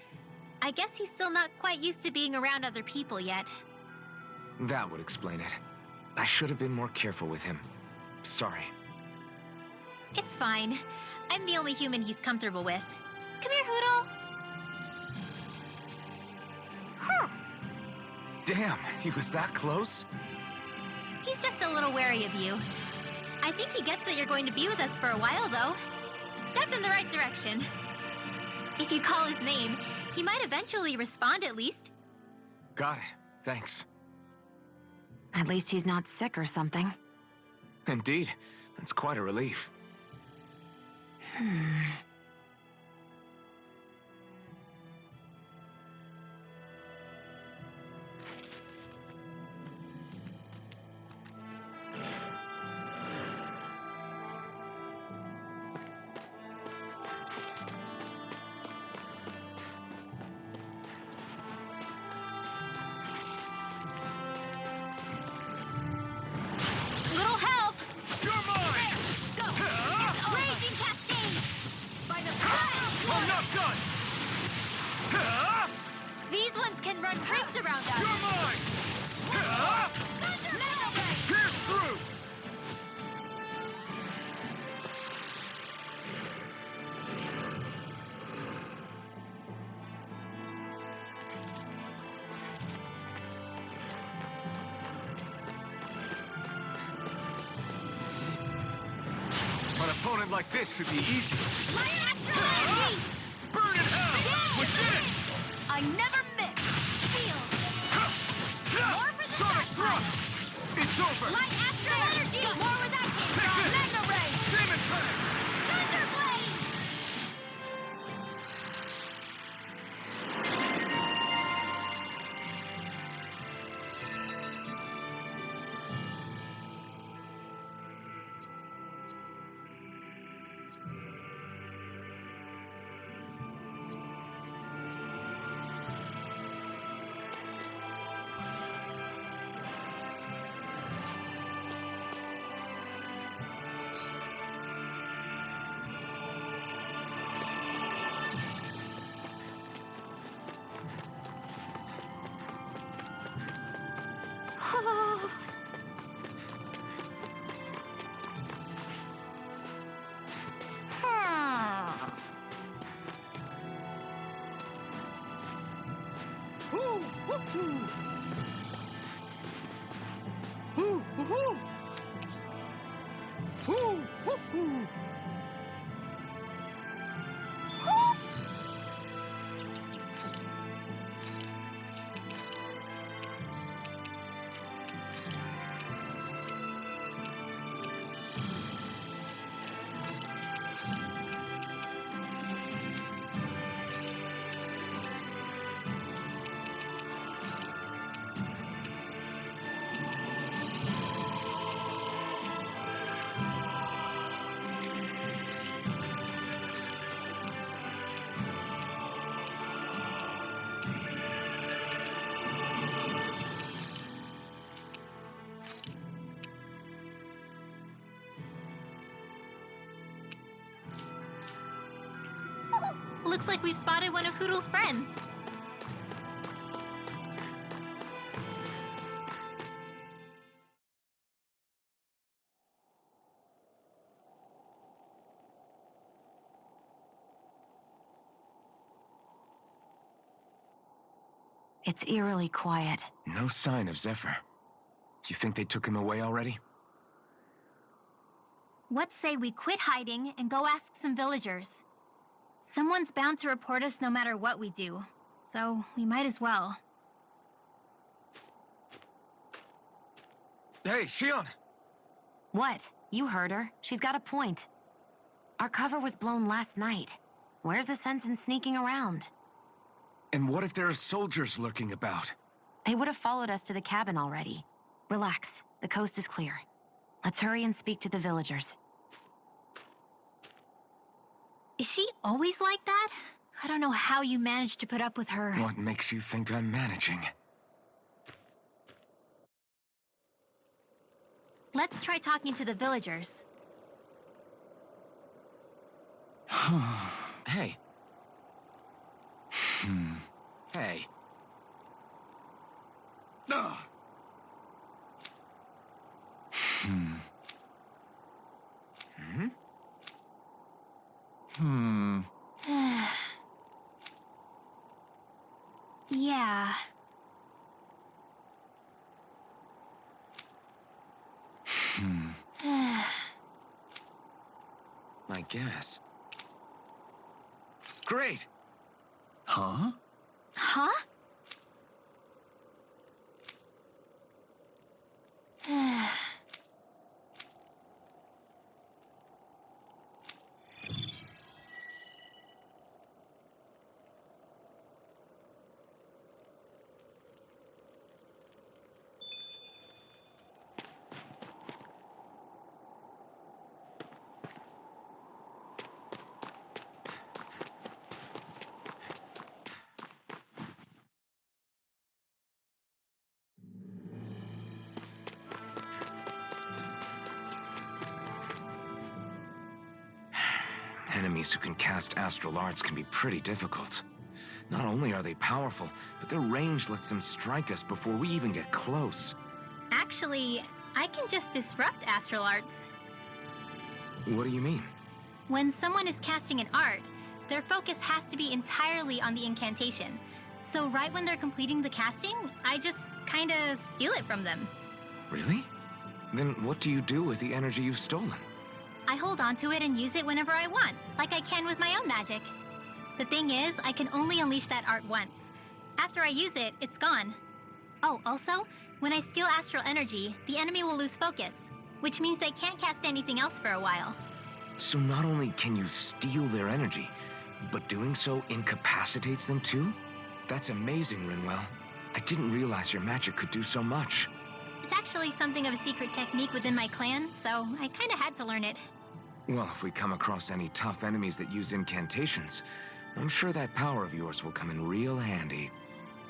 I guess he's still not quite used to being around other people yet. That would explain it. I should have been more careful with him. Sorry. It's fine. I'm the only human he's comfortable with. Come here, Hootle. Damn, he was that close? He's just a little wary of you. I think he gets that you're going to be with us for a while, though. Step in the right direction. If you call his name, he might eventually respond at least. Got it. Thanks. At least he's not sick or something. Indeed. That's quite a relief. Little help! You're mine! Go! Raging Cascade! By the I'm not done! These ones can run rings around us! You're mine! Pierce through! An opponent like this should be easy. Burn in hell! We did it! I never miss! Shield! More for the Sonic fast thrust! time. It's over! Light astral energy! More where that came Take from! this! Magna Ray! Demon Panic! Thunder Blade! Looks like we've spotted one of Hootle's friends. It's eerily quiet. No sign of Zephyr. You think they took him away already? What say we quit hiding and go ask some villagers? Someone's bound to report us no matter what we do, so we might as well. Hey, Shion! What? You heard her. She's got a point. Our cover was blown last night. Where's the sense in sneaking around? And what if there are soldiers lurking about? They would have followed us to the cabin already. Relax. The coast is clear. Let's hurry and speak to the villagers. Is she always like that? I don't know how you managed to put up with her. What makes you think I'm managing? Let's try talking to the villagers. Hey. Hey. Yeah. I guess. Great! Huh? Huh? Enemies who can cast astral arts can be pretty difficult. Not only are they powerful, but their range lets them strike us before we even get close. Actually, I can just disrupt astral arts. What do you mean? When someone is casting an art, their focus has to be entirely on the incantation. So right when they're completing the casting, I just kinda steal it from them. Really? Then what do you do with the energy you've stolen? I hold on to it and use it whenever I want, like I can with my own magic. The thing is, I can only unleash that art once. After I use it, it's gone. Oh, also, when I steal astral energy, the enemy will lose focus, which means they can't cast anything else for a while. So not only can you steal their energy, but doing so incapacitates them too? That's amazing, Rinwell. I didn't realize your magic could do so much. It's actually something of a secret technique within my clan, so I kinda had to learn it. Well, if we come across any tough enemies that use incantations, I'm sure that power of yours will come in real handy.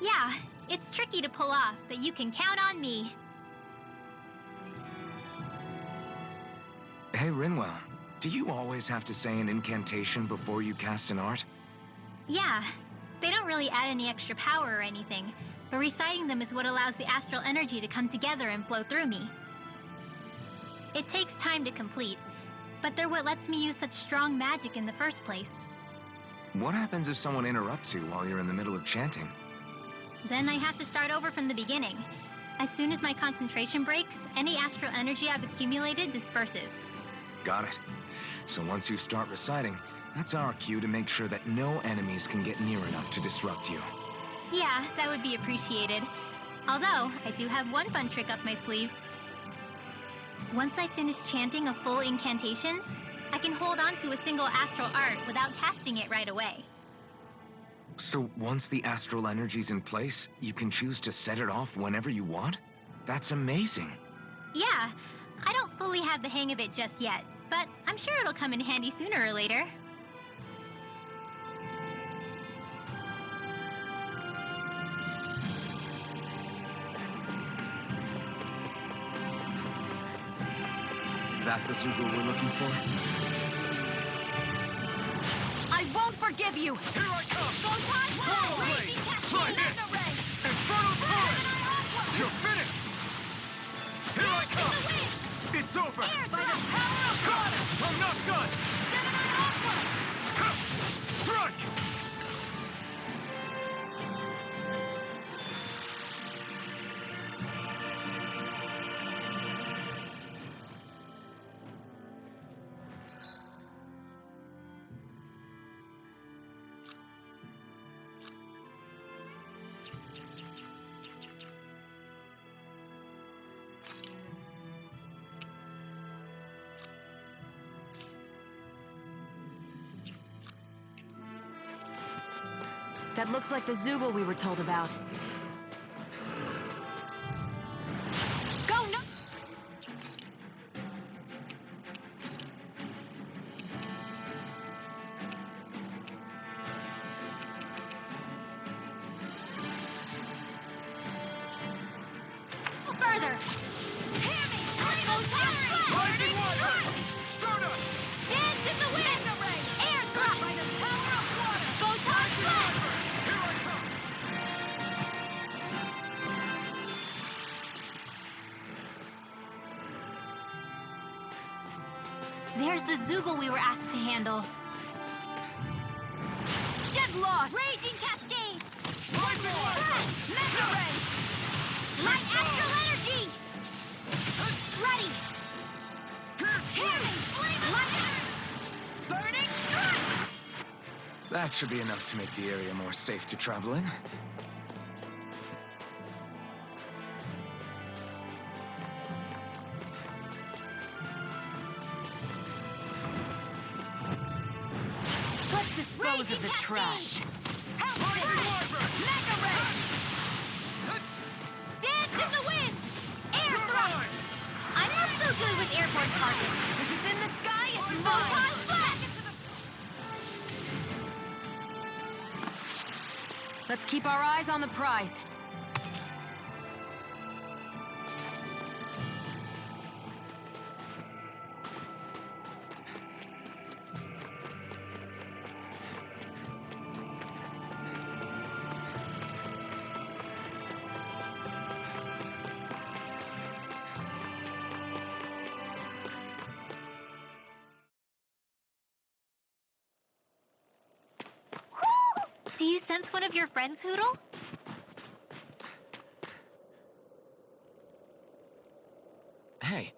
Yeah, it's tricky to pull off, but you can count on me. Hey, Rinwell, do you always have to say an incantation before you cast an art? Yeah, they don't really add any extra power or anything, but reciting them is what allows the astral energy to come together and flow through me. It takes time to complete, but they're what lets me use such strong magic in the first place. What happens if someone interrupts you while you're in the middle of chanting? Then I have to start over from the beginning. As soon as my concentration breaks, any astral energy I've accumulated disperses. Got it. So once you start reciting, that's our cue to make sure that no enemies can get near enough to disrupt you. Yeah, that would be appreciated. Although, I do have one fun trick up my sleeve. Once I finish chanting a full incantation, I can hold on to a single astral art without casting it right away. So once the astral energy's in place, you can choose to set it off whenever you want? That's amazing. Yeah, I don't fully have the hang of it just yet, but I'm sure it'll come in handy sooner or later. Is that the Zoogle we're looking for? I won't forgive you! Here I come! Whoa! Try this! Infernal Torrent! You're finished! Here I come! It's over! By the power of Got it! I'm not done! Ha! Strike! That looks like the Zoogle we were told about. Go, no! Further! Hear me! Go Rising water! Stardust! Dance in the wind! Air thrust! By the power of water! Photon blast! Here I come! There's the Zoogle we were asked to handle. Get lost! Raging Cascade! Rising water! Mega Ray! Light Astral Energy! Ready! Hear me! Light Burning Strike! That should be enough to make the area more safe to travel in. Let's dispose of the trash. Mega Ray! Dance in the wind! Air thrust! I'm not so good with airborne targets. If it's in the sky, it's Photon mine! blast! Let's keep our eyes on the prize. Do you sense one of your friends, Hootle? Hey,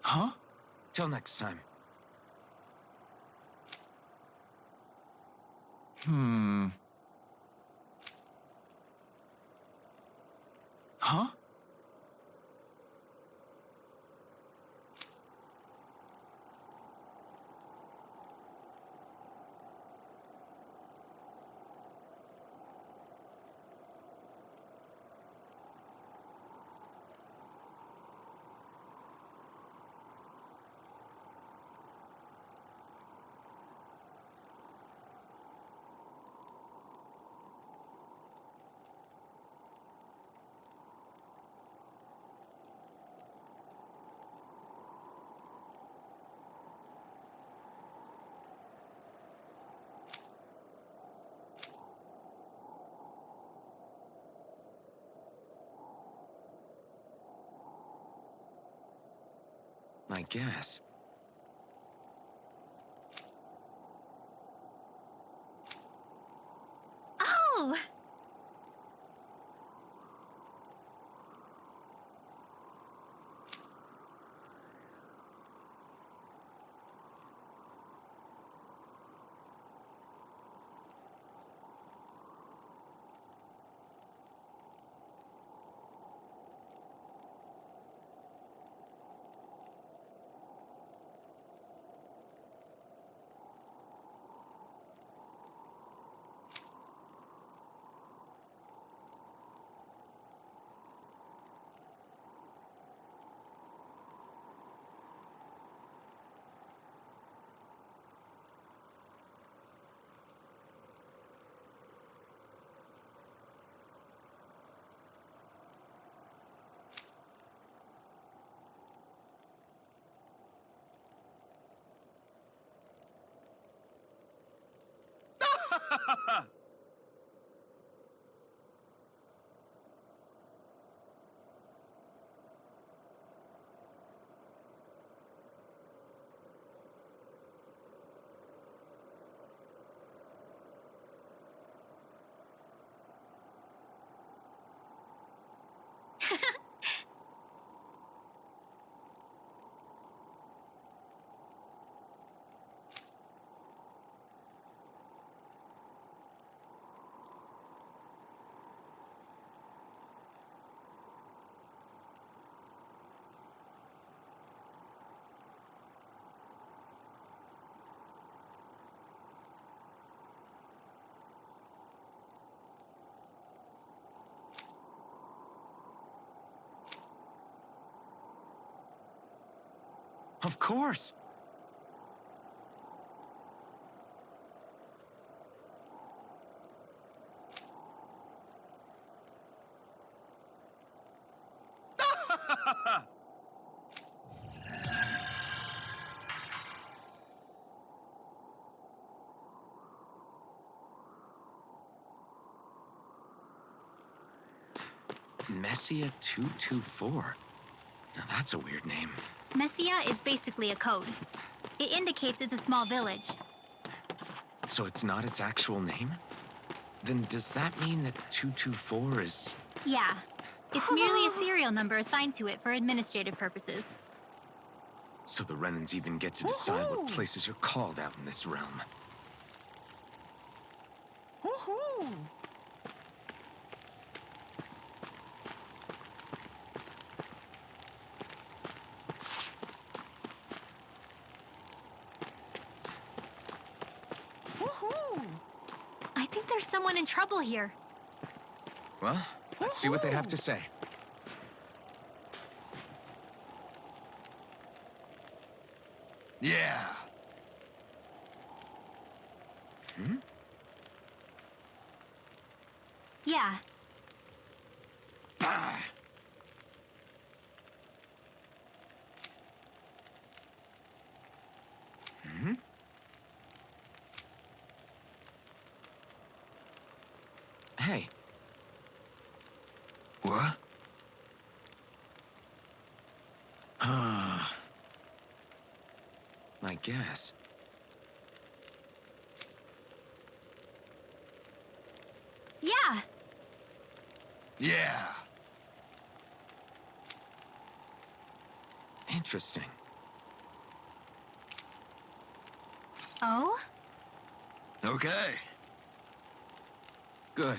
Huh? till next time. Huh? I guess. Oh! Of course. Messia 224. Now that's a weird name. Messia is basically a code. It indicates it's a small village. So it's not its actual name? Then does that mean that 224 is... Yeah. It's merely a serial number assigned to it for administrative purposes. So the Renans even get to decide what places you're called out in this realm. I think there's someone in trouble here. Well, let's see what they have to say. Yeah. Hmm? Yeah. Hmm? Hey. What? I guess. Yeah. Yeah. Interesting. Oh? Okay. Good.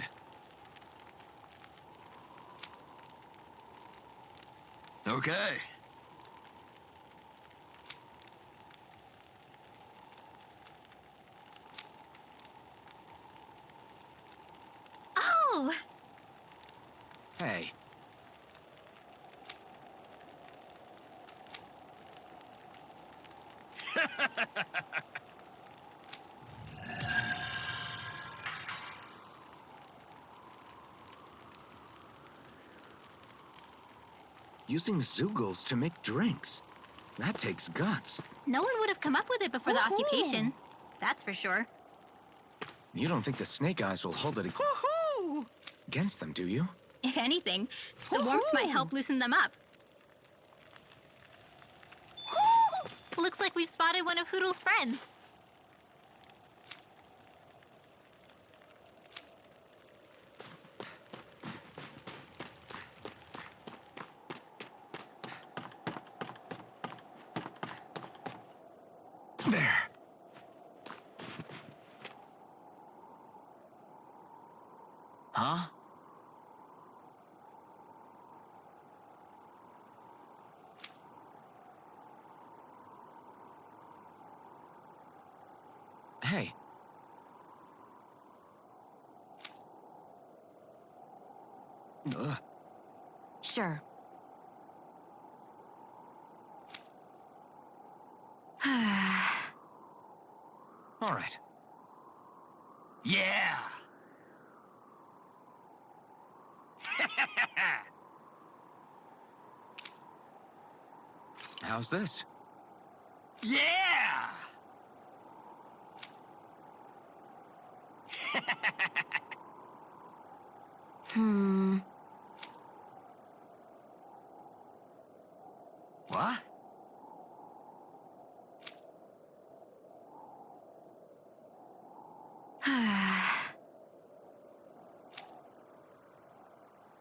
Okay. Oh! Hey. Using Zeugles to make drinks. That takes guts. No one would have come up with it before the occupation. That's for sure. You don't think the Snake Eyes will hold it against them, do you? If anything, the warmth might help loosen them up. Looks like we've spotted one of Hoodle's friends. There. Huh? Hey. Sure. All right. Yeah. How's this? Yeah. What?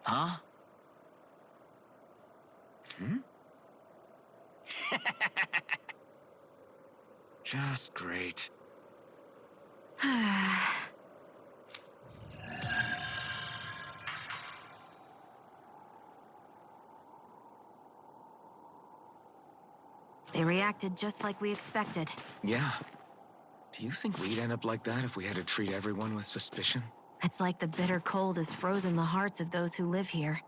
Huh? Hmm? Just great. They reacted just like we expected. Yeah. Do you think we'd end up like that if we had to treat everyone with suspicion? It's like the bitter cold has frozen the hearts of those who live here.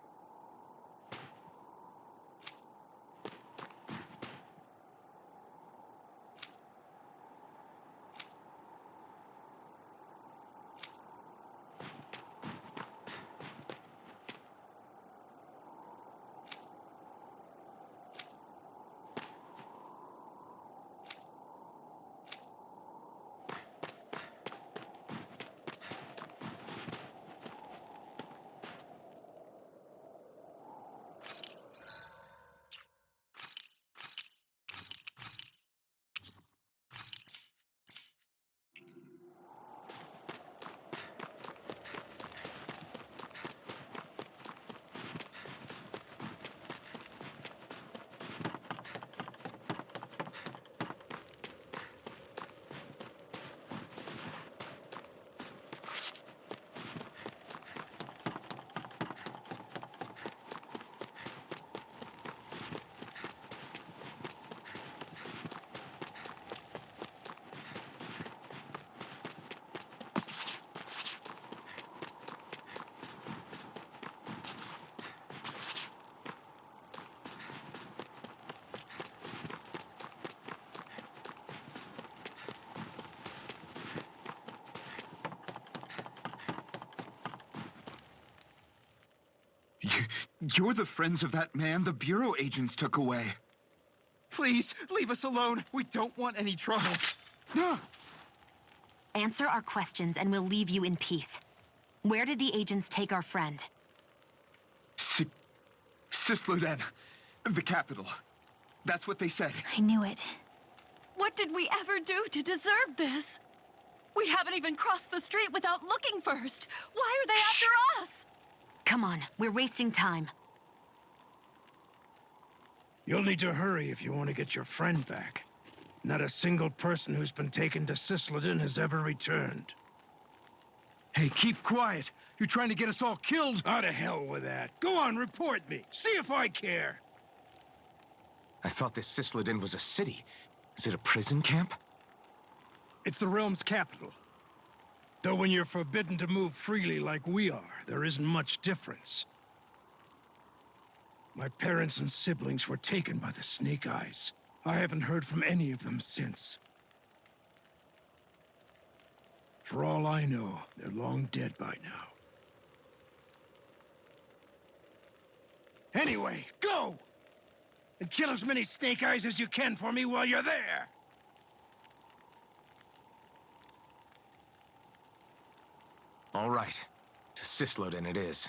You're the friends of that man the Bureau agents took away. Please, leave us alone. We don't want any trouble. Answer our questions and we'll leave you in peace. Where did the agents take our friend? Cisloden. The capital. That's what they said. I knew it. What did we ever do to deserve this? We haven't even crossed the street without looking first. Why are they after us? Come on, we're wasting time. You'll need to hurry if you want to get your friend back. Not a single person who's been taken to Cisloden has ever returned. Hey, keep quiet. You're trying to get us all killed. Out of hell with that. Go on, report me. See if I care. I thought this Cisloden was a city. Is it a prison camp? It's the realm's capital. Though when you're forbidden to move freely like we are, there isn't much difference. My parents and siblings were taken by the Snake Eyes. I haven't heard from any of them since. For all I know, they're long dead by now. Anyway, go! And kill as many Snake Eyes as you can for me while you're there! All right. To Cisloden it is.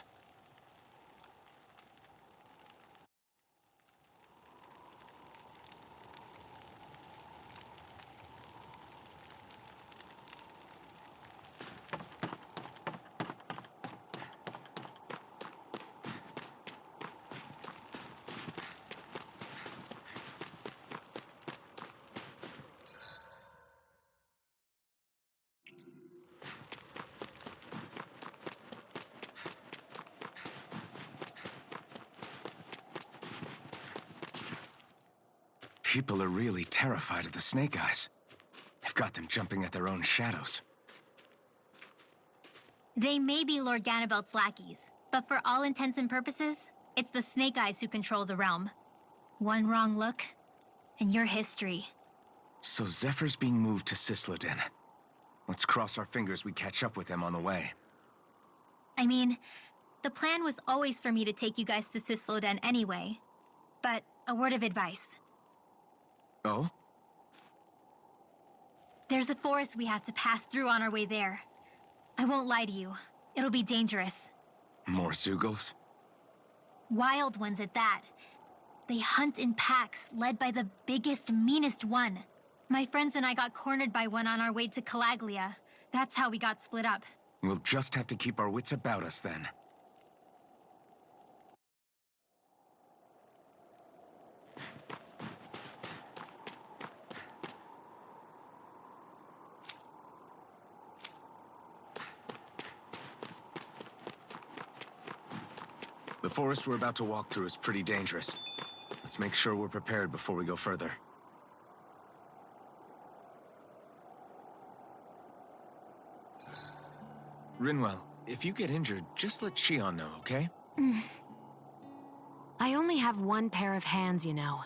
People are really terrified of the Snake Eyes. They've got them jumping at their own shadows. They may be Lord Ganabelt's lackeys, but for all intents and purposes, it's the Snake Eyes who control the realm. One wrong look, and your history. So Zephyr's being moved to Cisloden. Let's cross our fingers we catch up with them on the way. I mean, the plan was always for me to take you guys to Cisloden anyway. But a word of advice. Oh? There's a forest we have to pass through on our way there. I won't lie to you. It'll be dangerous. More Zeugles? Wild ones at that. They hunt in packs, led by the biggest, meanest one. My friends and I got cornered by one on our way to Calaglia. That's how we got split up. We'll just have to keep our wits about us then. The forest we're about to walk through is pretty dangerous. Let's make sure we're prepared before we go further. Rinwell, if you get injured, just let Shion know, okay? I only have one pair of hands, you know.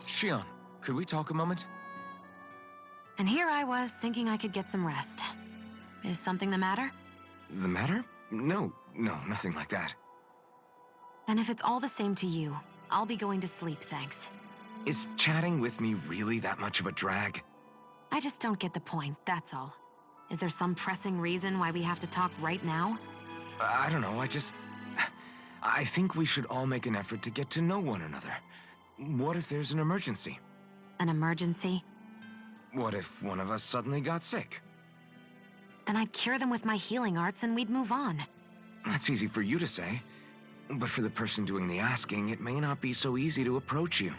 Shion, could we talk a moment? And here I was thinking I could get some rest. Is something the matter? The matter? No, nothing like that. Then if it's all the same to you, I'll be going to sleep, thanks. Is chatting with me really that much of a drag? I just don't get the point, that's all. Is there some pressing reason why we have to talk right now? I don't know, I think we should all make an effort to get to know one another. What if there's an emergency? An emergency? What if one of us suddenly got sick? Then I'd cure them with my healing arts and we'd move on. That's easy for you to say. But for the person doing the asking, it may not be so easy to approach you.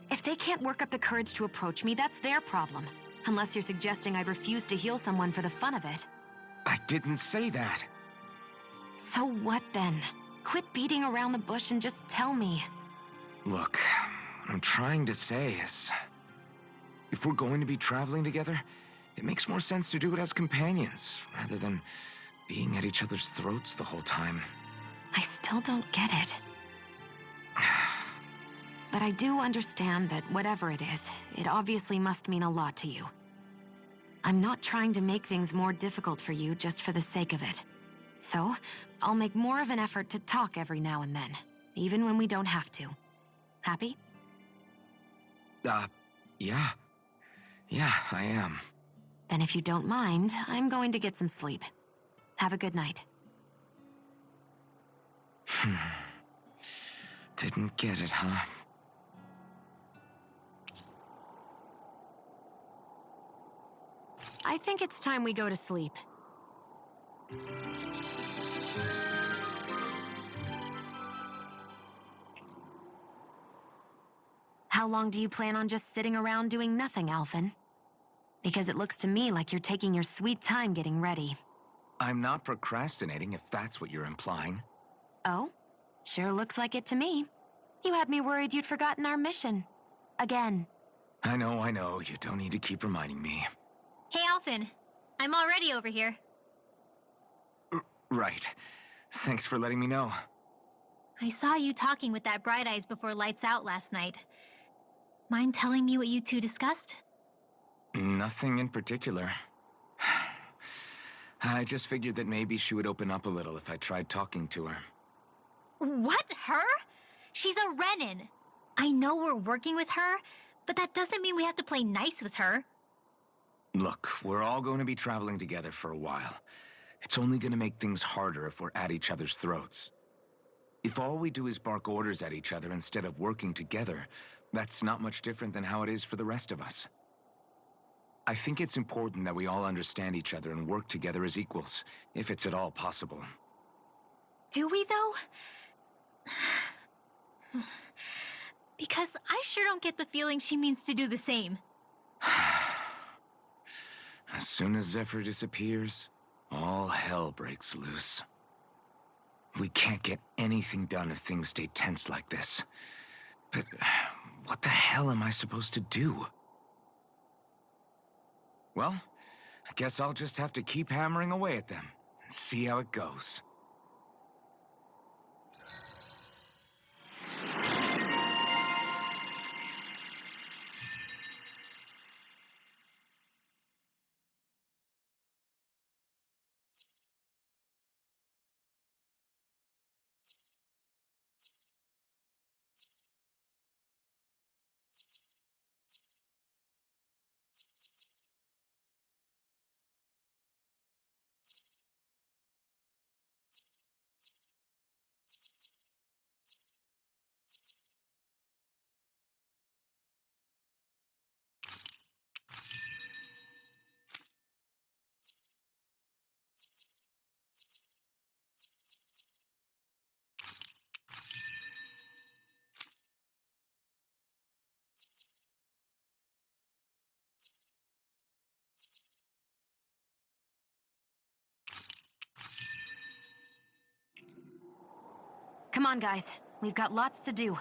If they can't work up the courage to approach me, that's their problem. Unless you're suggesting I refuse to heal someone for the fun of it. I didn't say that. So what then? Quit beating around the bush and just tell me. Look, what I'm trying to say is... if we're going to be traveling together, it makes more sense to do it as companions, rather than being at each other's throats the whole time. I still don't get it. But I do understand that whatever it is, it obviously must mean a lot to you. I'm not trying to make things more difficult for you just for the sake of it. So, I'll make more of an effort to talk every now and then, even when we don't have to. Happy? Yeah. Yeah, I am. Then if you don't mind, I'm going to get some sleep. Have a good night. Didn't get it, huh? I think it's time we go to sleep. How long do you plan on just sitting around doing nothing, Alphen? Because it looks to me like you're taking your sweet time getting ready. I'm not procrastinating, if that's what you're implying. Oh? Sure looks like it to me. You had me worried you'd forgotten our mission. Again. I know. You don't need to keep reminding me. Hey, Alphen. I'm already over here. Right. Thanks for letting me know. I saw you talking with that Bright Eyes before lights out last night. Mind telling me what you two discussed? Nothing in particular. I just figured that maybe she would open up a little if I tried talking to her. What? Her? She's a Renin. I know we're working with her, but that doesn't mean we have to play nice with her. Look, we're all going to be traveling together for a while. It's only going to make things harder if we're at each other's throats. If all we do is bark orders at each other instead of working together, that's not much different than how it is for the rest of us. I think it's important that we all understand each other and work together as equals, if it's at all possible. Do we, though? Because I sure don't get the feeling she means to do the same. As soon as Zephyr disappears, all hell breaks loose. We can't get anything done if things stay tense like this. But what the hell am I supposed to do? Well, I guess I'll just have to keep hammering away at them and see how it goes. Come on, guys. We've got lots to do.